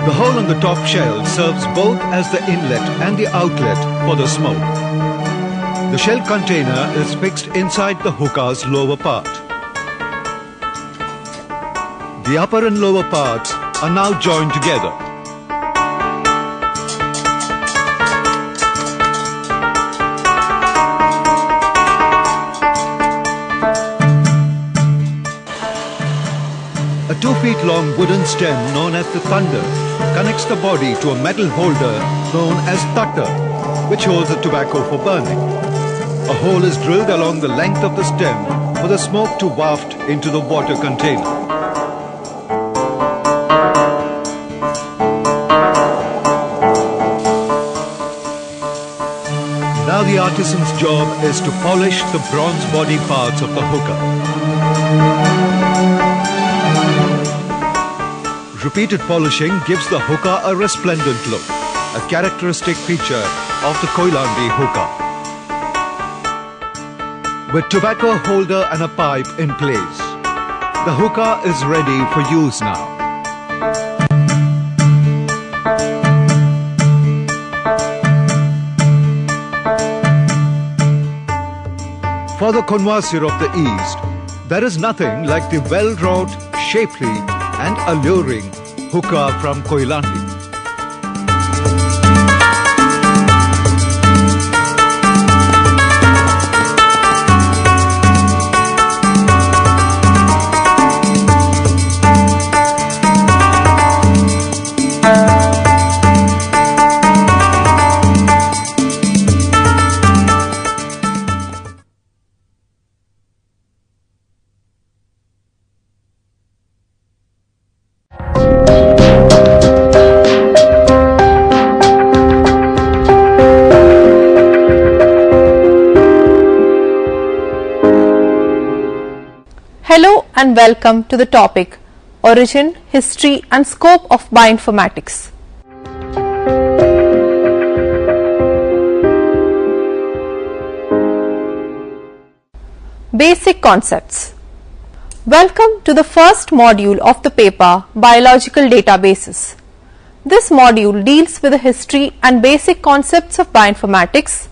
The hole on the top shell serves both as the inlet and the outlet for the smoke. The shell container is fixed inside the hookah's lower part. The upper and lower parts are now joined together. A 2 feet long wooden stem known as the thunder connects the body to a metal holder known as tatta, which holds the tobacco for burning. A hole is drilled along the length of the stem for the smoke to waft into the water container. Now the artisan's job is to polish the bronze body parts of the hookah. Repeated polishing gives the hookah a resplendent look, a characteristic feature of the Koilandi hookah. With tobacco holder and a pipe in place, the hookah is ready for use now. For the connoisseur of the East, there is nothing like the well-wrought, shapely and alluring hookah from Koilandi. Hello and welcome to the topic Origin, History and Scope of Bioinformatics. Basic concepts. Welcome to the first module of the paper Biological Databases. This module deals with the history and basic concepts of bioinformatics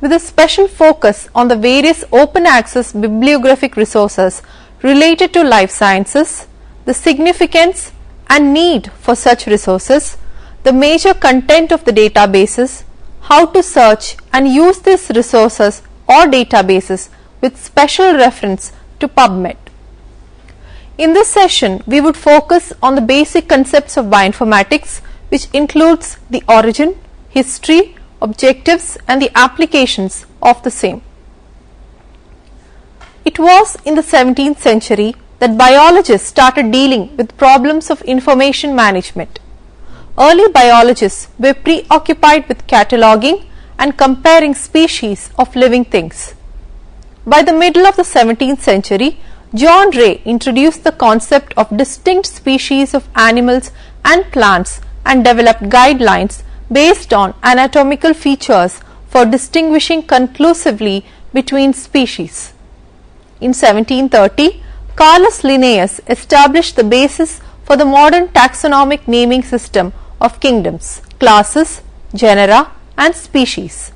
with a special focus on the various open access bibliographic resources related to life sciences, the significance and need for such resources, the major content of the databases, how to search and use these resources or databases with special reference to PubMed. In this session, we would focus on the basic concepts of bioinformatics, which includes the origin, history, objectives and the applications of the same. It was in the 17th century that biologists started dealing with problems of information management. Early biologists were preoccupied with cataloging and comparing species of living things. By the middle of the 17th century, John Ray introduced the concept of distinct species of animals and plants and developed guidelines based on anatomical features for distinguishing conclusively between species. In 1730, Carolus Linnaeus established the basis for the modern taxonomic naming system of kingdoms, classes, genera and species.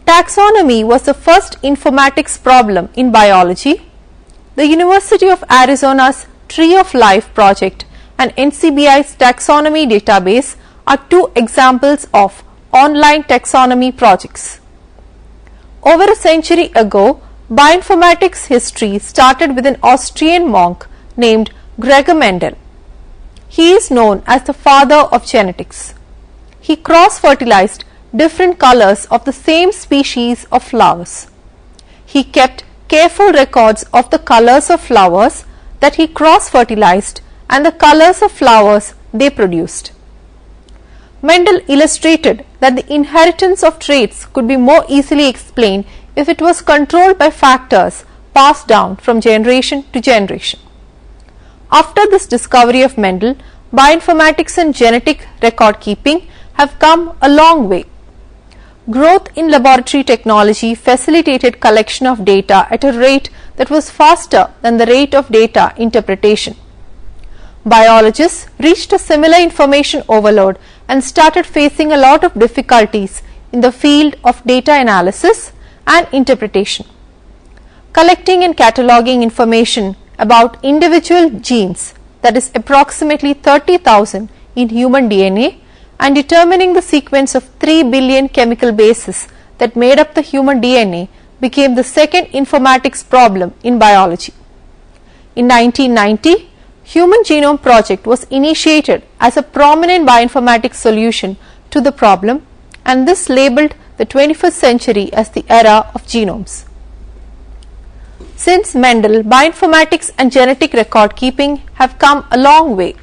Taxonomy was the first informatics problem in biology. The University of Arizona's Tree of Life project and NCBI's taxonomy database are two examples of online taxonomy projects. Over a century ago, bioinformatics history started with an Austrian monk named Gregor Mendel. He is known as the father of genetics. He cross-fertilized different colors of the same species of flowers. He kept careful records of the colors of flowers that he cross-fertilized and the colors of flowers they produced. Mendel illustrated that the inheritance of traits could be more easily explained if it was controlled by factors passed down from generation to generation. After this discovery of Mendel, bioinformatics and genetic record keeping have come a long way. Growth in laboratory technology facilitated collection of data at a rate that was faster than the rate of data interpretation. Biologists reached a similar information overload and started facing a lot of difficulties in the field of data analysis and interpretation. Collecting and cataloging information about individual genes, that is approximately 30,000 in human DNA, and determining the sequence of 3 billion chemical bases that made up the human DNA became the second informatics problem in biology. In 1990, Human Genome Project was initiated as a prominent bioinformatics solution to the problem, and this labeled the 21st century as the era of genomes. Since Mendel, bioinformatics and genetic record keeping have come a long way.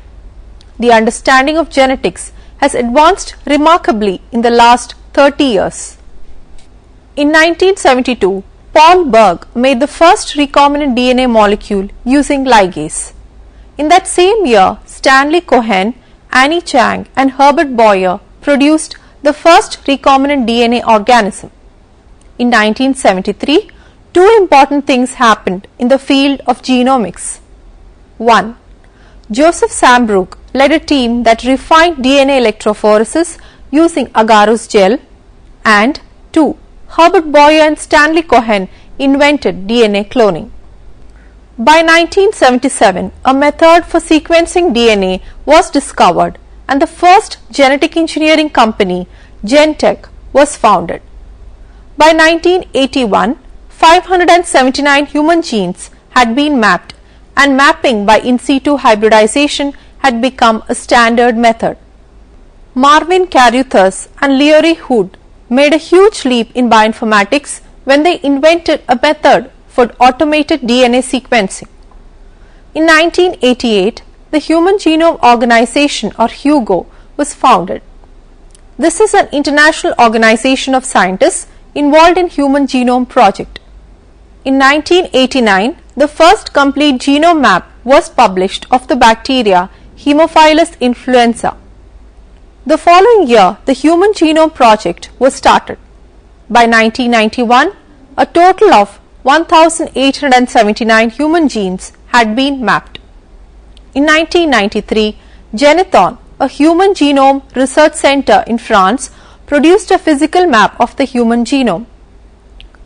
The understanding of genetics has advanced remarkably in the last 30 years. In 1972, Paul Berg made the first recombinant DNA molecule using ligase. In that same year, Stanley Cohen, Annie Chang and Herbert Boyer produced the first recombinant DNA organism. In 1973, two important things happened in the field of genomics. 1. Joseph Sambrook led a team that refined DNA electrophoresis using agarose gel, and 2. Herbert Boyer and Stanley Cohen invented DNA cloning. By 1977, a method for sequencing DNA was discovered and the first genetic engineering company, Gentech, was founded. By 1981, 579 human genes had been mapped, and mapping by in situ hybridization had become a standard method. Marvin Carruthers and Leroy Hood made a huge leap in bioinformatics when they invented a method for automated DNA sequencing. In 1988, the Human Genome Organization, or HUGO, was founded. This is an international organization of scientists involved in Human Genome Project. In 1989, the first complete genome map was published of the bacteria Haemophilus influenza. The following year, the Human Genome Project was started. By 1991, a total of 1,879 human genes had been mapped. In 1993, Genethon, a human genome research center in France, produced a physical map of the human genome.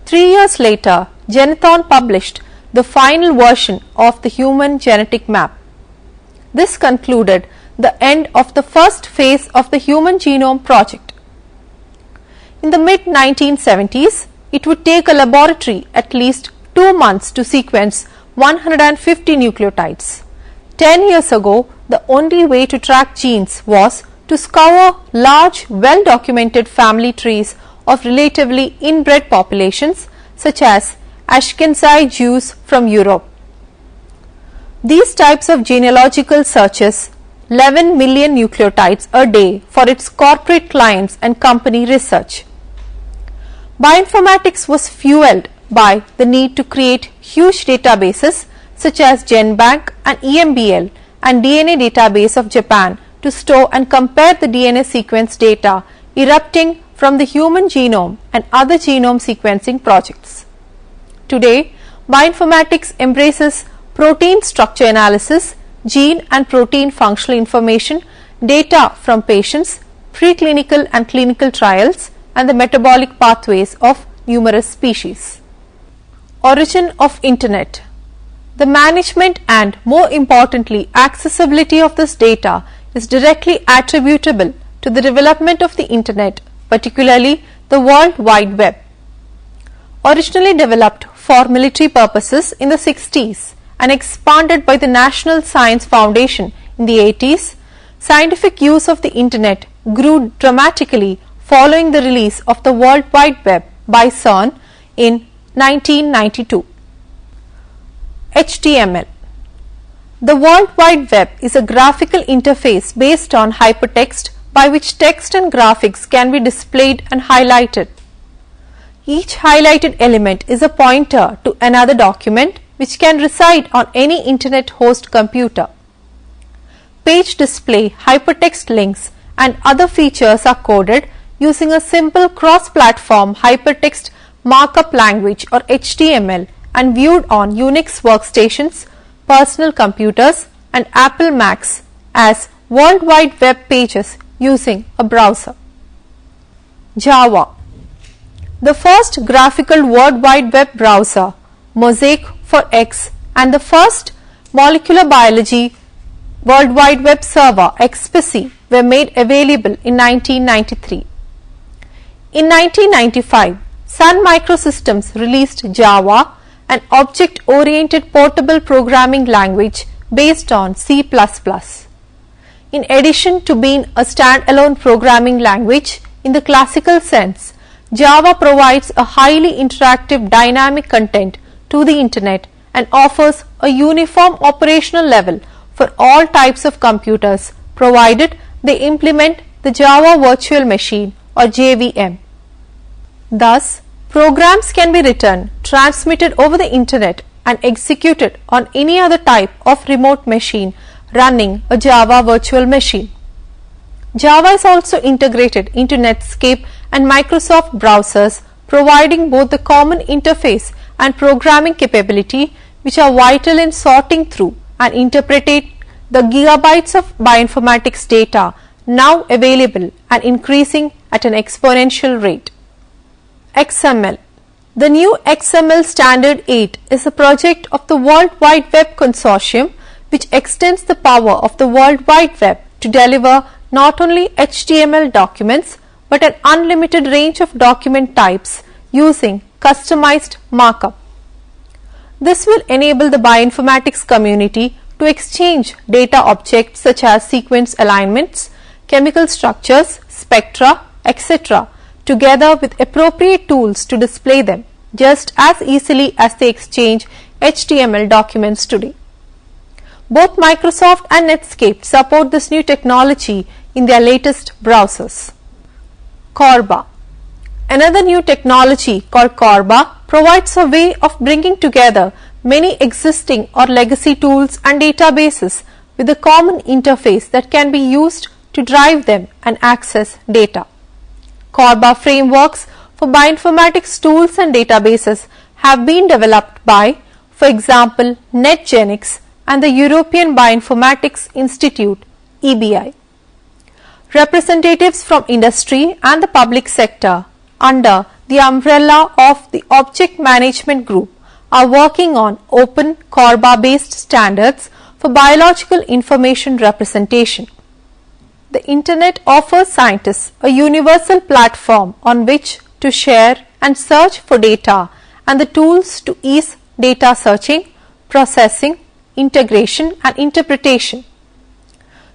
3 years later, Genethon published the final version of the human genetic map. This concluded the end of the first phase of the Human Genome Project. In the mid-1970s, it would take a laboratory at least 2 months to sequence 150 nucleotides. 10 years ago, the only way to track genes was to scour large, well-documented family trees of relatively inbred populations such as Ashkenazi Jews from Europe. These types of genealogical searches 11 million nucleotides a day for its corporate clients and company research. Bioinformatics was fueled by the need to create huge databases such as GenBank and EMBL and DNA database of Japan to store and compare the DNA sequence data erupting from the human genome and other genome sequencing projects. Today, bioinformatics embraces protein structure analysis, gene and protein functional information, data from patients, preclinical and clinical trials, and the metabolic pathways of numerous species. Origin of Internet. The management and, more importantly, accessibility of this data is directly attributable to the development of the Internet, particularly the World Wide Web. Originally developed for military purposes in the 60s and expanded by the National Science Foundation in the 80s, scientific use of the Internet grew dramatically following the release of the World Wide Web by CERN in 1992. HTML. The World Wide Web is a graphical interface based on hypertext by which text and graphics can be displayed and highlighted. Each highlighted element is a pointer to another document which can reside on any Internet host computer. Page display, hypertext links, and other features are coded using a simple cross-platform hypertext markup language or HTML and viewed on Unix workstations, personal computers, and Apple Macs as World Wide Web pages using a browser. Java. The first graphical World Wide Web browser, Mosaic for X, and the first molecular biology World Wide Web server, XPC, were made available in 1993. In 1995, Sun Microsystems released Java, an object-oriented portable programming language based on C++. In addition to being a standalone programming language in the classical sense, Java provides a highly interactive dynamic content to the Internet and offers a uniform operational level for all types of computers provided they implement the Java Virtual Machine or JVM. Thus, programs can be written, transmitted over the Internet and executed on any other type of remote machine running a Java Virtual Machine. Java is also integrated into Netscape and Microsoft browsers, providing both the common interface and programming capability which are vital in sorting through and interpreting the gigabytes of bioinformatics data now available and increasing at an exponential rate. XML. The new XML Standard 8 is a project of the World Wide Web Consortium which extends the power of the World Wide Web to deliver not only HTML documents but an unlimited range of document types using customized markup. This will enable the bioinformatics community to exchange data objects such as sequence alignments, chemical structures, spectra, etc. together with appropriate tools to display them just as easily as they exchange HTML documents today. Both Microsoft and Netscape support this new technology in their latest browsers. Corba. Another new technology called Corba provides a way of bringing together many existing or legacy tools and databases with a common interface that can be used to drive them and access data. Corba frameworks for bioinformatics tools and databases have been developed by, for example, NetGenix and the European Bioinformatics Institute (EBI). Representatives from industry and the public sector under the umbrella of the Object Management Group are working on open Corba-based standards for biological information representation. The Internet offers scientists a universal platform on which to share and search for data and the tools to ease data searching, processing, integration and interpretation.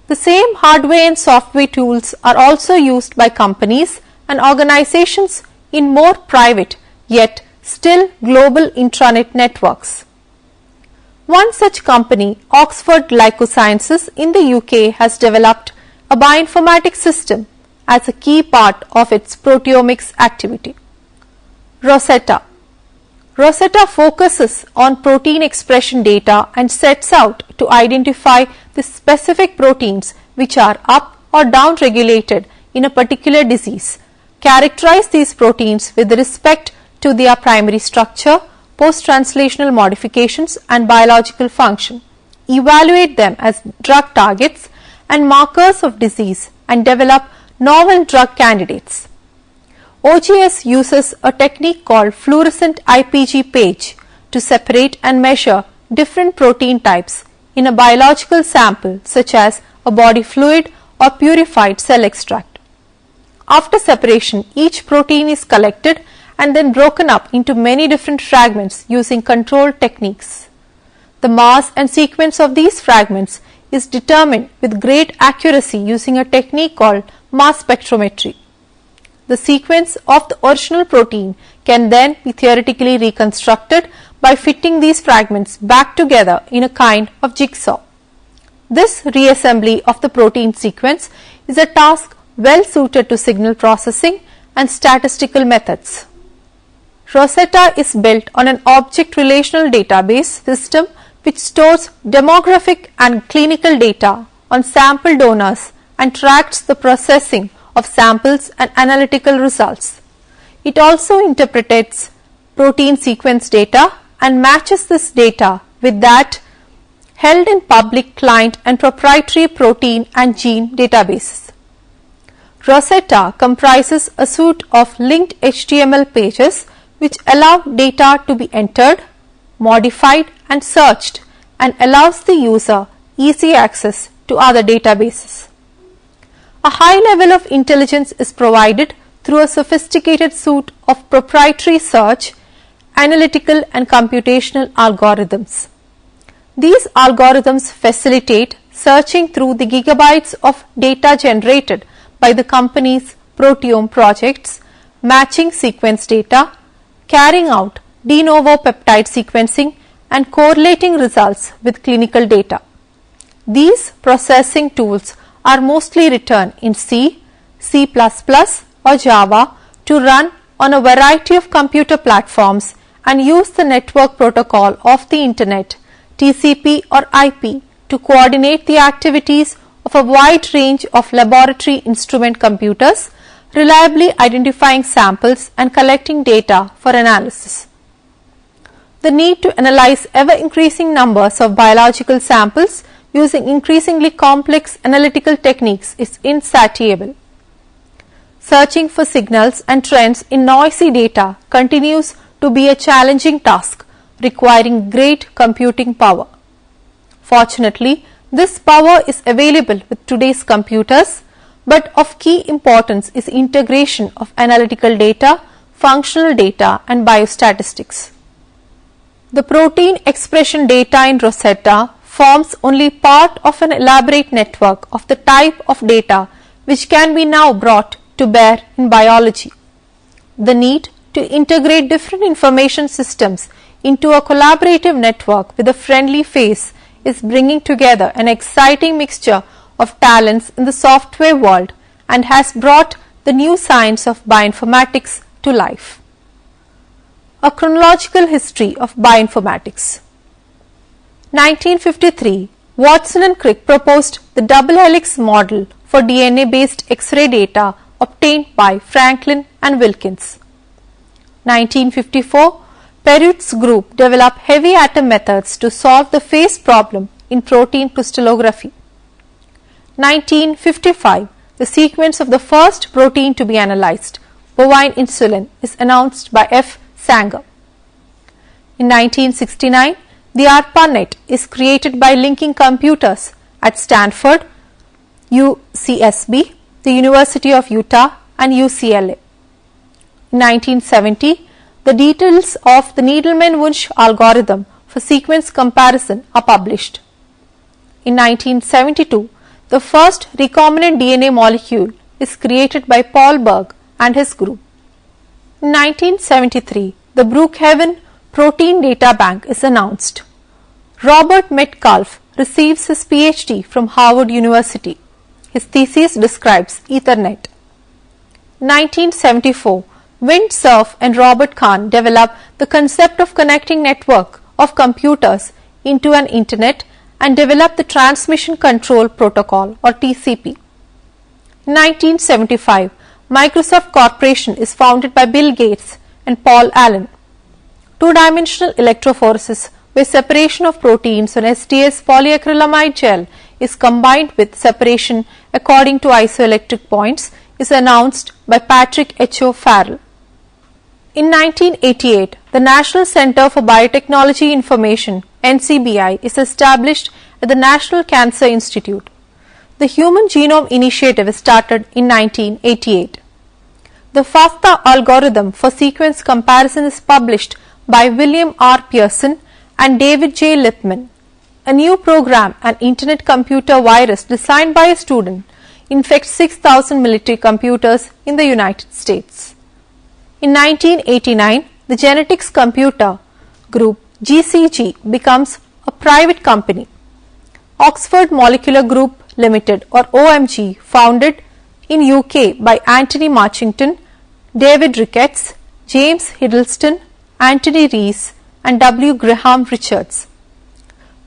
The same hardware and software tools are also used by companies and organizations in more private yet still global intranet networks. One such company, Oxford Glycosciences in the UK, has developed a bioinformatics system as a key part of its proteomics activity. Rosetta. Rosetta focuses on protein expression data and sets out to identify the specific proteins which are up or down regulated in a particular disease, characterize these proteins with respect to their primary structure, post-translational modifications and biological function, evaluate them as drug targets and markers of disease, and develop novel drug candidates. OGS uses a technique called fluorescent IPG page to separate and measure different protein types in a biological sample such as a body fluid or purified cell extract. After separation, each protein is collected and then broken up into many different fragments using controlled techniques. The mass and sequence of these fragments is determined with great accuracy using a technique called mass spectrometry. The sequence of the original protein can then be theoretically reconstructed by fitting these fragments back together in a kind of jigsaw. This reassembly of the protein sequence is a task well suited to signal processing and statistical methods. Rosetta is built on an object relational database system which stores demographic and clinical data on sample donors and tracks the processing of samples and analytical results. It also interprets protein sequence data and matches this data with that held in public client and proprietary protein and gene databases. Rosetta comprises a suite of linked HTML pages which allow data to be entered, modified and searched, and allows the user easy access to other databases. A high level of intelligence is provided through a sophisticated suite of proprietary search, analytical and computational algorithms. These algorithms facilitate searching through the gigabytes of data generated by the company's proteome projects, matching sequence data, carrying out de novo peptide sequencing and correlating results with clinical data. These processing tools are mostly written in C, C++ or Java to run on a variety of computer platforms and use the network protocol of the Internet, TCP or IP, to coordinate the activities of a wide range of laboratory instrument computers, reliably identifying samples and collecting data for analysis. The need to analyze ever-increasing numbers of biological samples using increasingly complex analytical techniques is insatiable. Searching for signals and trends in noisy data continues to be a challenging task, requiring great computing power. Fortunately, this power is available with today's computers, but of key importance is integration of analytical data, functional data and biostatistics. The protein expression data in Rosetta forms only part of an elaborate network of the type of data which can be now brought to bear in biology. The need to integrate different information systems into a collaborative network with a friendly face is bringing together an exciting mixture of talents in the software world and has brought the new science of bioinformatics to life. A chronological history of bioinformatics. 1953, Watson and Crick proposed the double helix model for DNA-based X-ray data obtained by Franklin and Wilkins. 1954, Perut's group developed heavy atom methods to solve the phase problem in protein crystallography. 1955, the sequence of the first protein to be analyzed, bovine insulin, is announced by F. Sanger. In 1969, the ARPANET is created by linking computers at Stanford, UCSB, the University of Utah and UCLA. In 1970, the details of the Needleman-Wunsch algorithm for sequence comparison are published. In 1972, the first recombinant DNA molecule is created by Paul Berg and his group. In 1973, the Brookhaven Protein Data Bank is announced. Robert Metcalfe receives his PhD from Harvard University. His thesis describes Ethernet. 1974, Vint Cerf and Robert Kahn developed the concept of connecting network of computers into an internet and developed the Transmission Control Protocol or TCP. In 1975, Microsoft Corporation is founded by Bill Gates and Paul Allen. Two-dimensional electrophoresis where separation of proteins on STS polyacrylamide gel is combined with separation according to isoelectric points is announced by Patrick H. O. Farrell. In 1988, the National Center for Biotechnology Information (NCBI) is established at the National Cancer Institute. The Human Genome Initiative is started in 1988. The FASTA algorithm for sequence comparison is published by William R. Pearson and David J. Lippman. A new program, an Internet computer virus designed by a student, infects 6,000 military computers in the United States. In 1989, the Genetics Computer Group (GCG) becomes a private company. Oxford Molecular Group Limited or OMG, founded in UK by Anthony Marchington, David Ricketts, James Hiddleston, Anthony Rees and W. Graham Richards.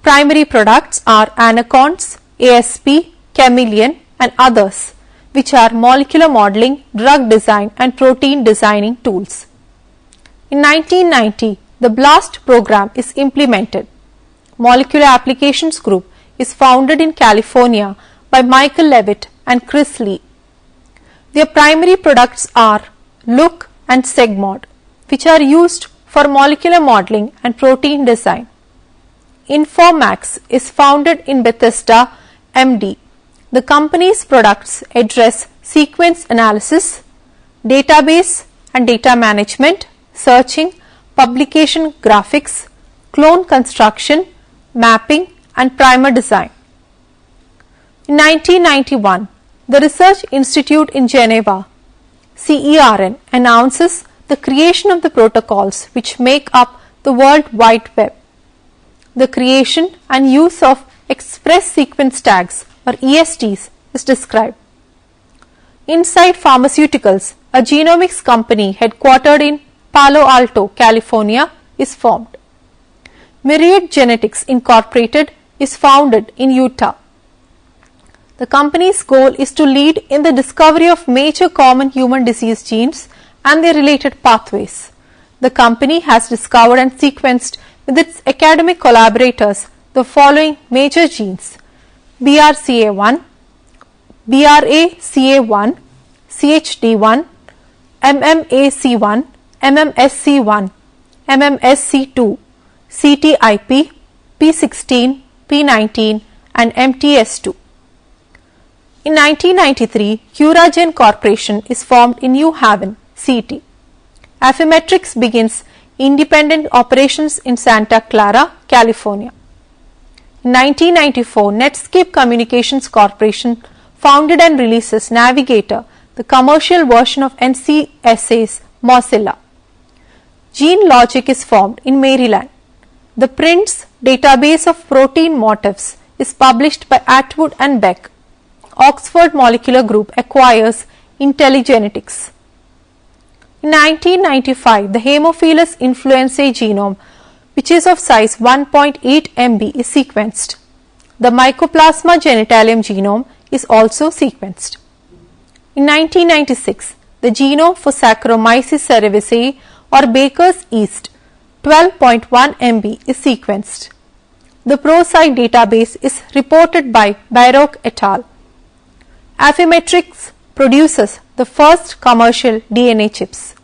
Primary products are Anaconds, ASP, Chameleon and others, which are molecular modeling, drug design and protein designing tools. In 1990, the BLAST program is implemented. Molecular Applications Group is founded in California by Michael Levitt and Chris Lee. Their primary products are Look and SegMod, which are used for molecular modeling and protein design. Informax is founded in Bethesda, MD. The company's products address sequence analysis, database and data management, searching, publication graphics, clone construction, mapping and primer design. In 1991, the Research Institute in Geneva, CERN, announces the creation of the protocols which make up the World Wide Web. The creation and use of express sequence tags or ESTs is described. Insight Pharmaceuticals, a genomics company headquartered in Palo Alto, California, is formed. Myriad Genetics Incorporated is founded in Utah. The company's goal is to lead in the discovery of major common human disease genes and their related pathways. The company has discovered and sequenced with its academic collaborators the following major genes: BRCA1, BRACA1, CHD1, MMAC1, MMSC1, MMSC2, CTIP, P16, P19 and MTS2. In 1993, Curagen Corporation is formed in New Haven, CT. Affymetrix begins independent operations in Santa Clara, California. In 1994, Netscape Communications Corporation founded and releases Navigator, the commercial version of NCSA's Mozilla. GeneLogic is formed in Maryland. The PRINTS database of protein motifs is published by Atwood and Beck. Oxford Molecular Group acquires IntelliGenetics. In 1995, the Haemophilus influenzae genome, which is of size 1.8 MB, is sequenced. The Mycoplasma genitalium genome is also sequenced. In 1996, the genome for Saccharomyces cerevisiae or Baker's yeast 12.1 MB is sequenced. The ProSci database is reported by Baroque et al. Affymetrix produces the first commercial DNA chips.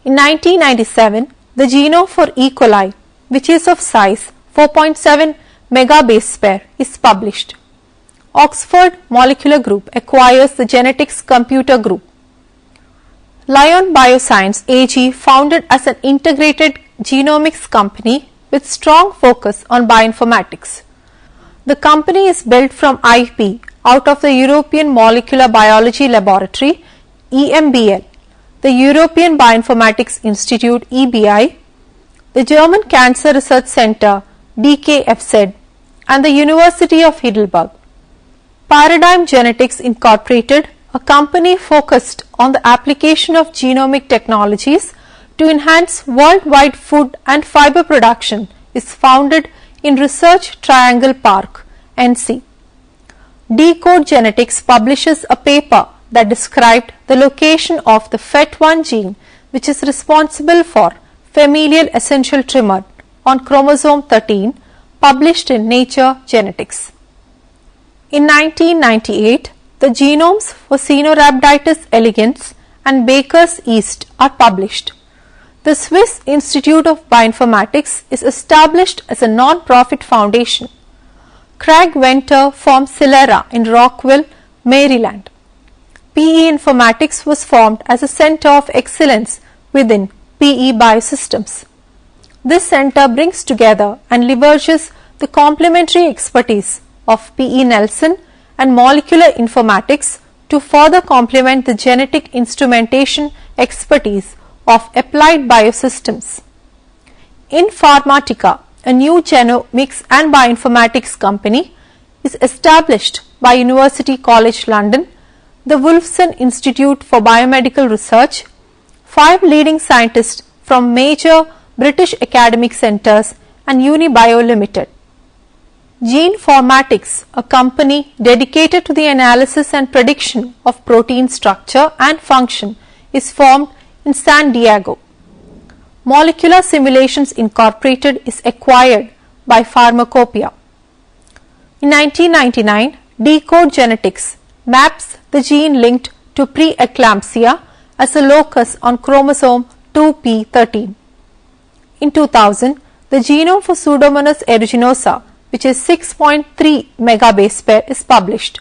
In 1997, the genome for E. coli, which is of size 4.7 megabase pair, is published. Oxford Molecular Group acquires the Genetics Computer Group. Lion Bioscience AG, founded as an integrated genomics company with strong focus on bioinformatics. The company is built from IP out of the European Molecular Biology Laboratory EMBL, the European Bioinformatics Institute EBI, the German Cancer Research Center DKFZ and the University of Heidelberg. Paradigm Genetics Incorporated, a company focused on the application of genomic technologies to enhance worldwide food and fiber production, is founded in Research Triangle Park, NC. Decode Genetics publishes a paper that described the location of the FET1 gene, which is responsible for familial essential tremor on chromosome 13, published in Nature Genetics. In 1998, the genomes for Caenorhabditis elegans and Baker's yeast are published. The Swiss Institute of Bioinformatics is established as a non-profit foundation. Craig Venter formed Celera in Rockville, Maryland. PE Informatics was formed as a center of excellence within PE Biosystems. This center brings together and leverages the complementary expertise of PE Nelson and molecular informatics to further complement the genetic instrumentation expertise of Applied Biosystems. Informatica, a new genomics and bioinformatics company, is established by University College London, the Wolfson Institute for Biomedical Research, 5 leading scientists from major British academic centres and Unibio Limited. Geneformatics, a company dedicated to the analysis and prediction of protein structure and function, is formed in San Diego. Molecular Simulations Incorporated is acquired by Pharmacopoeia. In 1999, Decode Genetics maps the gene linked to preeclampsia as a locus on chromosome 2p13. In 2000, the genome for Pseudomonas aeruginosa, which is 6.3 megabase pair, is published.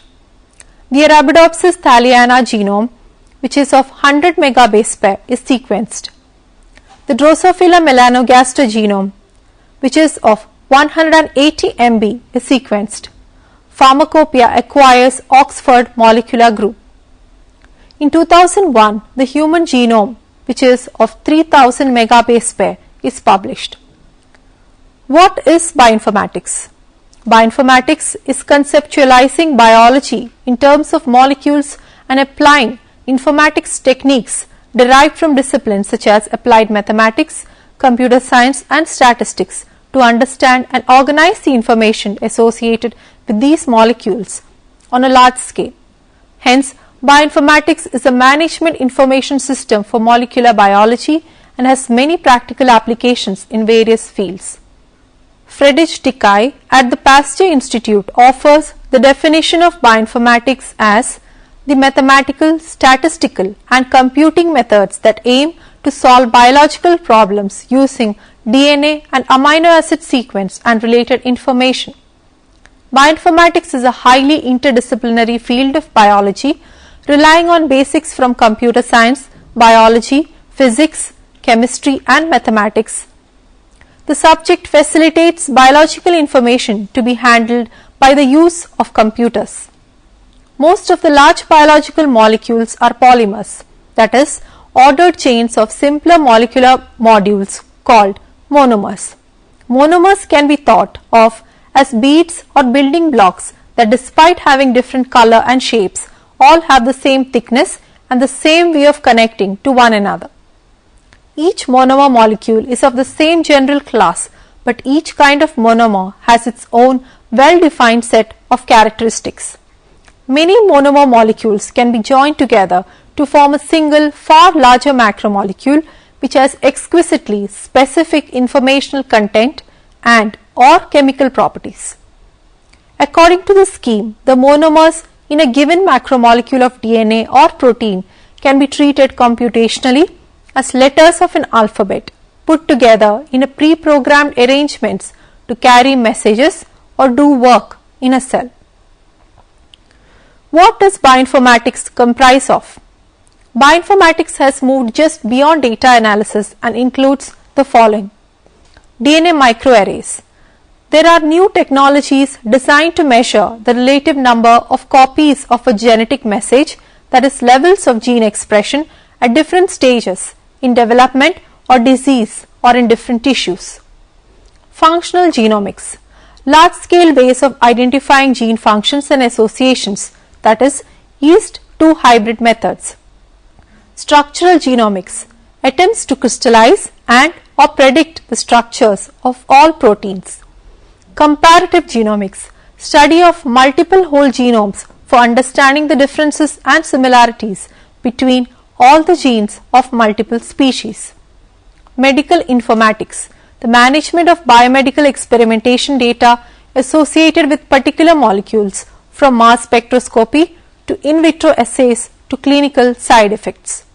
The Arabidopsis thaliana genome, which is of 100 megabase pair, is sequenced. The Drosophila melanogaster genome, which is of 180 MB, is sequenced. Pharmacopoeia acquires Oxford Molecular Group. In 2001, the human genome, which is of 3000 megabase pair, is published. What is bioinformatics? Bioinformatics is conceptualizing biology in terms of molecules and applying informatics techniques derived from disciplines such as applied mathematics, computer science and statistics to understand and organize the information associated with these molecules on a large scale. Hence, bioinformatics is a management information system for molecular biology and has many practical applications in various fields. Friedrich Dickey at the Pasteur Institute offers the definition of bioinformatics as the mathematical, statistical and computing methods that aim to solve biological problems using DNA and amino acid sequence and related information. Bioinformatics is a highly interdisciplinary field of biology relying on basics from computer science, biology, physics, chemistry and mathematics. The subject facilitates biological information to be handled by the use of computers. Most of the large biological molecules are polymers, that is, ordered chains of simpler molecular modules called monomers. Monomers can be thought of as beads or building blocks that, despite having different color and shapes, all have the same thickness and the same way of connecting to one another. Each monomer molecule is of the same general class, but each kind of monomer has its own well-defined set of characteristics. Many monomer molecules can be joined together to form a single far larger macromolecule which has exquisitely specific informational content and or chemical properties. According to the scheme, the monomers in a given macromolecule of DNA or protein can be treated computationally as letters of an alphabet put together in a pre-programmed arrangements to carry messages or do work in a cell. What does bioinformatics comprise of? Bioinformatics has moved just beyond data analysis and includes the following: DNA microarrays. There are new technologies designed to measure the relative number of copies of a genetic message, that is, levels of gene expression at different stages in development or disease or in different tissues. Functional genomics, large scale ways of identifying gene functions and associations, that is, yeast two hybrid methods. Structural genomics attempts to crystallize and or predict the structures of all proteins. Comparative genomics, study of multiple whole genomes for understanding the differences and similarities between all the genes of multiple species. Medical informatics, the management of biomedical experimentation data associated with particular molecules from mass spectroscopy to in vitro assays to clinical side effects.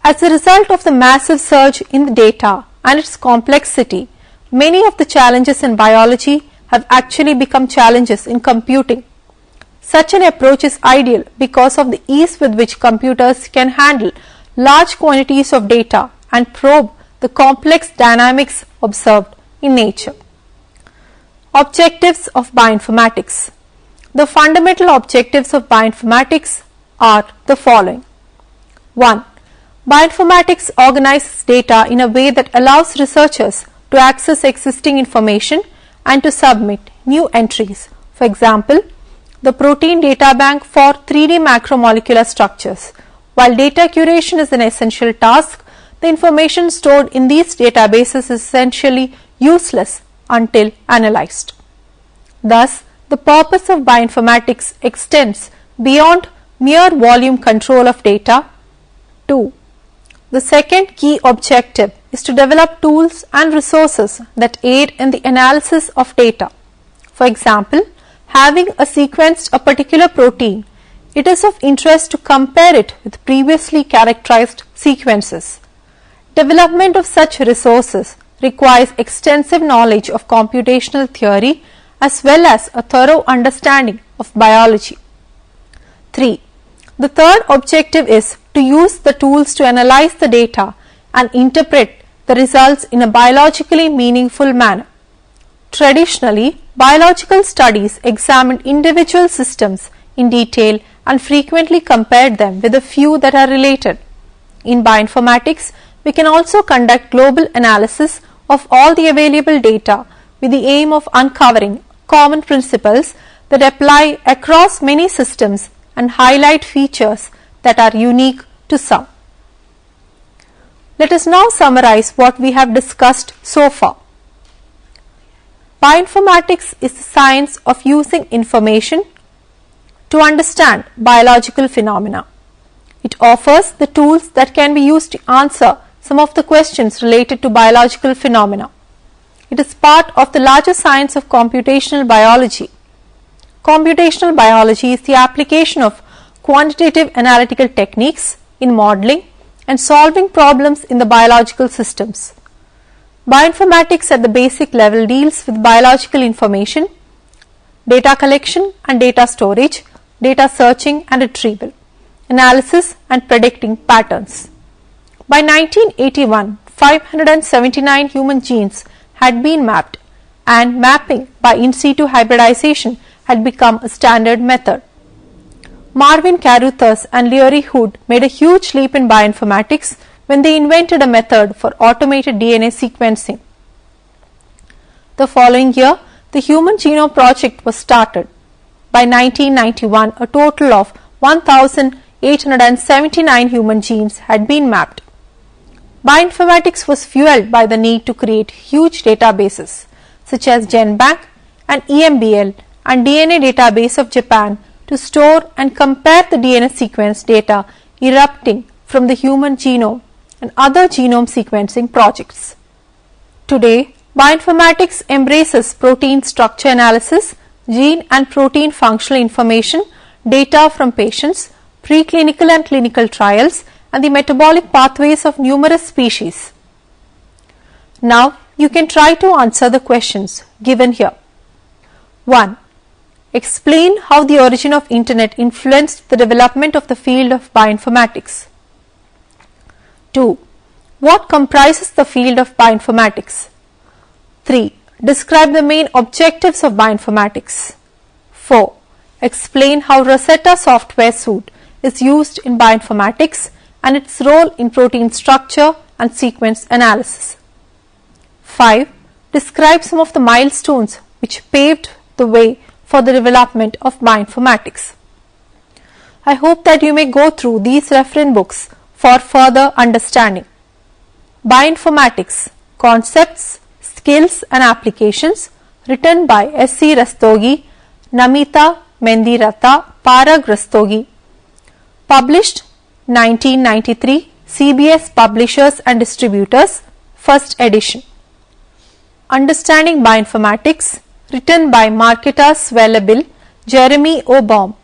As a result of the massive surge in the data and its complexity, many of the challenges in biology have actually become challenges in computing. Such an approach is ideal because of the ease with which computers can handle large quantities of data and probe the complex dynamics observed in nature. Objectives of bioinformatics. The fundamental objectives of bioinformatics are the following. 1. Bioinformatics organizes data in a way that allows researchers to access existing information and to submit new entries. For example, the protein data bank for 3D macromolecular structures. While data curation is an essential task, the information stored in these databases is essentially useless until analyzed. Thus, the purpose of bioinformatics extends beyond mere volume control of data. 2. The second key objective is to develop tools and resources that aid in the analysis of data. For example, having sequenced a particular protein, it is of interest to compare it with previously characterized sequences. Development of such resources requires extensive knowledge of computational theory as well as a thorough understanding of biology. 3. The third objective is to use the tools to analyze the data and interpret the results in a biologically meaningful manner. Traditionally, biological studies examined individual systems in detail and frequently compared them with a few that are related. In bioinformatics, we can also conduct global analysis of all the available data with the aim of uncovering common principles that apply across many systems and highlight features that are unique to some. Let us now summarize what we have discussed so far. Bioinformatics is the science of using information to understand biological phenomena. It offers the tools that can be used to answer some of the questions related to biological phenomena. It is part of the larger science of computational biology. Computational biology is the application of quantitative analytical techniques in modeling and solving problems in the biological systems. Bioinformatics at the basic level deals with biological information, data collection and data storage, data searching and retrieval, analysis and predicting patterns. By 1981, 579 human genes had been mapped, and mapping by in situ hybridization had become a standard method. Marvin Carruthers and Larry Hood made a huge leap in bioinformatics when they invented a method for automated DNA sequencing. The following year, the Human Genome Project was started. By 1991, a total of 1,879 human genes had been mapped. Bioinformatics was fueled by the need to create huge databases such as GenBank and EMBL and DNA Database of Japan to store and compare the DNA sequence data erupting from the human genome and other genome sequencing projects. Today, bioinformatics embraces protein structure analysis, gene and protein functional information, data from patients, preclinical and clinical trials, and the metabolic pathways of numerous species. Now, you can try to answer the questions given here. 1. Explain how the origin of Internet influenced the development of the field of bioinformatics. 2. What comprises the field of bioinformatics? 3. Describe the main objectives of bioinformatics. 4. Explain how Rosetta software suite is used in bioinformatics and its role in protein structure and sequence analysis. 5. Describe some of the milestones which paved the way for the development of bioinformatics. I hope that you may go through these reference books for further understanding. Bioinformatics, Concepts, Skills and Applications, written by S.C. Rastogi, Namita Mendiratha, Parag Rastogi. Published 1993, CBS Publishers and Distributors, 1st edition. Understanding Bioinformatics, written by Marketa Swellable, Jeremy O. Baum,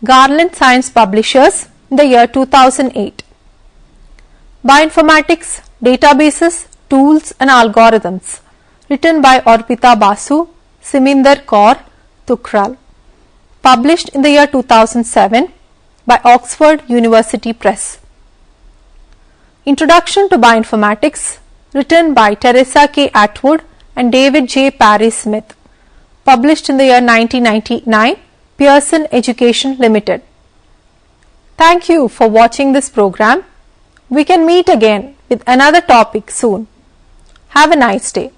Garland Science Publishers, in the year 2008. Bioinformatics, Databases, Tools and Algorithms, written by Orpita Basu, Siminder Kaur, Tukral. Published in the year 2007 by Oxford University Press. Introduction to Bioinformatics, written by Teresa K. Atwood and David J. Parry Smith. Published in the year 1999, Pearson Education Limited. Thank you for watching this program. We can meet again with another topic soon. Have a nice day.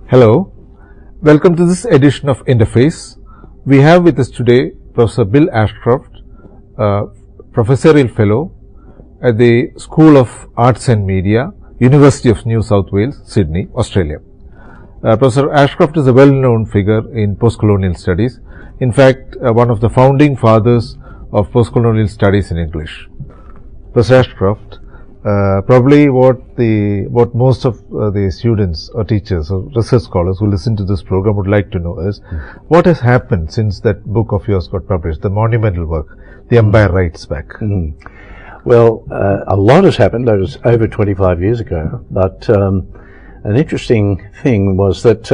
Hello, welcome to this edition of Interface. We have with us today Professor Bill Ashcroft, Professorial Fellow at the School of Arts and Media, University of New South Wales, Sydney, Australia. Professor Ashcroft is a well-known figure in postcolonial studies. In fact, one of the founding fathers of postcolonial studies in English. Professor Ashcroft, probably what most of the students or teachers or research scholars who listen to this program would like to know is what has happened since that book of yours got published, the monumental work, The Empire Writes Back. Well, a lot has happened. That was over 25 years ago. But an interesting thing was that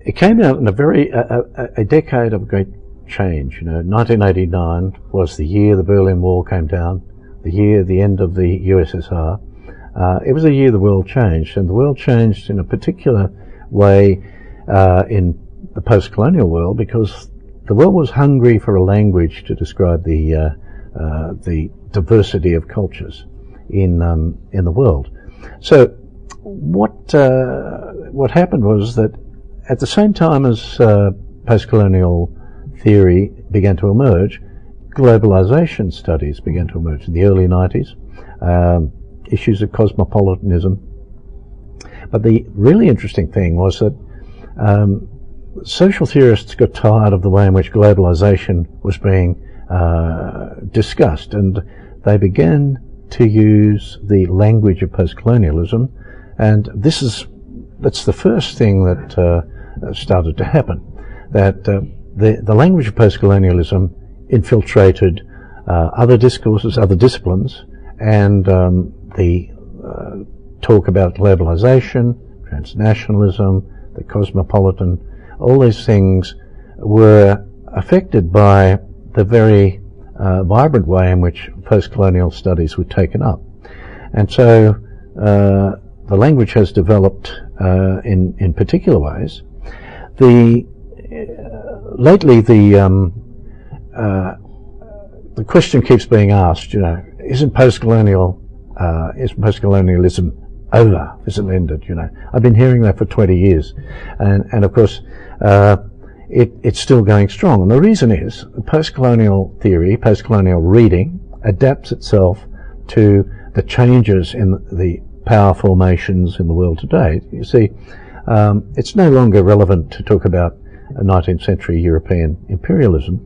it came out in a decade of great change. 1989 was the year the Berlin Wall came down, the year the end of the USSR. It was a year the world changed, and the world changed in a particular way in the post-colonial world, because the world was hungry for a language to describe the diversity of cultures in the world. So what happened was that at the same time as post-colonial theory began to emerge, globalization studies began to emerge in the early 90s, issues of cosmopolitanism. But the really interesting thing was that social theorists got tired of the way in which globalization was being discussed, and they began to use the language of postcolonialism, and that's the first thing that started to happen, that the language of postcolonialism infiltrated other discourses, other disciplines, and the talk about globalization, transnationalism, the cosmopolitan, all these things were affected by the very vibrant way in which post-colonial studies were taken up. And so the language has developed in particular ways. Lately the question keeps being asked, isn't postcolonialism over? Is it ended? I've been hearing that for 20 years, and of course it's still going strong. And the reason is post-colonial theory, post-colonial reading adapts itself to the changes in the power formations in the world today. You see, it's no longer relevant to talk about 19th century European imperialism,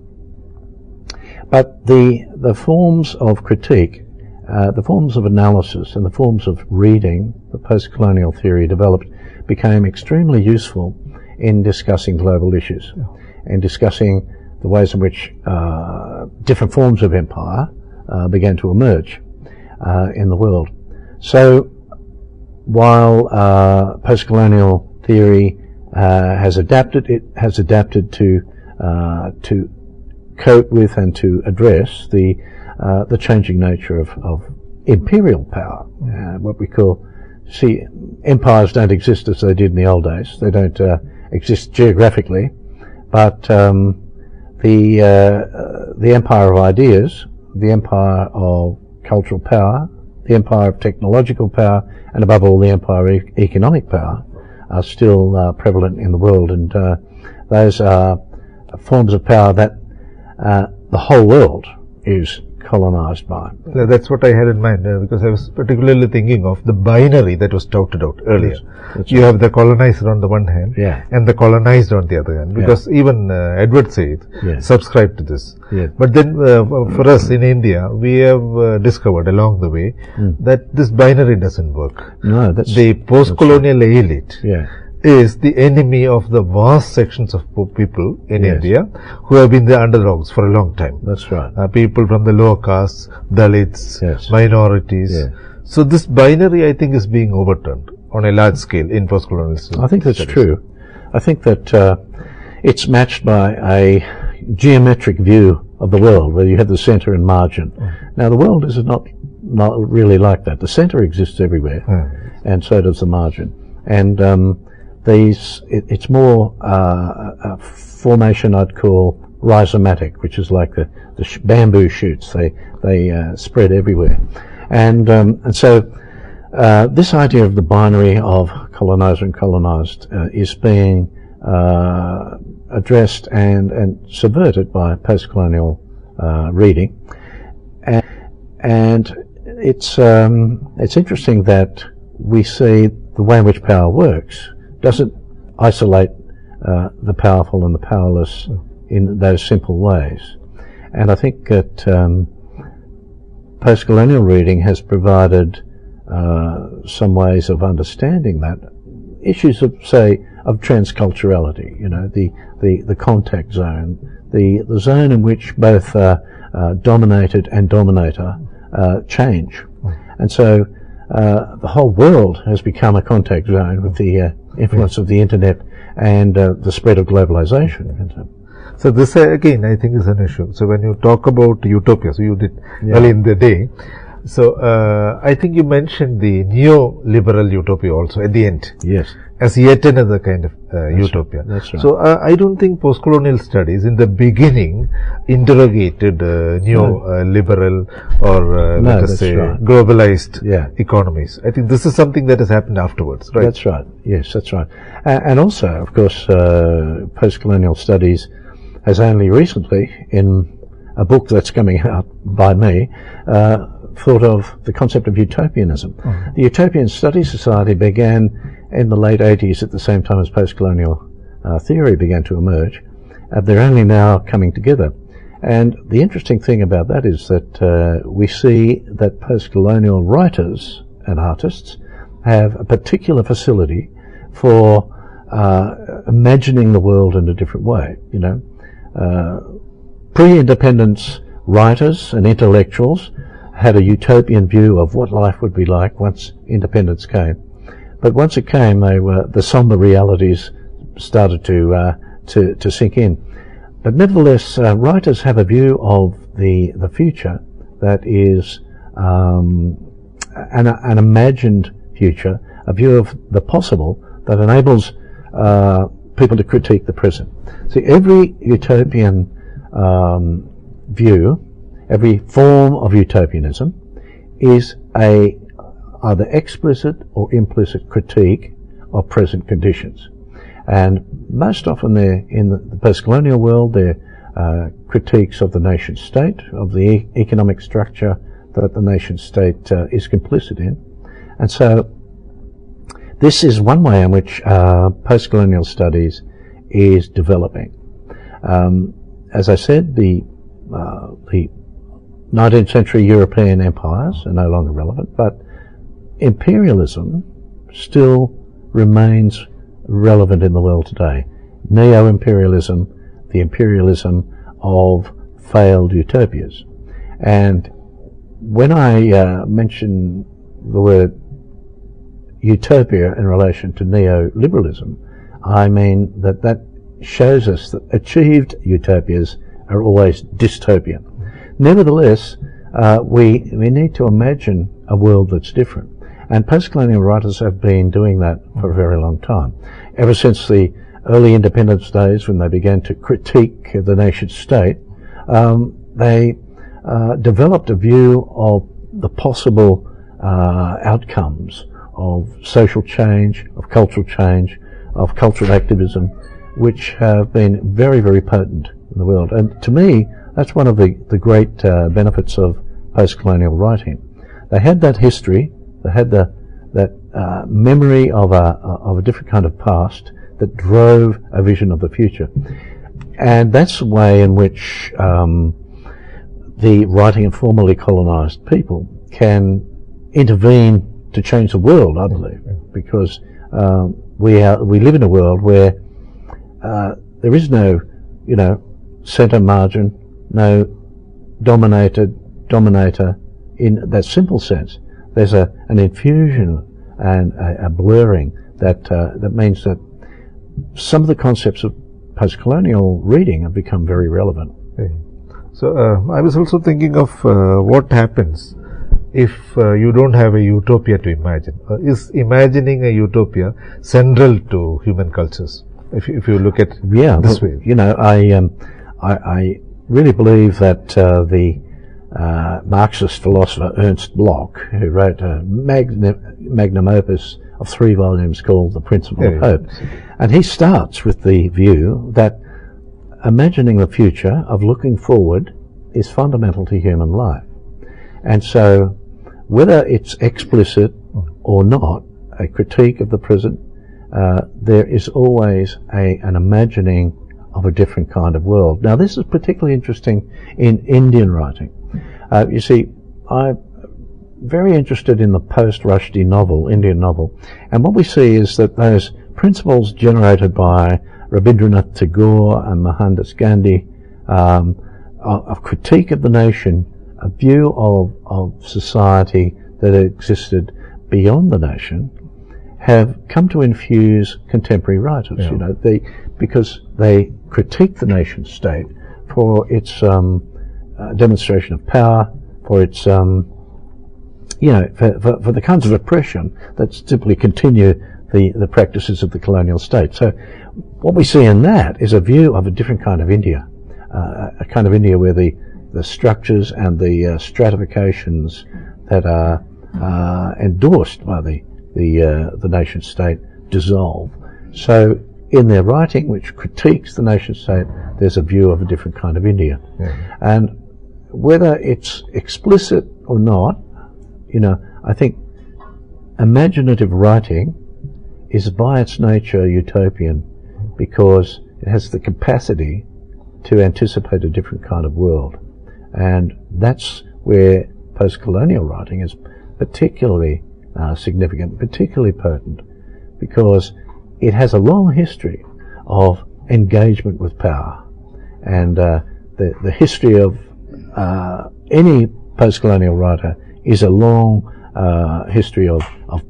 but the forms of critique the forms of analysis and the forms of reading that post-colonial theory developed became extremely useful in discussing global issues and discussing the ways in which different forms of empire began to emerge in the world. So while post-colonial theory has adapted, it has adapted to cope with and to address the changing nature of imperial power, what we call. See, empires don't exist as they did in the old days. They don't exist geographically, but the empire of ideas, the empire of cultural power, the empire of technological power, and above all the empire of economic power are still prevalent in the world, and those are forms of power that the whole world is colonized by. That's what I had in mind, because I was particularly thinking of the binary that was touted out earlier. Yes, you have the colonizer on the one hand and the colonized on the other hand, because even Edward Said subscribed to this. But then for us in India, we have discovered along the way that this binary doesn't work. No, that's the post-colonial elite yeah. is the enemy of the vast sections of people in India who have been the underdogs for a long time. That's right. People from the lower castes, Dalits, minorities. So this binary, I think, is being overturned on a large scale in post-colonial studies. I think that's true. I think that it's matched by a geometric view of the world, where you have the centre and margin. Now, the world is not really like that. The centre exists everywhere, and so does the margin. And it's more a formation I'd call rhizomatic, which is like the bamboo shoots. They spread everywhere, and so this idea of the binary of colonizer and colonized is being addressed and subverted by post-colonial reading, and it's interesting that we see the way in which power works doesn't isolate the powerful and the powerless in those simple ways. And I think that post-colonial reading has provided some ways of understanding that. Issues of, say, of transculturality, the contact zone, the zone in which both dominated and dominator change. And so the whole world has become a contact zone with the influence of the internet and the spread of globalization. So this again, I think, is an issue. So when you talk about utopia, so you did early in the day. So I think you mentioned the neoliberal utopia also at the end. Yes. As yet another kind of utopia. That's right. So I don't think post-colonial studies in the beginning interrogated neoliberal or let us say globalized economies. I think this is something that has happened afterwards, right? That's right. Yes, that's right. And also, of course, post-colonial studies has only recently, in a book that's coming out by me, thought of the concept of utopianism. The Utopian Studies Society began in the late 80s at the same time as post-colonial theory began to emerge. They're only now coming together. And the interesting thing about that is that we see that post-colonial writers and artists have a particular facility for imagining the world in a different way. Pre-independence writers and intellectuals had a utopian view of what life would be like once independence came. But once it came, the somber realities started to sink in. But nevertheless, writers have a view of the future that is an imagined future, a view of the possible that enables people to critique the present. See, every utopian view, every form of utopianism is either explicit or implicit critique of present conditions. And most often in the post-colonial world, they're critiques of the nation state, of the economic structure that the nation state is complicit in. And so this is one way in which post-colonial studies is developing. As I said, the 19th century European empires are no longer relevant, but imperialism still remains relevant in the world today. Neo-imperialism, the imperialism of failed utopias. And when I mention the word utopia in relation to neoliberalism, I mean that shows us that achieved utopias are always dystopian. Nevertheless, we need to imagine a world that's different. And post-colonial writers have been doing that for a very long time. Ever since the early independence days, when they began to critique the nation state, they developed a view of the possible outcomes of social change, of cultural activism, which have been very, very potent in the world. And to me, that's one of the great benefits of post-colonial writing. They had that history, they had that memory of a different kind of past that drove a vision of the future. And that's the way in which the writing of formerly colonised people can intervene to change the world, I believe, because we live in a world where there is no, centre margin, no dominator in that simple sense. There's an infusion and a blurring that means that some of the concepts of post-colonial reading have become very relevant. So I was also thinking of what happens if you don't have a utopia to imagine. Is imagining a utopia central to human cultures? If you look at this way, I really believe that the Marxist philosopher Ernst Bloch, who wrote a magnum opus of 3 volumes called The Principle of Hope, and he starts with the view that imagining the future, of looking forward, is fundamental to human life. And so, whether it's explicit or not, a critique of the present, there is always an imagining of a different kind of world. Now, this is particularly interesting in Indian writing. You see, I'm very interested in the post-Rushdie novel, Indian novel, and what we see is that those principles generated by Rabindranath Tagore and Mohandas Gandhi, of critique of the nation, a view of society that existed beyond the nation, have come to infuse contemporary writers. Because they critique the nation state for its demonstration of power, for its for the kinds of oppression that simply continue the practices of the colonial state. So what we see in that is a view of a different kind of India, a kind of India where the structures and the stratifications that are endorsed by the nation state dissolve. So in their writing, which critiques the nation state, there's a view of a different kind of India. And whether it's explicit or not, I think imaginative writing is by its nature utopian because it has the capacity to anticipate a different kind of world. And that's where post-colonial writing is particularly significant, particularly potent, because it has a long history of engagement with power. And the history of any post-colonial writer is a long history of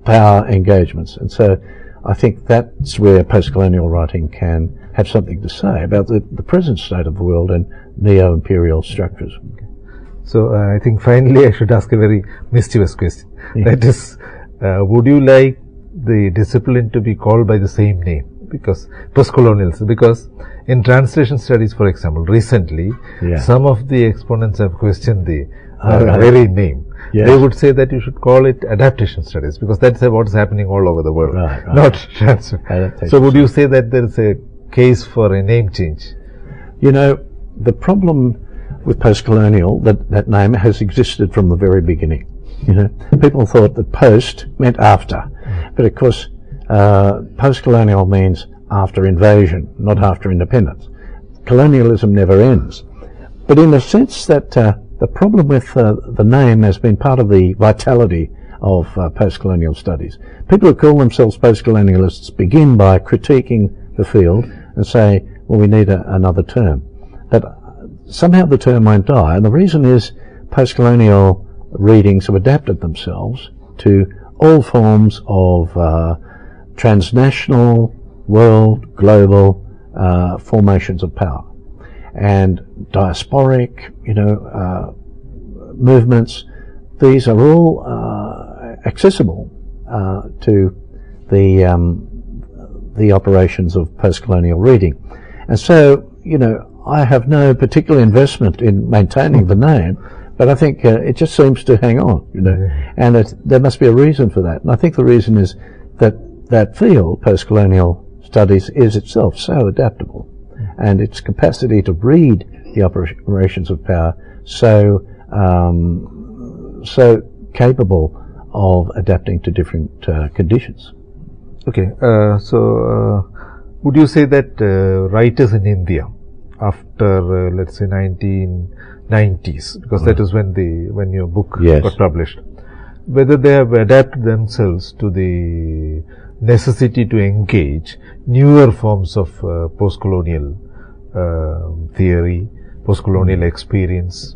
power engagements. And so I think that's where post-colonial writing can have something to say about the present state of the world and neo-imperial structures. So I think finally I should ask a very mischievous question. That is, would you like the discipline to be called by the same name? Because post-colonials, because in translation studies, for example, recently, some of the exponents have questioned the very name. They would say that you should call it adaptation studies, because that's what's happening all over the world, not transfer. So would you say that there is a case for a name change? The problem with post-colonial, that name has existed from the very beginning. People thought that post meant after, but of course post-colonial means after invasion, not after independence. Colonialism never ends. But in the sense that the problem with the name has been part of the vitality of post-colonial studies. People who call themselves post-colonialists begin by critiquing the field and say, well, we need another term. But somehow the term won't die, and the reason is post-colonial readings have adapted themselves to all forms of transnational, world, global formations of power. And diasporic, movements, these are all accessible to the operations of post-colonial reading. And so, I have no particular investment in maintaining the name, but I think it just seems to hang on, and there must be a reason for that. And I think the reason is that field, post-colonial studies, is itself so adaptable, and its capacity to read the operations of power so capable of adapting to different conditions. Okay, would you say that writers in India after let's say 1990s, because that is when your book got published, whether they have adapted themselves to the necessity to engage newer forms of post-colonial theory, post-colonial experience?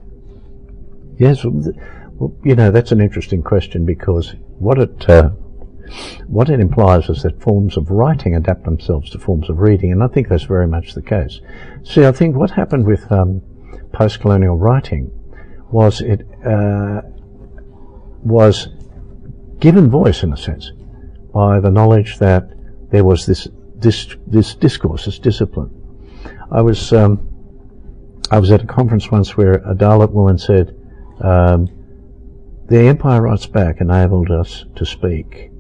Yes, well, that's an interesting question, because what it implies is that forms of writing adapt themselves to forms of reading, and I think that's very much the case. See, I think what happened with post-colonial writing was it was given voice, in a sense, by the knowledge that there was this discourse, this discipline. I was at a conference once where a Dalit woman said, the Empire Writes Back enabled us to speak.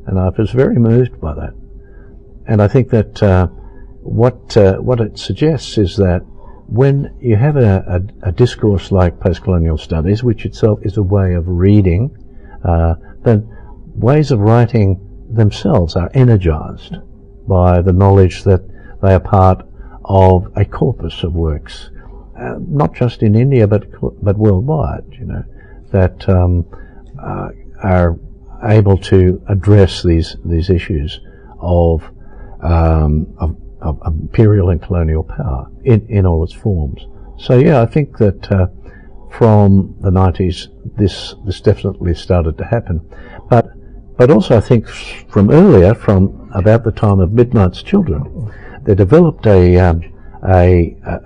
And I was very moved by that. And I think that what it suggests is that when you have a discourse like post-colonial studies, which itself is a way of reading, then ways of writing themselves are energized by the knowledge that they are part of a corpus of works, not just in India but worldwide, that are able to address these issues of imperial and colonial power in all its forms. So yeah, I think that from the 90s this definitely started to happen, but also I think from earlier, from about the time of Midnight's Children, they developed a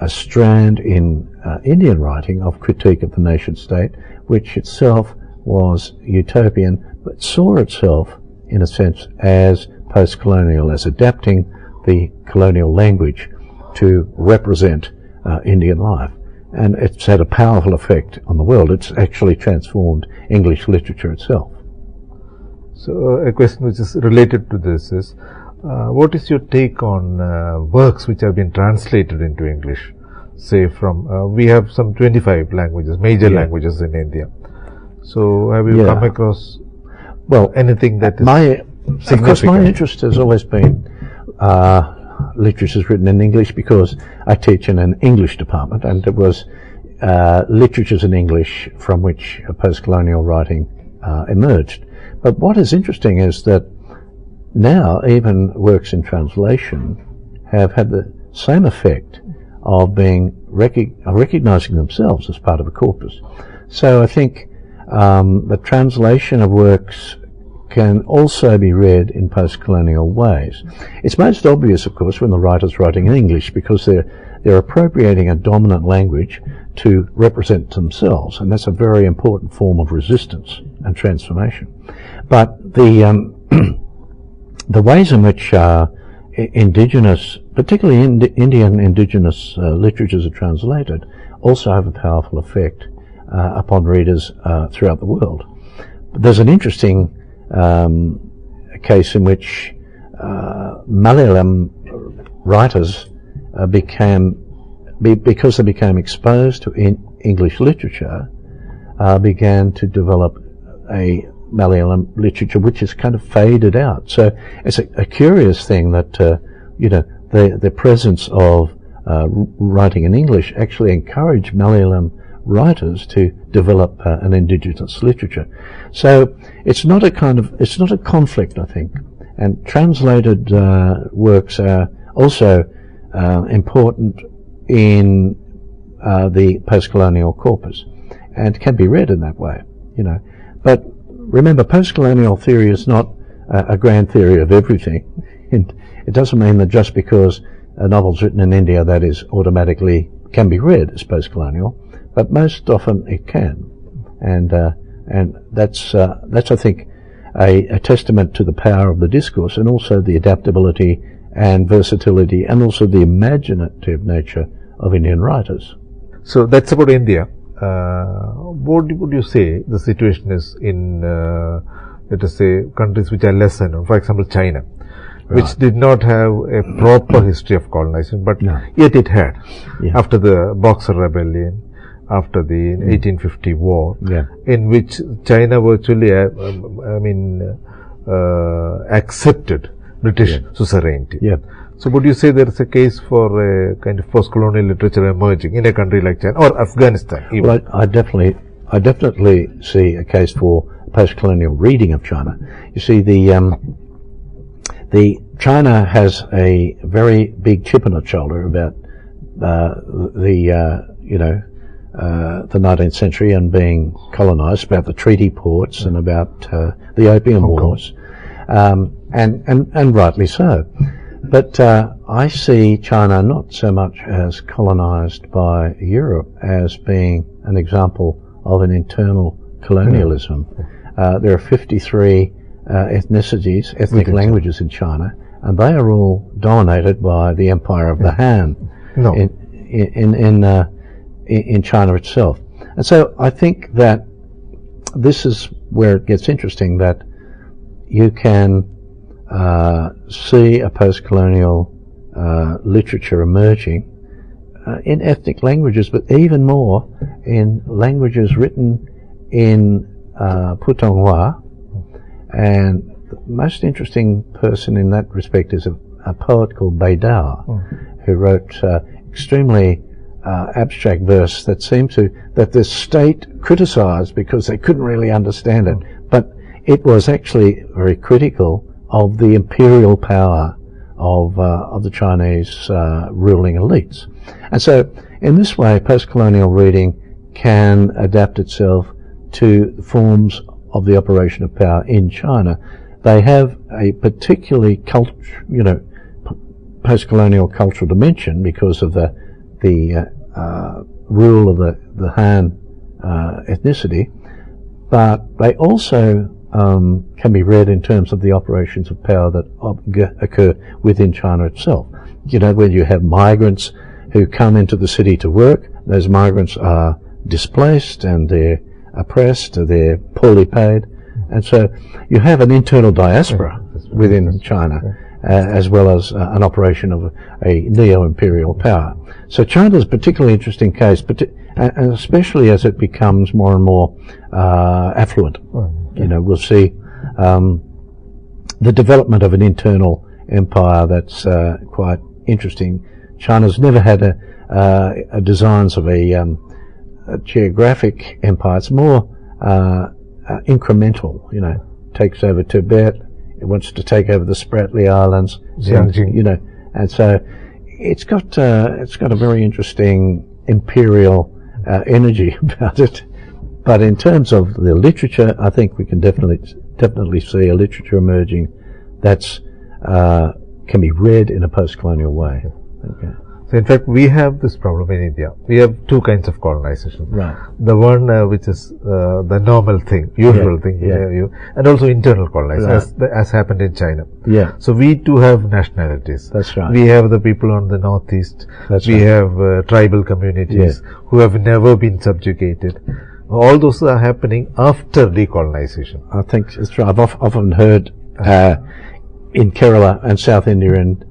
strand in Indian writing of critique of the nation state, which itself was utopian, but saw itself, in a sense, as post-colonial, as adapting the colonial language to represent Indian life. And it's had a powerful effect on the world. It's actually transformed English literature itself. So a question which is related to this is, what is your take on works which have been translated into English? Say from, we have some 25 languages, major languages in India. So have you come across anything that is Of course, my interest has always been literatures written in English, because I teach in an English department, and it was literatures in English from which post-colonial writing emerged. But what is interesting is that now even works in translation have had the same effect of being recognizing themselves as part of a corpus. So I think the translation of works can also be read in post-colonial ways. It's most obvious, of course, when the writer's writing in English, because they're appropriating a dominant language to represent themselves, and that's a very important form of resistance and transformation. But the ways in which indigenous, particularly Indian indigenous literatures are translated, also have a powerful effect upon readers throughout the world. There's an interesting case in which Malayalam writers because they became exposed to English literature, began to develop a Malayalam literature which has kind of faded out. So it's a curious thing that the presence of writing in English actually encouraged Malayalam writers to develop an indigenous literature. So it's not a conflict, I think. And translated works are also important in the post-colonial corpus, and can be read in that way, But remember, post-colonial theory is not a grand theory of everything. It doesn't mean that just because a novel's written in India that is automatically can be read as post-colonial, but most often it can, and that's I think a testament to the power of the discourse, and also the adaptability and versatility, and also the imaginative nature of Indian writers. So that's about India. What would you say the situation is in, let us say, countries which are less known? For example, China, which did not have a proper history of colonization, but yet it had. After the Boxer Rebellion, after the 1850 war, in which China virtually, accepted British suzerainty. So would you say there is a case for a kind of post-colonial literature emerging in a country like China or Afghanistan even? Well, I definitely see a case for post-colonial reading of China. You see, the China has a very big chip on its shoulder about the 19th century and being colonized, about the treaty ports and about the Opium Wars, and rightly so. But I see China not so much as colonized by Europe as being an example of an internal colonialism. There are 53 ethnic languages in China, and they are all dominated by the Empire of the Han in China itself. And so I think that this is where it gets interesting, that you can see a post-colonial literature emerging in ethnic languages, but even more in languages written in Putonghua. And the most interesting person in that respect is a poet called Beidao, who wrote extremely abstract verse that seemed that the state criticized because they couldn't really understand it, but it was actually very critical of the imperial power of the Chinese ruling elites. And so in this way, post-colonial reading can adapt itself to forms of the operation of power in China. They have a particularly post-colonial cultural dimension because of the rule of the Han ethnicity, but they also can be read in terms of the operations of power that occur within China itself. When you have migrants who come into the city to work, those migrants are displaced and they're oppressed, they're poorly paid, and so you have an internal diaspora within China, as well as an operation of a neo-imperial power. So China is a particularly interesting case, and especially as it becomes more and more affluent. We'll see the development of an internal empire that's quite interesting. China's never had a designs of a geographic empire. It's more incremental. Takes over Tibet. It wants to take over the Spratly Islands. And so it's got a very interesting imperial energy about it. But in terms of the literature, I think we can definitely see a literature emerging that's can be read in a post-colonial way. Okay. So in fact, we have this problem in India. We have two kinds of colonization. Right. The one which is the normal thing, usual thing, and also internal colonization, as happened in China. Yeah. So we too have nationalities. That's right. We have the people on the northeast. We have tribal communities who have never been subjugated. All those are happening after decolonization. I think it's true. I've often heard in Kerala and South India and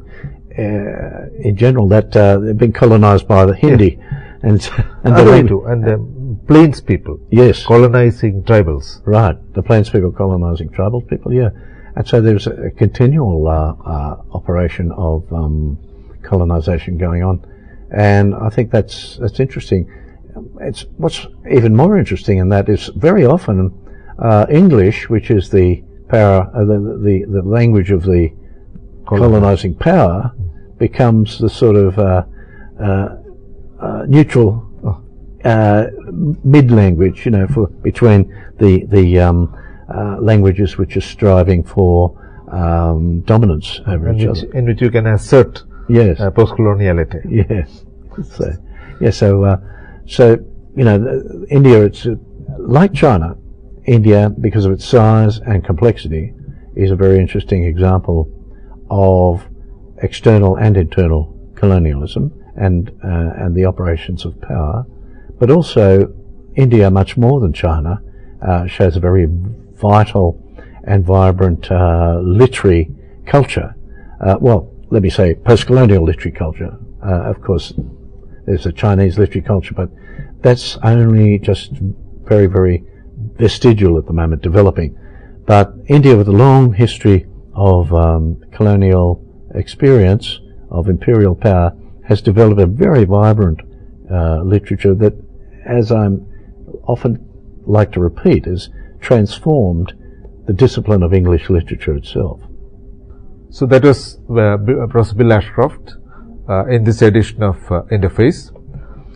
in general that they've been colonized by the Hindi and the plains people colonizing tribals. Right, the plains people colonizing tribal people, and so there's a continual operation of colonization going on, and I think that's interesting. it's what's even more interesting in that is very often English, which is the power, the language of the colonizing power, becomes the sort of neutral mid language, for between the languages which are striving for dominance over each other, in which you can assert post-coloniality. Yes. So India, it's like China. India, because of its size and complexity, is a very interesting example of external and internal colonialism and the operations of power. But also, India, much more than China, shows a very vital and vibrant literary culture. Let me say post-colonial literary culture. Of course, there's a Chinese literary culture, but that's only just very, very vestigial at the moment, developing. But India, with a long history of colonial experience, of imperial power, has developed a very vibrant literature that, as I'm often like to repeat, has transformed the discipline of English literature itself. So that was Professor Bill Ashcroft in this edition of Interface.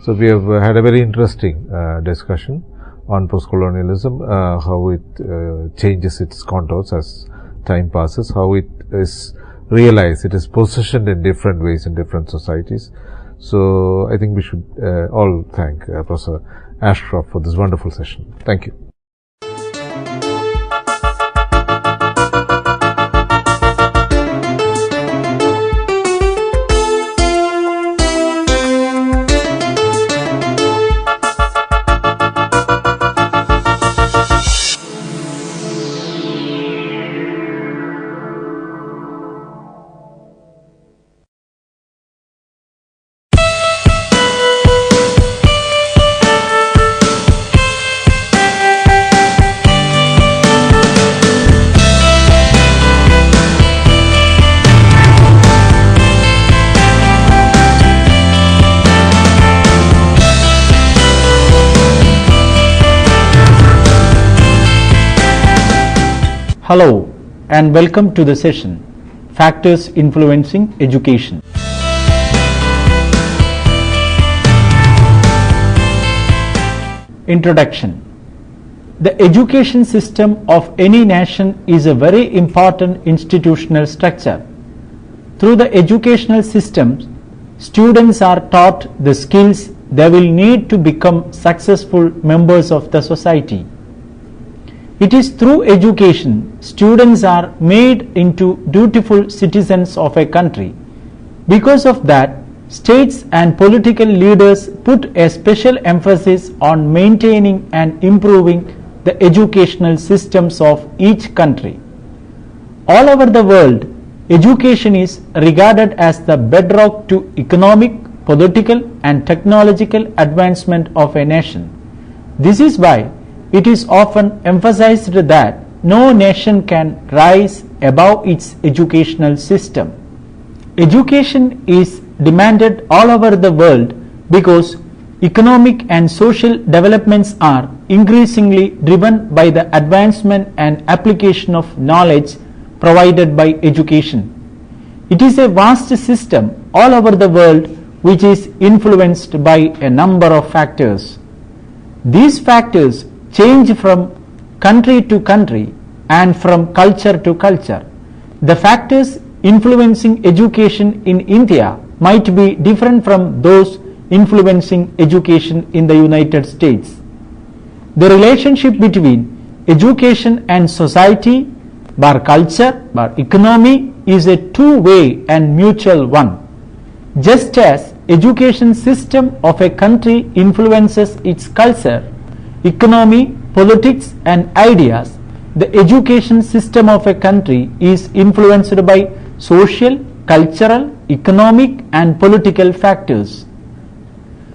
So we have had a very interesting discussion on post-colonialism, how it changes its contours as time passes, how it is realized, it is positioned in different ways in different societies. So I think we should all thank Professor Ashcroft for this wonderful session. Thank you. Hello and welcome to the session Factors Influencing Education. Introduction. The education system of any nation is a very important institutional structure. Through the educational system, students are taught the skills they will need to become successful members of the society. It is through education students are made into dutiful citizens of a country. Because of that, states and political leaders put a special emphasis on maintaining and improving the educational systems of each country. All over the world, education is regarded as the bedrock to economic, political and technological advancement of a nation. This is why it is often emphasized that no nation can rise above its educational system. Education is demanded all over the world because economic and social developments are increasingly driven by the advancement and application of knowledge provided by education. It is a vast system all over the world which is influenced by a number of factors. These factors change from country to country and from culture to culture. The factors influencing education in India might be different from those influencing education in the United States. The relationship between education and society, bar culture, bar economy is a two-way and mutual one. Just as education system of a country influences its culture, economy, politics and ideas, the education system of a country is influenced by social, cultural, economic and political factors.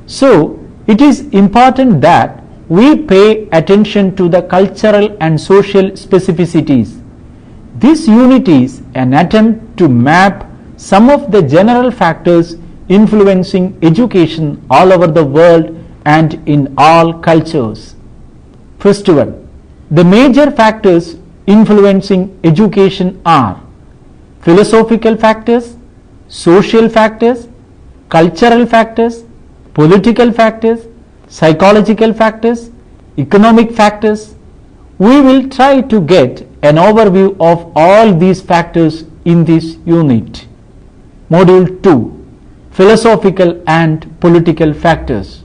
So, it is important that we pay attention to the cultural and social specificities. This unit is an attempt to map some of the general factors influencing education all over the world and in all cultures. First one, the major factors influencing education are philosophical factors, social factors, cultural factors, political factors, psychological factors, economic factors. We will try to get an overview of all these factors in this unit. Module 2, philosophical and political factors.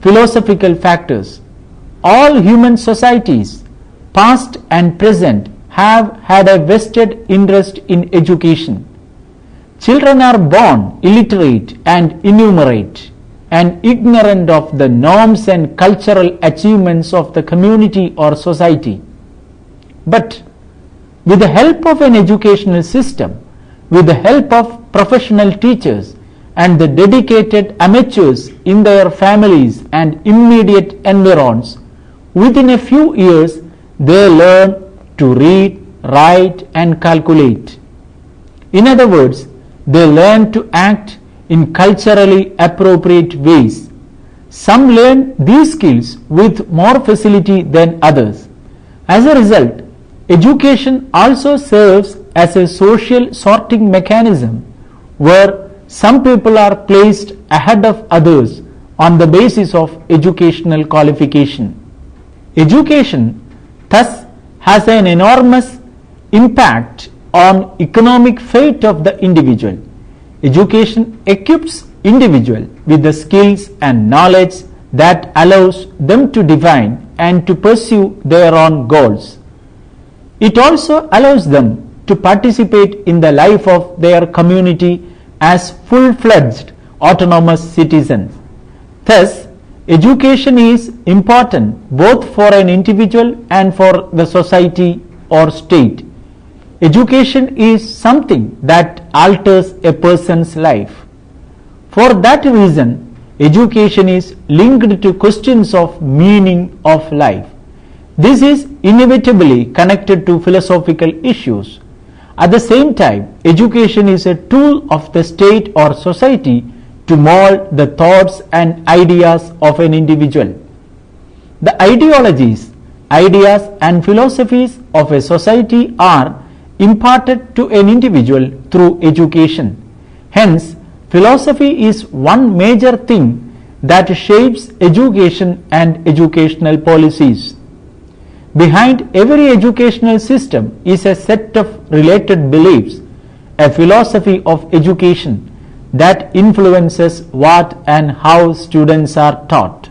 Philosophical factors. All human societies, past and present, have had a vested interest in education. Children are born illiterate and innumerate and ignorant of the norms and cultural achievements of the community or society. But with the help of an educational system, with the help of professional teachers and the dedicated amateurs in their families and immediate environs, within a few years they learn to read, write and calculate. In other words, they learn to act in culturally appropriate ways. Some learn these skills with more facility than others. As a result, education also serves as a social sorting mechanism where some people are placed ahead of others on the basis of educational qualification. Education thus has an enormous impact on economic fate of the individual. Education equips individual with the skills and knowledge that allows them to define and to pursue their own goals. It also allows them to participate in the life of their community as full-fledged autonomous citizens. Thus, education is important both for an individual and for the society or state. Education is something that alters a person's life. For that reason, education is linked to questions of meaning of life. This is inevitably connected to philosophical issues. At the same time, education is a tool of the state or society to mold the thoughts and ideas of an individual. The ideologies, ideas and philosophies of a society are imparted to an individual through education. Hence, philosophy is one major thing that shapes education and educational policies. Behind every educational system is a set of related beliefs, a philosophy of education that influences what and how students are taught.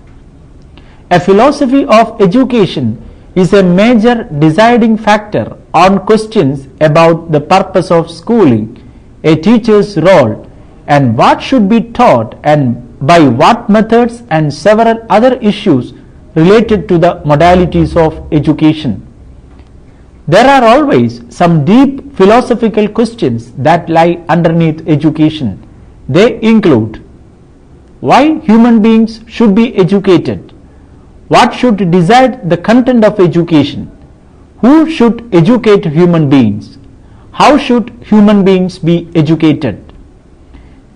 A philosophy of education is a major deciding factor on questions about the purpose of schooling, a teacher's role, and what should be taught and by what methods, and several other issues related to the modalities of education. There are always some deep philosophical questions that lie underneath education. They include: why human beings should be educated? What should decide the content of education? Who should educate human beings? How should human beings be educated?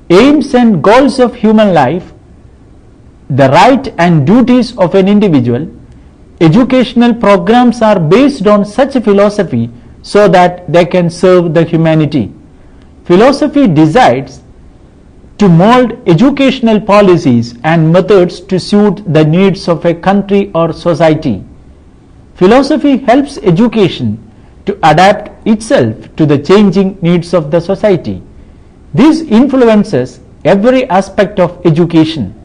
Aims and goals of human life, the right and duties of an individual. Educational programs are based on such a philosophy so that they can serve the humanity. Philosophy decides to mold educational policies and methods to suit the needs of a country or society. Philosophy helps education to adapt itself to the changing needs of the society. This influences every aspect of education.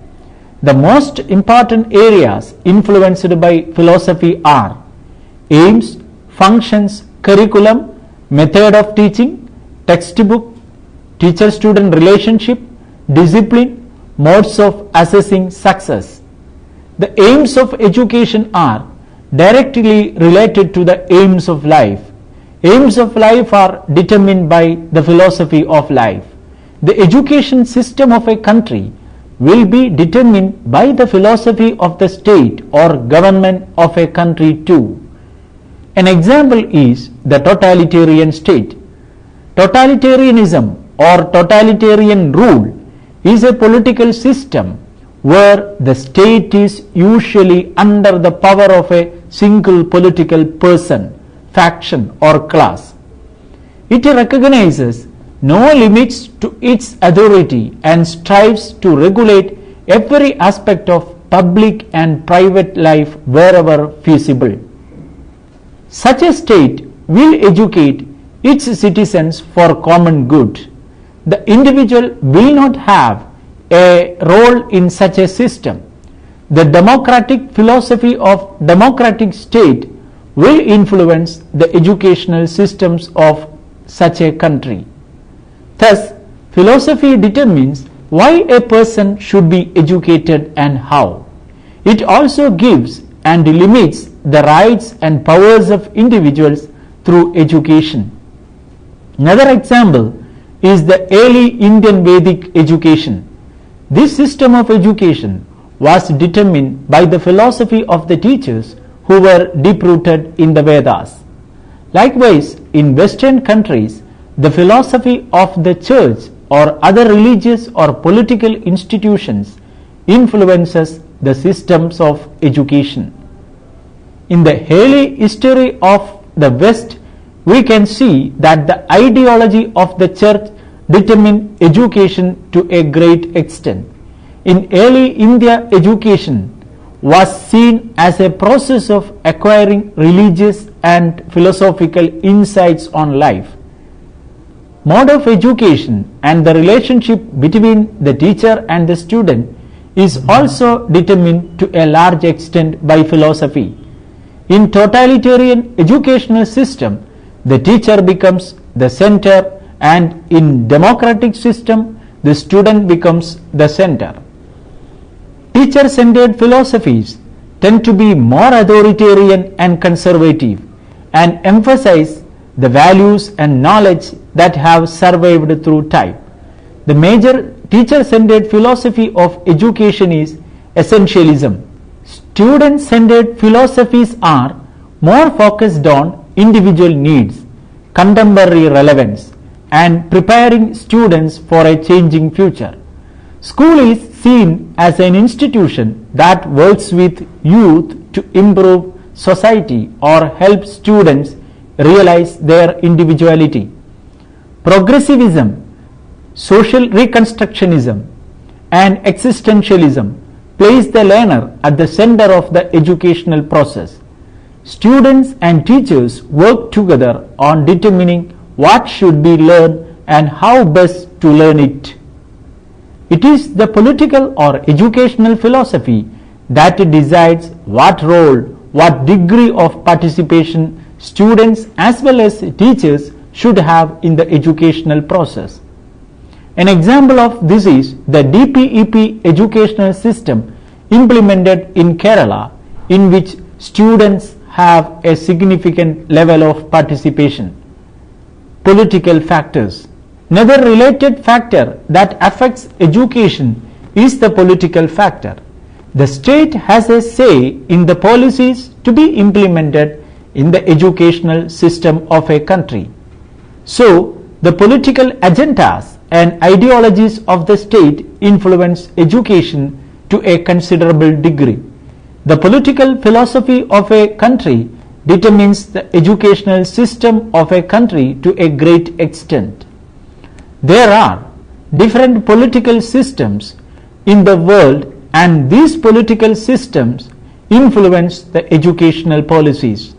The most important areas influenced by philosophy are aims, functions, curriculum, method of teaching, textbook, teacher-student relationship, discipline, modes of assessing success. The aims of education are directly related to the aims of life. Aims of life are determined by the philosophy of life. The education system of a country will be determined by the philosophy of the state or government of a country too. An example is the totalitarian state. Totalitarianism or totalitarian rule is a political system where the state is usually under the power of a single political person, faction or class. It recognizes no limits to its authority and strives to regulate every aspect of public and private life wherever feasible. Such a state will educate its citizens for common good. The individual will not have a role in such a system. The democratic philosophy of democratic state will influence the educational systems of such a country. Thus, philosophy determines why a person should be educated and how. It also gives and limits the rights and powers of individuals through education. Another example is the early Indian Vedic education. This system of education was determined by the philosophy of the teachers who were deep-rooted in the Vedas. Likewise, in Western countries, the philosophy of the church or other religious or political institutions influences the systems of education. In the early history of the West, we can see that the ideology of the church determined education to a great extent. In early India, education was seen as a process of acquiring religious and philosophical insights on life. Mode of education and the relationship between the teacher and the student is also determined to a large extent by philosophy. In totalitarian educational system, the teacher becomes the center, and in democratic system, the student becomes the center. Teacher-centered philosophies tend to be more authoritarian and conservative and emphasize the values and knowledge that have survived through time. The major teacher-centered philosophy of education is essentialism. Student-centered philosophies are more focused on individual needs, contemporary relevance, and preparing students for a changing future. School is seen as an institution that works with youth to improve society or help students realize their individuality. Progressivism, social reconstructionism, and existentialism place the learner at the center of the educational process. Students and teachers work together on determining what should be learned and how best to learn it. It is the political or educational philosophy that decides what role, what degree of participation students as well as teachers should have in the educational process. An example of this is the DPEP educational system implemented in Kerala, in which students have a significant level of participation. Political factors. Another related factor that affects education is the political factor. The state has a say in the policies to be implemented in the educational system of a country. So, the political agendas and ideologies of the state influence education to a considerable degree. The political philosophy of a country determines the educational system of a country to a great extent. There are different political systems in the world, and these political systems influence the educational policies.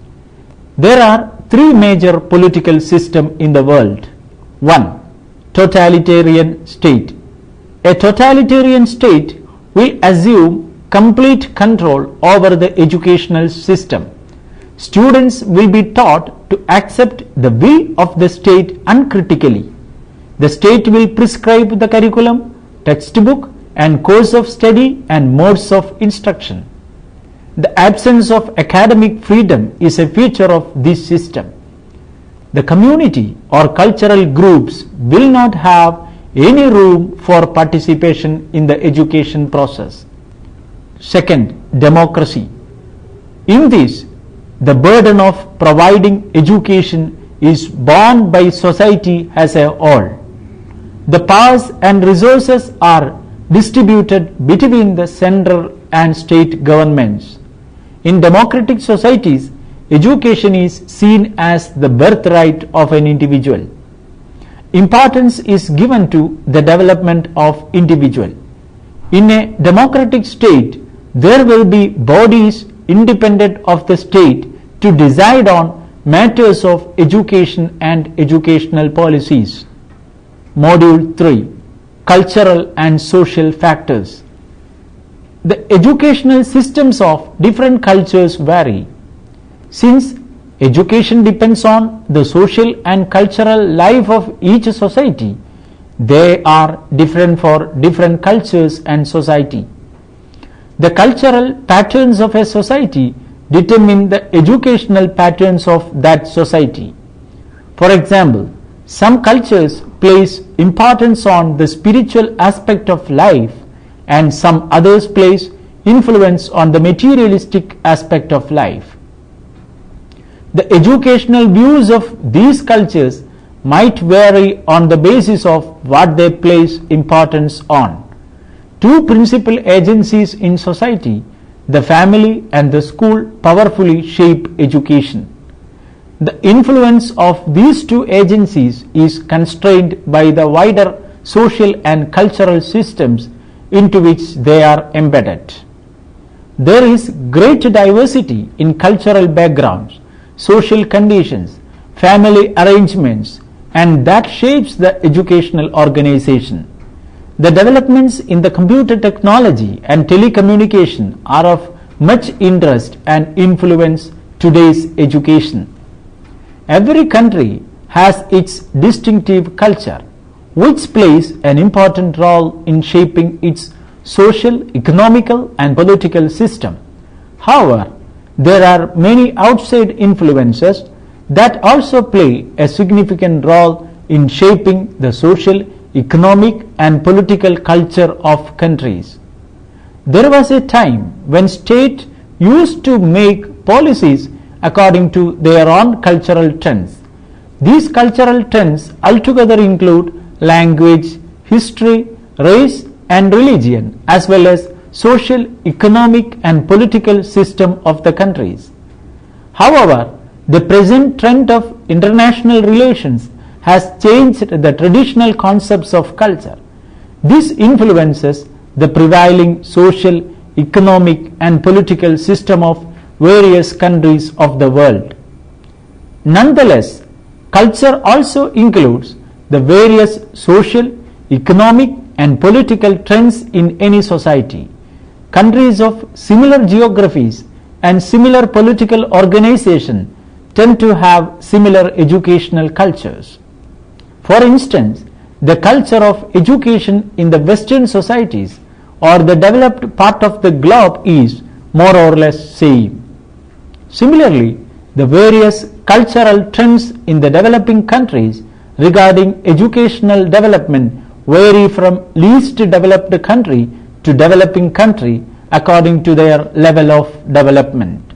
There are three major political systems in the world. 1. Totalitarian state. A totalitarian state will assume complete control over the educational system. Students will be taught to accept the will of the state uncritically. The state will prescribe the curriculum, textbook, and course of study and modes of instruction. The absence of academic freedom is a feature of this system. The community or cultural groups will not have any room for participation in the education process. Second, democracy. In this, the burden of providing education is borne by society as a whole. The powers and resources are distributed between the central and state governments. In democratic societies, education is seen as the birthright of an individual. Importance is given to the development of individual. In a democratic state, there will be bodies independent of the state to decide on matters of education and educational policies. Module 3: Cultural and Social Factors. The educational systems of different cultures vary. Since education depends on the social and cultural life of each society, they are different for different cultures and society. The cultural patterns of a society determine the educational patterns of that society. For example, some cultures place importance on the spiritual aspect of life, and some others place influence on the materialistic aspect of life. The educational views of these cultures might vary on the basis of what they place importance on. Two principal agencies in society, the family and the school, powerfully shape education. The influence of these two agencies is constrained by the wider social and cultural systems into which they are embedded. There is great diversity in cultural backgrounds, social conditions, family arrangements, and that shapes the educational organization. The developments in the computer technology and telecommunication are of much interest and influence today's education. Every country has its distinctive culture, which plays an important role in shaping its social, economical, and political system. However, there are many outside influences that also play a significant role in shaping the social, economic, and political culture of countries. There was a time when state used to make policies according to their own cultural trends. These cultural trends altogether include language, history, race, and religion, as well as social, economic, and political system of the countries. However, the present trend of international relations has changed the traditional concepts of culture. This influences the prevailing social, economic, and political system of various countries of the world. Nonetheless, culture also includes the various social, economic, and political trends in any society. Countries of similar geographies and similar political organization tend to have similar educational cultures. For instance, the culture of education in the Western societies or the developed part of the globe is more or less same. Similarly, the various cultural trends in the developing countries regarding educational development vary from least developed country to developing country according to their level of development.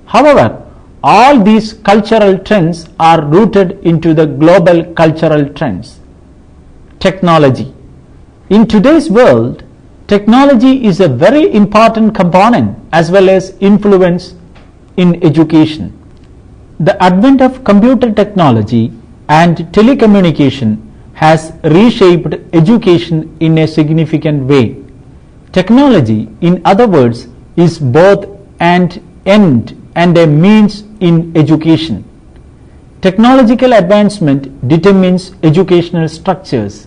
However, all these cultural trends are rooted into the global cultural trends. Technology. In today's world, technology is a very important component as well as influence in education. The advent of computer technology and telecommunication has reshaped education in a significant way. Technology, in other words, is both an end and a means in education. Technological advancement determines educational structures.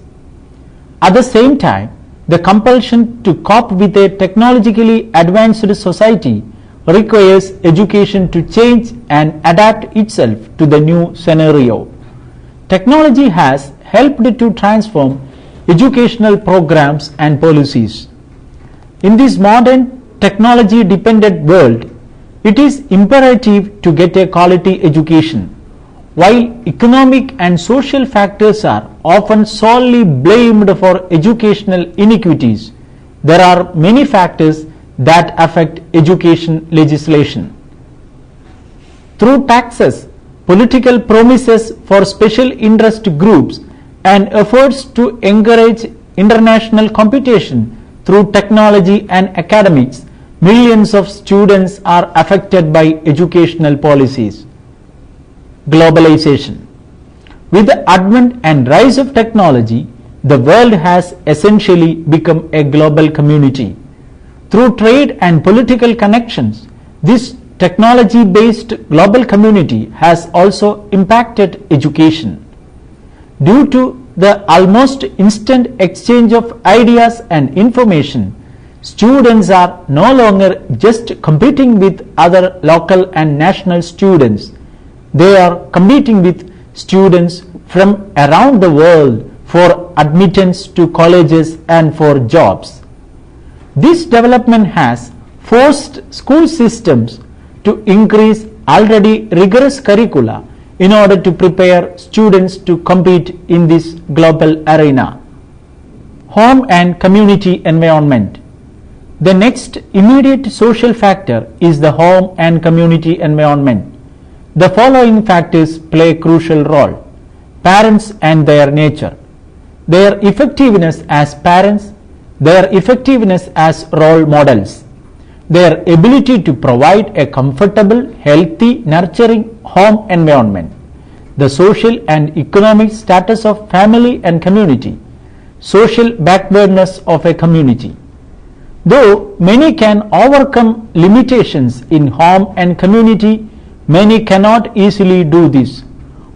At the same time, the compulsion to cope with a technologically advanced society requires education to change and adapt itself to the new scenario. Technology has helped to transform educational programs and policies. In this modern technology-dependent world, it is imperative to get a quality education. While economic and social factors are often solely blamed for educational inequities, there are many factors that affect education legislation. Through taxes, political promises for special interest groups, and efforts to encourage international competition through technology and academics, millions of students are affected by educational policies. Globalization. With the advent and rise of technology, the world has essentially become a global community. Through trade and political connections, this technology-based global community has also impacted education. Due to the almost instant exchange of ideas and information, students are no longer just competing with other local and national students. They are competing with students from around the world for admittance to colleges and for jobs. This development has forced school systems to increase already rigorous curricula in order to prepare students to compete in this global arena. Home and community environment. The next immediate social factor is the home and community environment. The following factors play a crucial role. Parents and their nature. Their effectiveness as parents, their effectiveness as role models, their ability to provide a comfortable, healthy, nurturing home environment, the social and economic status of family and community, social backwardness of a community. Though many can overcome limitations in home and community, many cannot easily do this.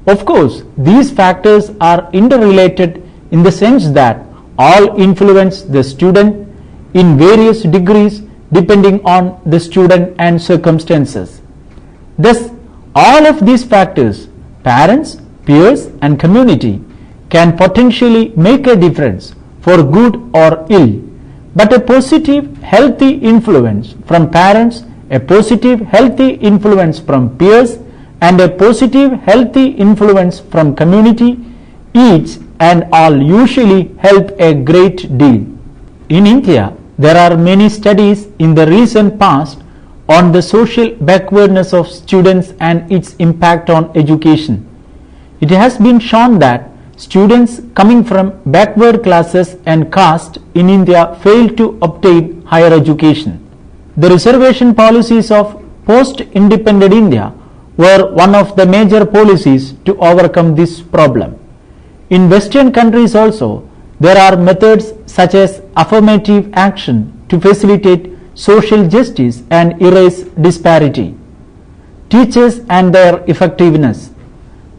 Of course, these factors are interrelated in the sense that all influence the student in various degrees depending on the student and circumstances. Thus, all of these factors, parents, peers and community, can potentially make a difference for good or ill. But a positive, healthy influence from parents, a positive, healthy influence from peers, and a positive, healthy influence from community, each and all usually help a great deal. In India, there are many studies in the recent past on the social backwardness of students and its impact on education. It has been shown that students coming from backward classes and caste in India fail to obtain higher education. The reservation policies of post-independent India were one of the major policies to overcome this problem. In Western countries also, there are methods such as affirmative action to facilitate social justice and erase disparity. Teachers and their effectiveness.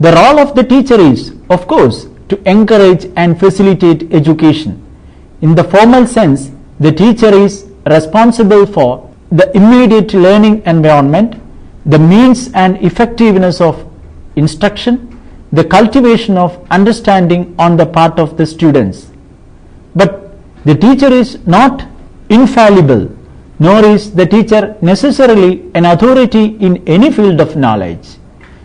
The role of the teacher is, of course, to encourage and facilitate education. In the formal sense, the teacher is responsible for the immediate learning environment, the means and effectiveness of instruction, the cultivation of understanding on the part of the students. But the teacher is not infallible, nor is the teacher necessarily an authority in any field of knowledge.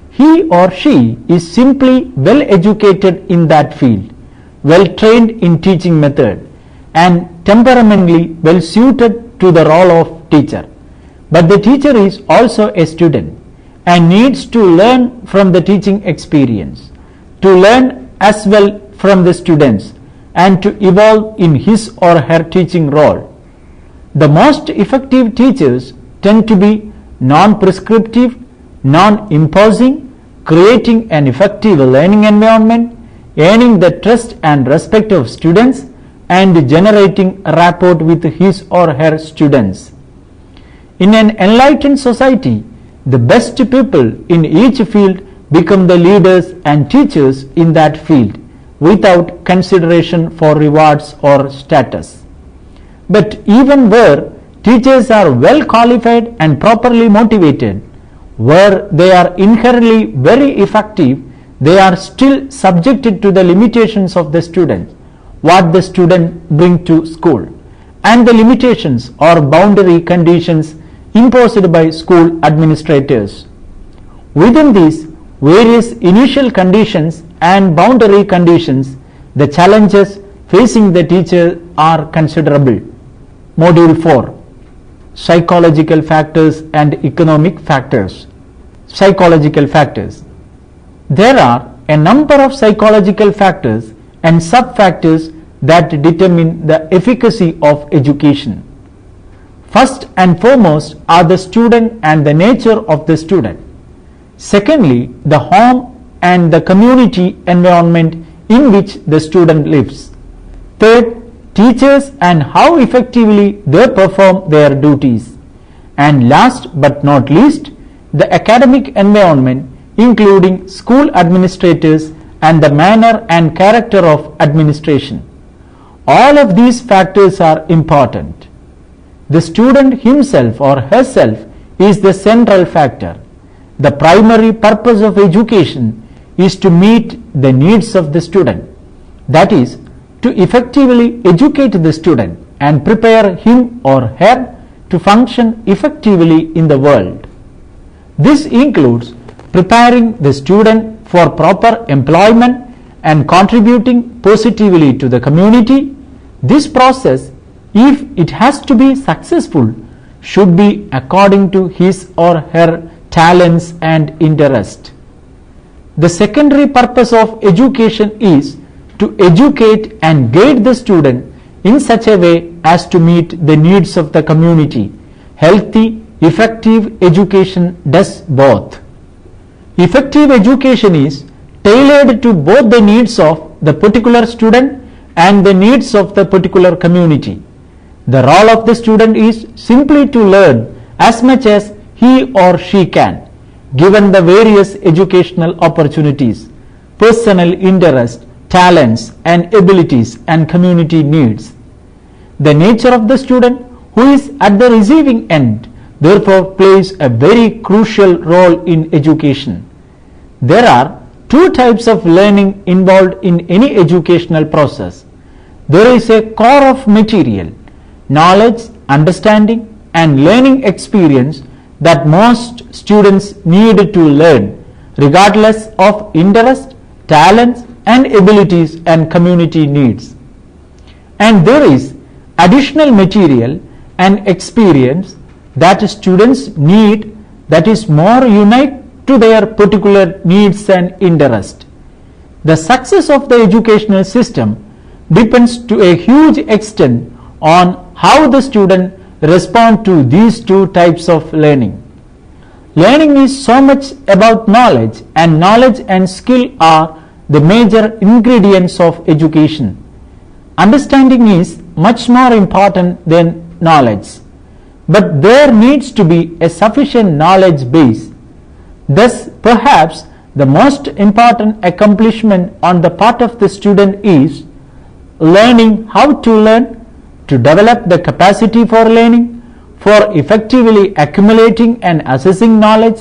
He or she is simply well educated in that field, well trained in teaching method, and temperamentally well suited to the role of teacher. But the teacher is also a student and needs to learn from the teaching experience, to learn as well from the students, and to evolve in his or her teaching role. The most effective teachers tend to be non-prescriptive, non-imposing, creating an effective learning environment, earning the trust and respect of students, and generating rapport with his or her students. In an enlightened society, the best people in each field become the leaders and teachers in that field without consideration for rewards or status. But even where teachers are well qualified and properly motivated, where they are inherently very effective, they are still subjected to the limitations of the student, what the student bring to school, and the limitations or boundary conditions imposed by school administrators. Within these various initial conditions and boundary conditions, the challenges facing the teacher are considerable. Module 4. Psychological factors and economic factors. Psychological factors. There are a number of psychological factors and sub-factors that determine the efficacy of education. First and foremost are the student and the nature of the student. Secondly, the home and the community environment in which the student lives. Third, teachers and how effectively they perform their duties. And last but not least, the academic environment including school administrators and the manner and character of administration. All of these factors are important. The student himself or herself is the central factor. The primary purpose of education is to meet the needs of the student, that is, to effectively educate the student and prepare him or her to function effectively in the world. This includes preparing the student for proper employment and contributing positively to the community. This process, if it has to be successful, should be according to his or her talents and interest. The secondary purpose of education is to educate and guide the student in such a way as to meet the needs of the community. Healthy, effective education does both. Effective education is tailored to both the needs of the particular student and the needs of the particular community. The role of the student is simply to learn as much as he or she can, given the various educational opportunities, personal interest, talents and abilities and community needs. The nature of the student who is at the receiving end therefore plays a very crucial role in education. There are two types of learning involved in any educational process. There is a core of material, knowledge, understanding and learning experience that most students need to learn regardless of interest, talents and abilities and community needs. And there is additional material and experience that students need that is more unique to their particular needs and interest. The success of the educational system depends to a huge extent on how the student respond to these two types of learning. Learning is so much about knowledge, and knowledge and skill are the major ingredients of education. Understanding is much more important than knowledge, but there needs to be a sufficient knowledge base. Thus, perhaps the most important accomplishment on the part of the student is learning how to learn, to develop the capacity for learning, for effectively accumulating and assessing knowledge,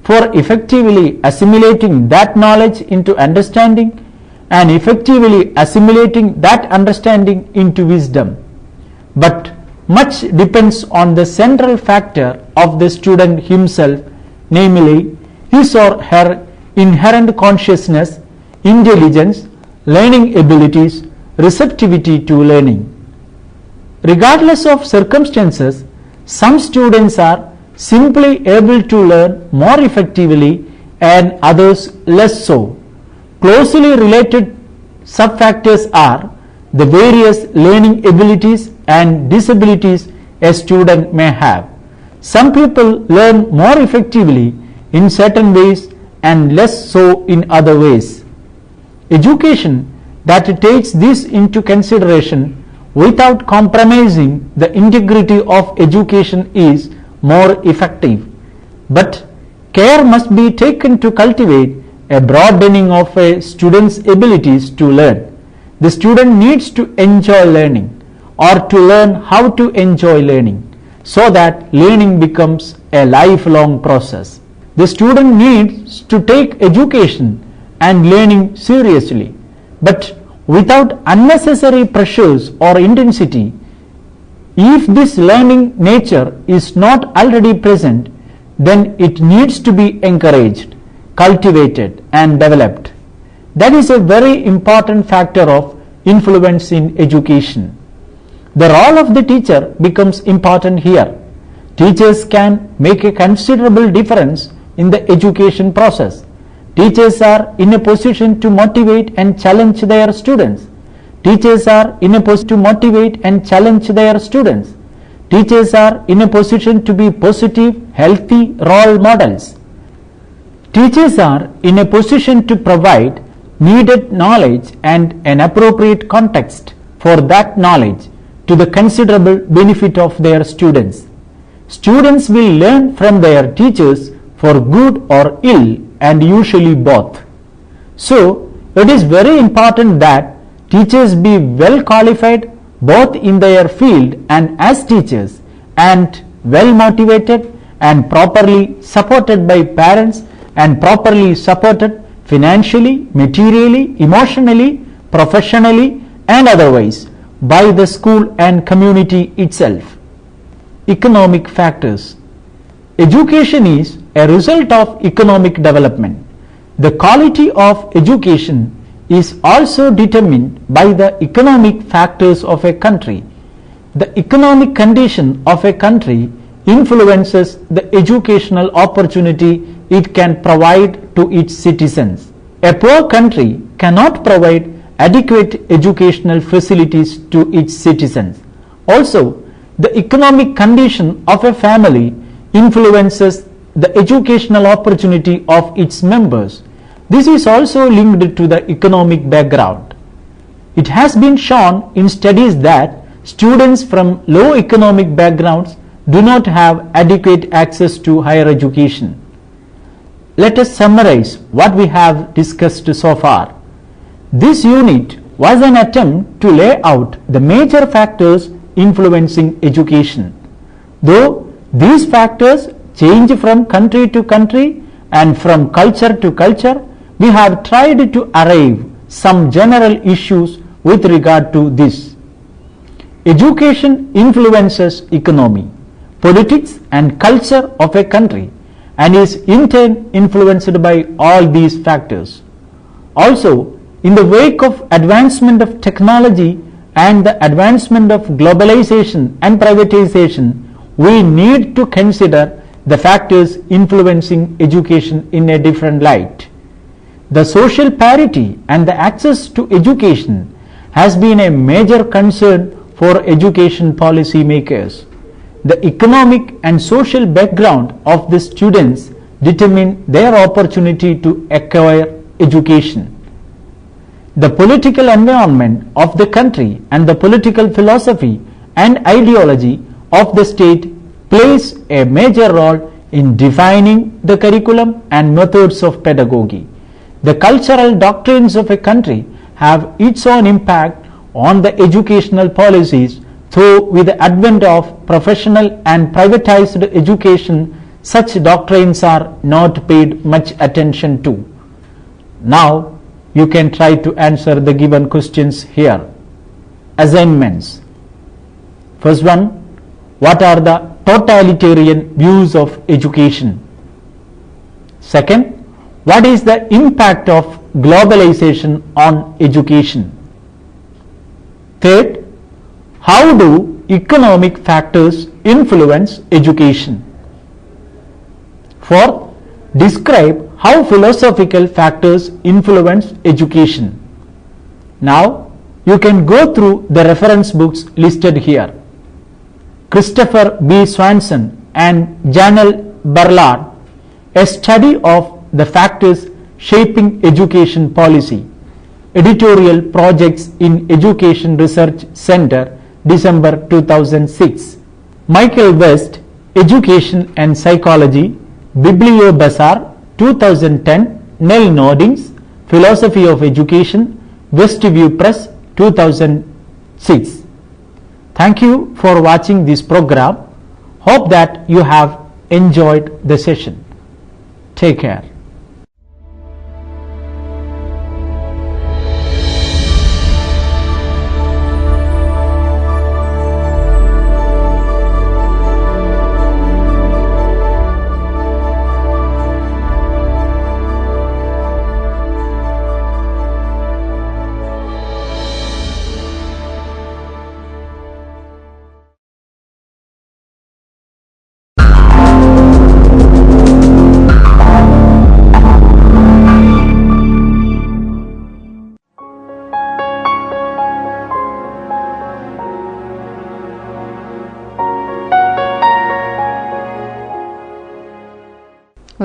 for effectively assimilating that knowledge into understanding, and effectively assimilating that understanding into wisdom. But much depends on the central factor of the student himself, namely his or her inherent consciousness, intelligence, learning abilities, receptivity to learning. Regardless of circumstances, some students are simply able to learn more effectively and others less so. Closely related sub-factors are the various learning abilities and disabilities a student may have. Some people learn more effectively in certain ways and less so in other ways. Education that takes this into consideration without compromising the integrity of education is more effective. But care must be taken to cultivate a broadening of a student's abilities to learn. The student needs to enjoy learning or to learn how to enjoy learning so that learning becomes a lifelong process. The student needs to take education and learning seriously, but without unnecessary pressures or intensity. If this learning nature is not already present, then it needs to be encouraged, cultivated and developed. That is a very important factor of influence in education. The role of the teacher becomes important here. Teachers can make a considerable difference in the education process. Teachers are in a position to motivate and challenge their students. Teachers are in a position to motivate and challenge their students. Teachers are in a position to be positive, healthy role models. Teachers are in a position to provide needed knowledge and an appropriate context for that knowledge to the considerable benefit of their students. Students will learn from their teachers for good or ill, and usually both. So, it is very important that teachers be well qualified both in their field and as teachers, and well motivated and properly supported by parents, and properly supported financially, materially, emotionally, professionally and otherwise by the school and community itself. Economic factors. Education is a result of economic development. The quality of education is also determined by the economic factors of a country. The economic condition of a country influences the educational opportunity it can provide to its citizens. A poor country cannot provide adequate educational facilities to its citizens. Also, the economic condition of a family influences the educational opportunity of its members. This is also linked to the economic background. It has been shown in studies that students from low economic backgrounds do not have adequate access to higher education. Let us summarize what we have discussed so far. This unit was an attempt to lay out the major factors influencing education. Though these factors change from country to country and from culture to culture, we have tried to arrive some general issues with regard to this. Education influences economy, politics and culture of a country, and is in turn influenced by all these factors. Also, in the wake of advancement of technology and the advancement of globalization and privatization, we need to consider the factors influencing education in a different light. The social parity and the access to education has been a major concern for education policy makers. The economic and social background of the students determine their opportunity to acquire education. The political environment of the country and the political philosophy and ideology of the state plays a major role in defining the curriculum and methods of pedagogy. The cultural doctrines of a country have its own impact on the educational policies, though with the advent of professional and privatized education, such doctrines are not paid much attention to. Now, you can try to answer the given questions here. Assignments. First one, what are the totalitarian views of education? Second, what is the impact of globalization on education? Third, how do economic factors influence education? Fourth, describe how philosophical factors influence education. Now, you can go through the reference books listed here. Christopher B. Swanson and Janelle Barlard, A Study of the Factors Shaping Education Policy, Editorial Projects in Education Research Center, December 2006. Michael West, Education and Psychology, Bibliobazar, 2010, Nell Nordings, Philosophy of Education, Westview Press, 2006. Thank you for watching this program. Hope that you have enjoyed the session. Take care.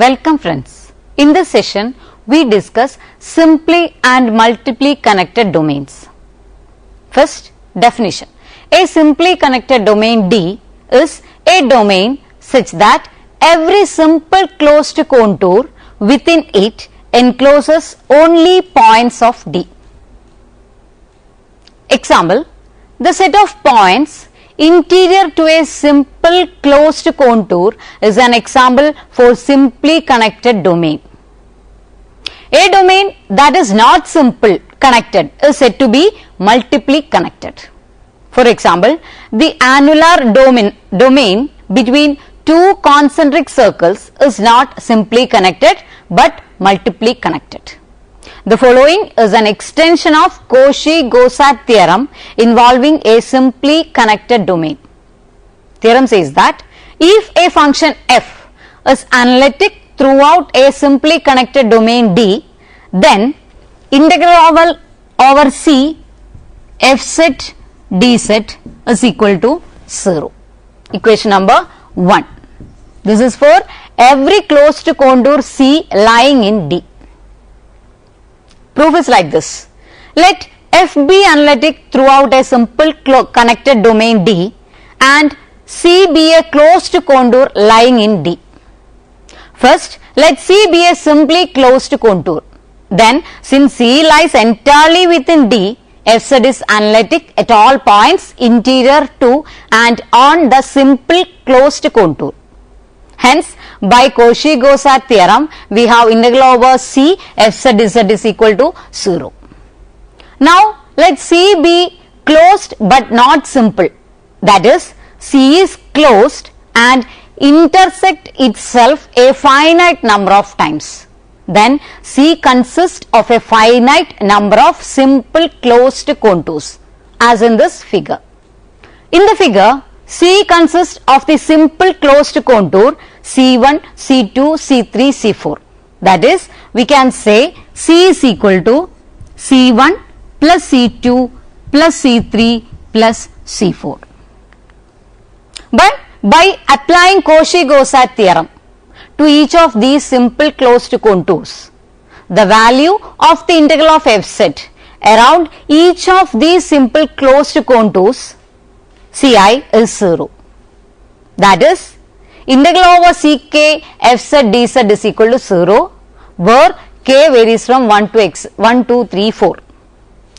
Welcome friends. In this session, we discuss simply and multiply connected domains. First, definition. A simply connected domain D is a domain such that every simple closed contour within it encloses only points of D. Example, the set of points interior to a simple closed contour is an example for simply connected domain. A domain that is not simple connected is said to be multiply connected. For example, the annular domain between two concentric circles is not simply connected but multiply connected. The following is an extension of Cauchy-Gosat theorem involving a simply connected domain. Theorem says that if a function f is analytic throughout a simply connected domain D, then integral over C f set d set is equal to 0. Equation number 1. This is for every closed contour C lying in D. Proof is like this. Let f be analytic throughout a simple connected domain D and C be a closed contour lying in D. First, let C be a simply closed contour. Then, since C lies entirely within D, f z is analytic at all points interior to and on the simple closed contour. Hence, by Cauchy-Gosat theorem, we have integral over C f z dz is equal to 0. Now, let C be closed but not simple. That is, C is closed and intersect itself a finite number of times. Then, C consists of a finite number of simple closed contours, as in this figure. In the figure, C consists of the simple closed contour C1, C2, C3, C4. That is, we can say C is equal to C1 plus C2 plus C3 plus C4. But by applying Cauchy-Gosat theorem to each of these simple closed contours, the value of the integral of f z around each of these simple closed contours Ci is 0. That is, integral over Ck f z dz is equal to 0, where k varies from 1 to x, 1, 2, 3, 4.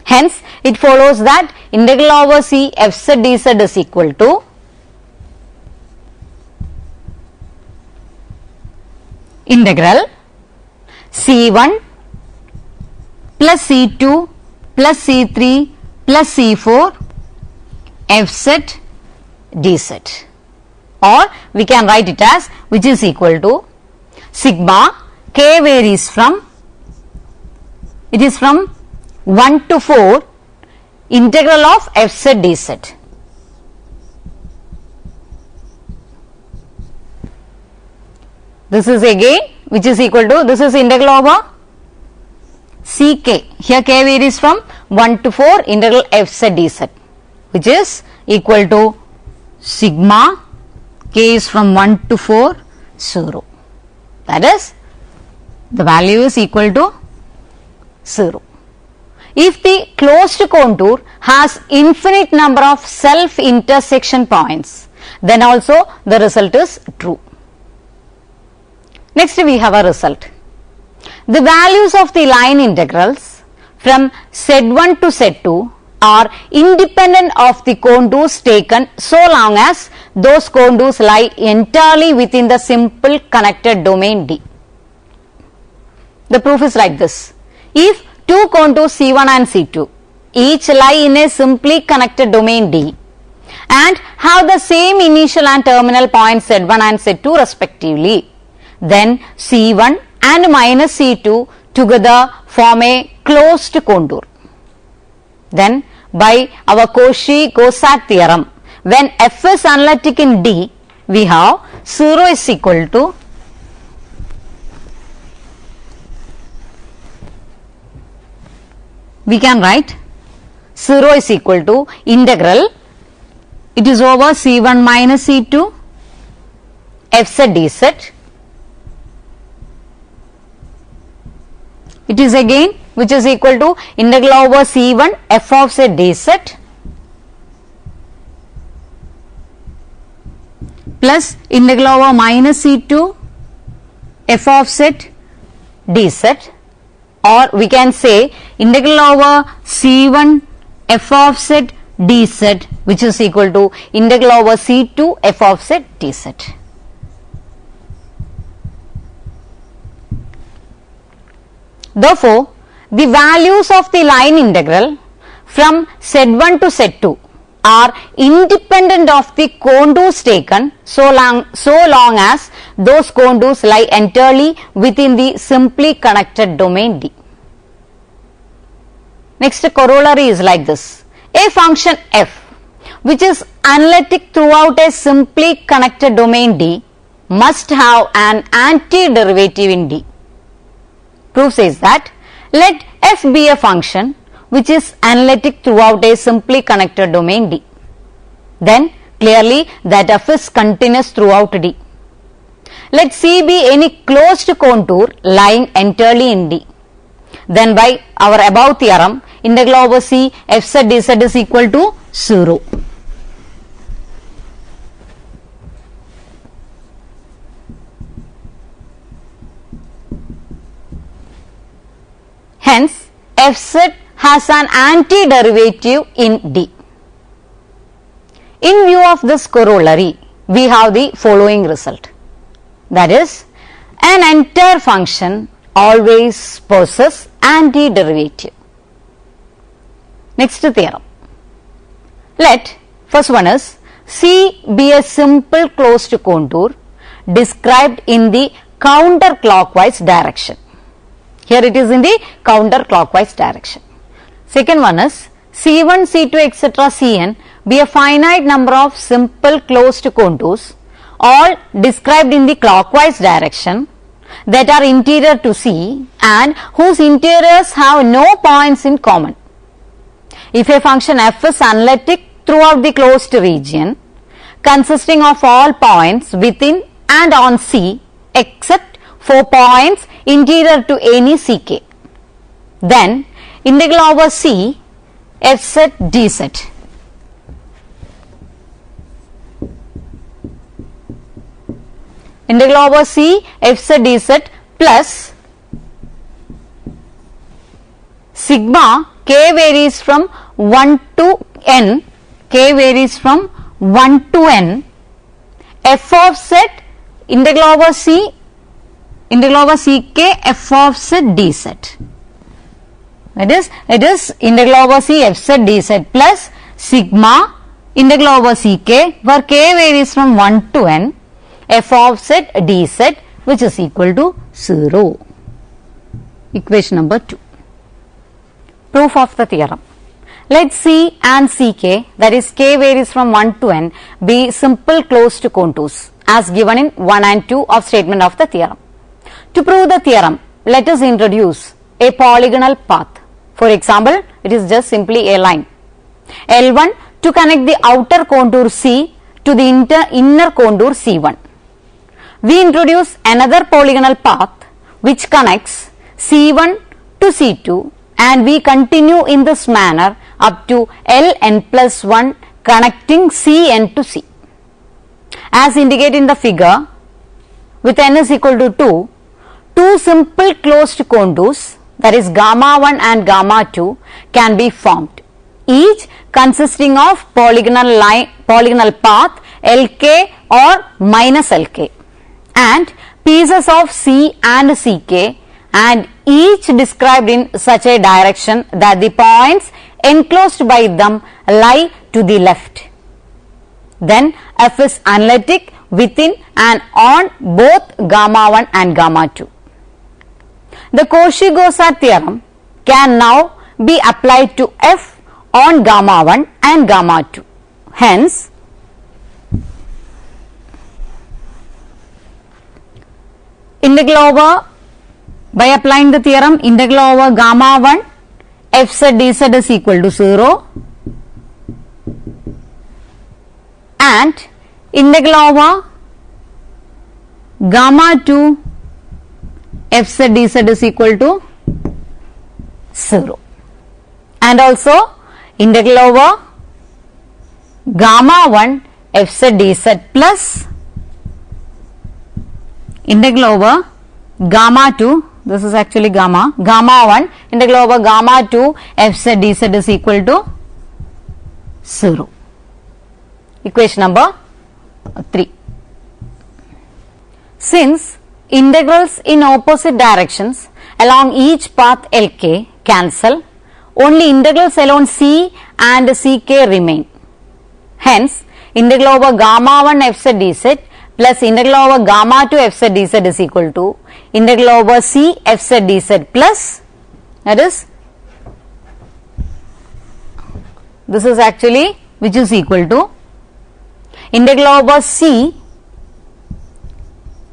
Hence, it follows that integral over C f z dz is equal to integral C1 plus C2 plus C3 plus C4 f z dz, or we can write it as, which is equal to sigma k varies from, it is from 1 to 4 integral of f z dz. This is again which is equal to, this is integral over Ck, here k varies from 1 to 4 integral f z dz, which is equal to sigma k is from 1 to 4 0. That is, the value is equal to 0. If the closed contour has infinite number of self intersection points, then also the result is true. Next, we have a result. The values of the line integrals from Z1 to Z2 are independent of the contours taken so long as those contours lie entirely within the simple connected domain D. The proof is like this. If two contours C1 and C2 each lie in a simply connected domain D and have the same initial and terminal points Z1 and Z2 respectively, then C1 and minus C2 together form a closed contour. Then, by our Cauchy-Gosat theorem, when f is analytic in D, we have 0 is equal to we can write 0 is equal to integral, it is over C1 minus C2 f z dz it is again which is equal to integral over C1 f of z dz plus integral over minus C2 f of z dz, or we can say integral over C1 f of z dz which is equal to integral over C2 f of z dz. Therefore, the values of the line integral from Z1 to Z2 are independent of the contours taken so long as those contours lie entirely within the simply connected domain D. Next corollary is like this. A function f which is analytic throughout a simply connected domain D must have an antiderivative in D. Proof says that let f be a function which is analytic throughout a simply connected domain D. Then clearly that f is continuous throughout D. Let C be any closed contour lying entirely in D. Then by our above theorem, integral over C f z dz is equal to 0. Hence, fz has an antiderivative in D. In view of this corollary, we have the following result. That is, an entire function always possesses antiderivative. Next theorem. Let first one is C be a simple closed contour described in the counterclockwise direction. Here it is in the counterclockwise direction. Second one is C1, C2, etc. Cn be a finite number of simple closed contours all described in the clockwise direction that are interior to C and whose interiors have no points in common. If a function f is analytic throughout the closed region consisting of all points within and on C except for points interior to any ck, then integral over C f z dz integral over C f z dz plus sigma k varies from 1 to n, k varies from 1 to n, f of z integral over C integral over ck f of z dz. That is, it is integral over C f z dz plus sigma integral over ck where k varies from 1 to n, f of z dz which is equal to 0. Equation number 2. Proof of the theorem. Let C and ck, that is k varies from 1 to n, be simple closed contours as given in 1 and 2 of statement of the theorem. To prove the theorem, let us introduce a polygonal path. For example, it is just simply a line L1 to connect the outer contour C to the inner contour C1. We introduce another polygonal path which connects C1 to C2 and we continue in this manner up to Ln plus 1 connecting Cn to C. As indicated in the figure, with n is equal to 2, two simple closed contours, that is gamma 1 and gamma 2, can be formed, each consisting of polygonal path Lk or minus Lk, and pieces of C and Ck, and each described in such a direction that the points enclosed by them lie to the left. Then f is analytic within and on both gamma 1 and gamma 2. The Cauchy-Gaussat theorem can now be applied to f on gamma 1 and gamma 2. Hence, integral over, by applying the theorem, integral over gamma 1 f z dz is equal to 0 and integral over gamma 2 f z dz is equal to 0. And also integral over gamma 1 f z dz plus integral over gamma 2, this is actually gamma 1 integral over gamma 2 f z dz is equal to 0. Equation number 3. Since integrals in opposite directions along each path Lk cancel, only integrals along C and Ck remain. Hence, integral over gamma 1 f z dz plus integral over gamma 2 f z dz is equal to integral over C f z dz plus, that is, this is actually which is equal to integral over C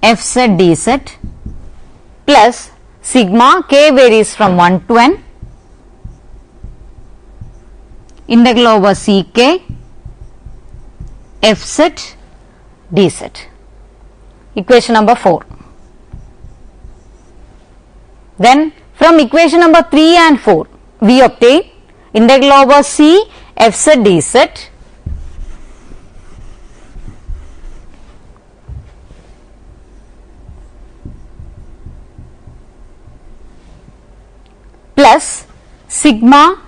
f z dz plus sigma k varies from 1 to n integral over Ck f z dz. Equation number 4. Then from equation number 3 and 4 we obtain integral over C f z dz plus sigma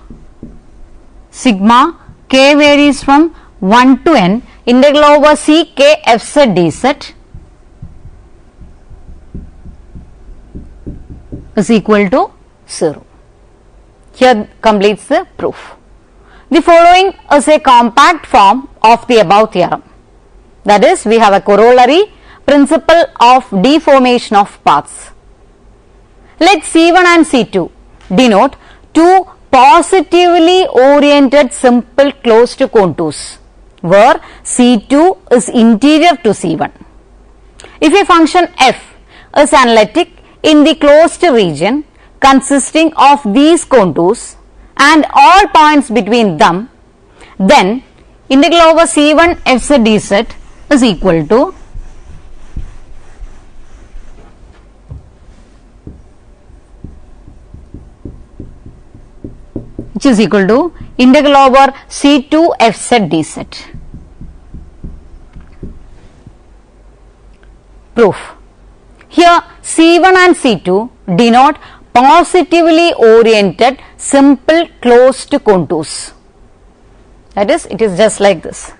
k varies from 1 to n integral over Ck f z dz is equal to 0. Here completes the proof. The following is a compact form of the above theorem. That is, we have a corollary principle of deformation of paths. Let C1 and C2 denote two positively oriented simple closed contours where C2 is interior to C1. If a function f is analytic in the closed region consisting of these contours and all points between them, then integral over C1 f z dz is equal to integral over C2 f z dz. Proof. Here C1 and C2 denote positively oriented simple closed contours. That is, it is just like this.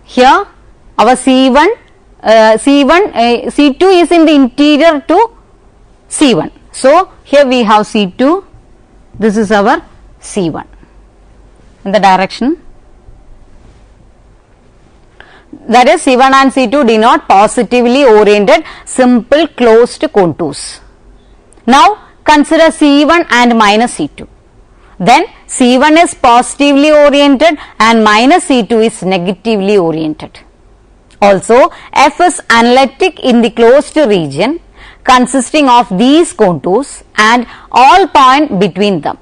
Here our C2 is in the interior to C1. So, here we have C2, this is our C1 in the direction. That is, C1 and C2 denote positively oriented simple closed contours. Now, consider C1 and minus C2. Then C1 is positively oriented and minus C2 is negatively oriented. Also, f is analytic in the closed region consisting of these contours and all points between them.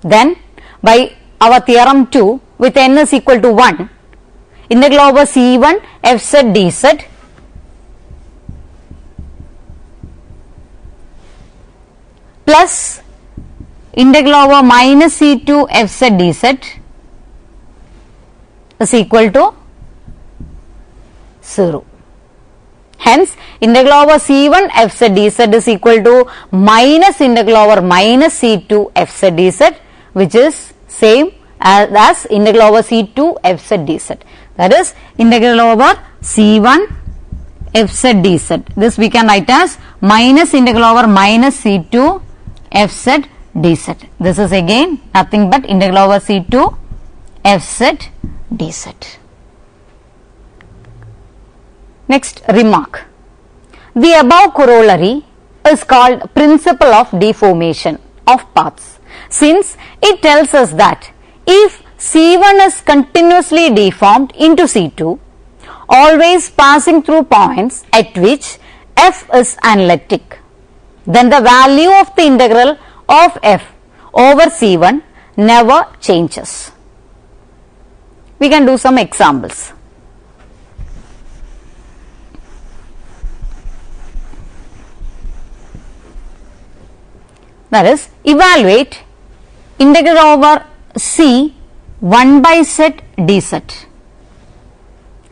Then, by our theorem 2, with n is equal to 1, integral over C1 f z dz plus integral over minus C2 f z dz is equal to 0. Hence, integral over C1 f z dz is equal to minus integral over minus C2 f z dz, which is same as integral over C2 f z dz. That is, integral over C1 f z dz. This we can write as minus integral over minus C2 f z dz. This is again nothing but integral over C2 f z dz. Next remark. The above corollary is called principle of deformation of paths, since it tells us that if C1 is continuously deformed into C2, always passing through points at which f is analytic, then the value of the integral of f over c1 never changes. We can do some examples. That is, evaluate integral over c 1 by z dz,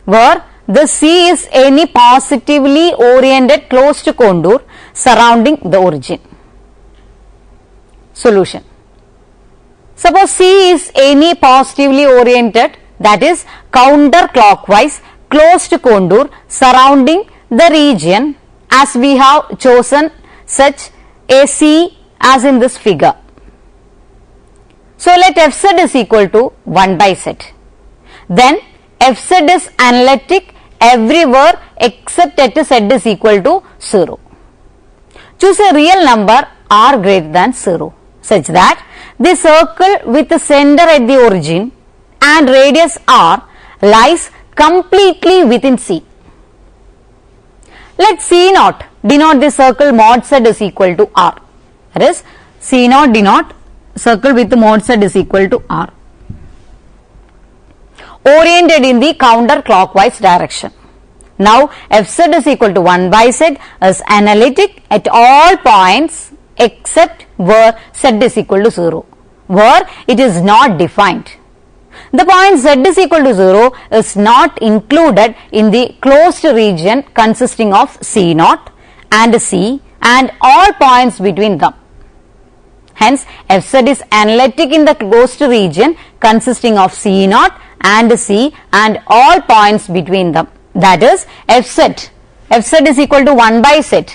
where the c is any positively oriented closed contour surrounding the origin. Solution. Suppose c is any positively oriented, that is counterclockwise closed contour surrounding the region, as we have chosen such a c as in this figure. So let fz is equal to 1 by z. Then fz is analytic everywhere except at z is equal to 0. Choose a real number r greater than 0 such that the circle with the center at the origin and radius r lies completely within C. Let C0 denote the circle mod z is equal to r. That is, C0 denote circle with mod z is equal to r, oriented in the counterclockwise direction. Now fz is equal to 1 by z is analytic at all points except where z is equal to 0, where it is not defined. The point z is equal to 0 is not included in the closed region consisting of C0 and C and all points between them. Hence, fz is analytic in the closed region consisting of C0 and C and all points between them. That is, fz is equal to 1 by z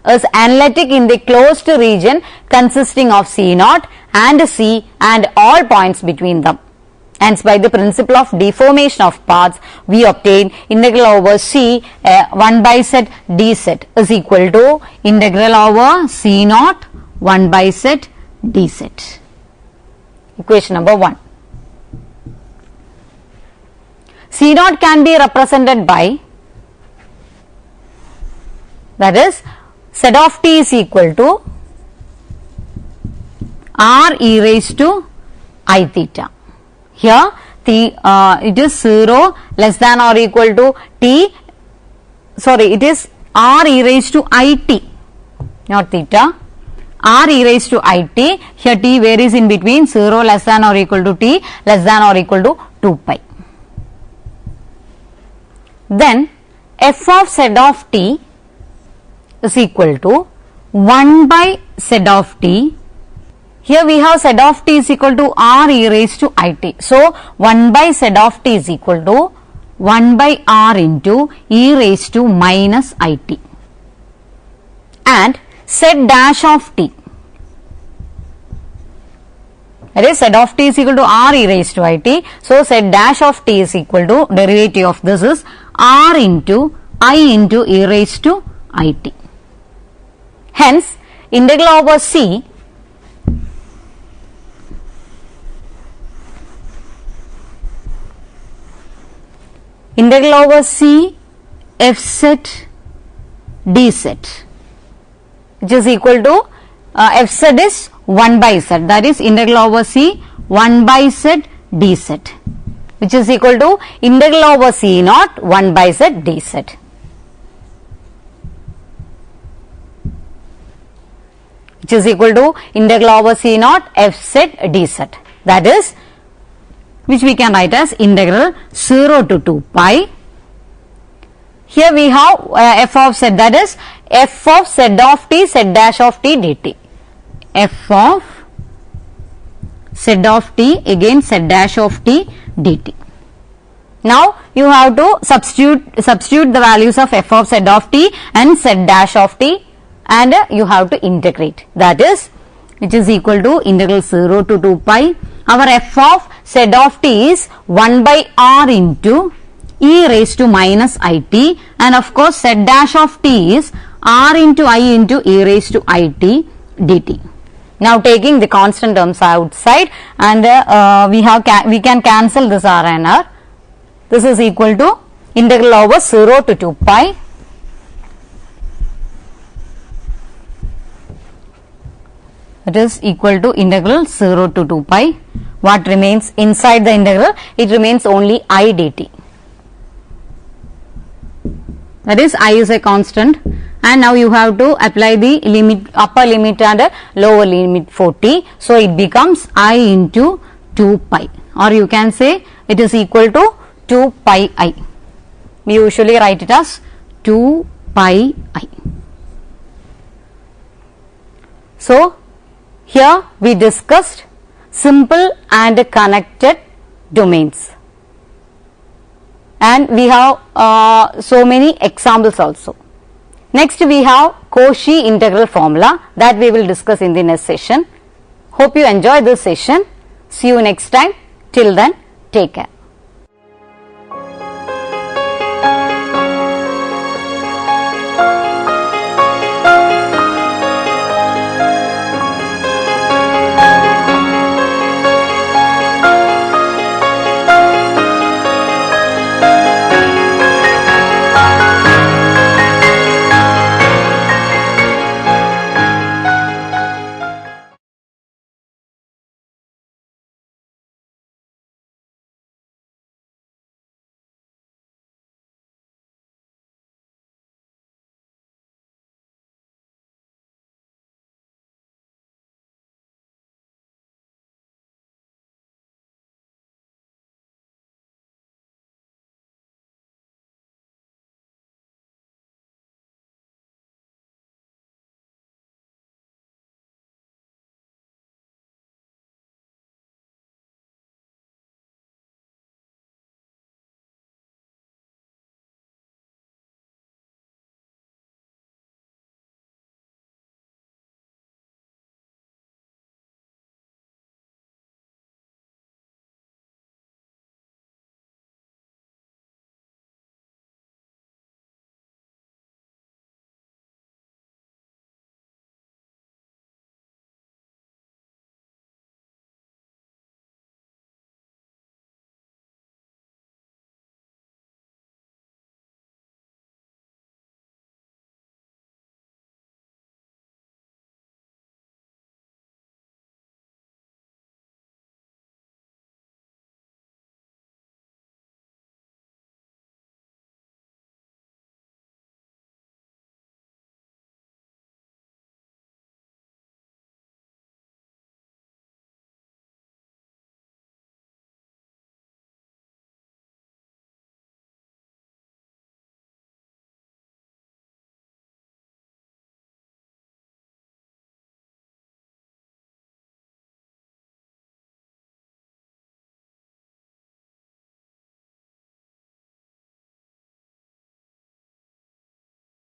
is analytic in the closed region consisting of C0 and C and all points between them. Hence, by the principle of deformation of paths, we obtain integral over C 1 by z dz is equal to integral over C0 1 by z dz. Equation number 1. C0 can be represented by, that is, z of t is equal to r e raised to I theta. Here it is 0 less than or equal to t, sorry, it is r e raised to I t, not theta, r e raised to I t. Here t varies in between 0 less than or equal to t less than or equal to 2 pi. Then f of z of t is equal to 1 by z of t. Here we have z of t is equal to r e raised to I t. So 1 by z of t is equal to 1 by r into e raised to minus I t. And z dash of t, that is, z of t is equal to r e raised to I t. So z dash of t is equal to, derivative of this is r into I into e raised to I t. Hence, integral over C integral over C fz dz, which is equal to fz is 1 by z, that is integral over C 1 by z dz, which is equal to integral over C0 1 by z dz. Which is equal to integral over C0 fz dz, that is, which we can write as integral 0 to 2 pi. Here we have f of z, that is f of z of t z dash of t dt, f of z of t again z dash of t dt. Now you have to substitute the values of f of z of t and z dash of t, and you have to integrate, that is, which is equal to integral 0 to 2 pi. Our f of z of t is 1 by r into e raised to minus I t, and of course z dash of t is r into I into e raised to I t dt. Now taking the constant terms outside, and we can cancel this r and r. This is equal to integral over 0 to 2 pi It is equal to integral 0 to 2 pi. What remains inside the integral? It remains only I dt. That is, I is a constant, and now you have to apply the limit, upper limit and lower limit for t. So it becomes I into 2 pi, or you can say it is equal to 2 pi I. We usually write it as 2 pi I. So here we discussed simple and connected domains, and we have so many examples also. Next we have Cauchy integral formula that we will discuss in the next session. Hope you enjoy this session. See you next time. Till then, take care.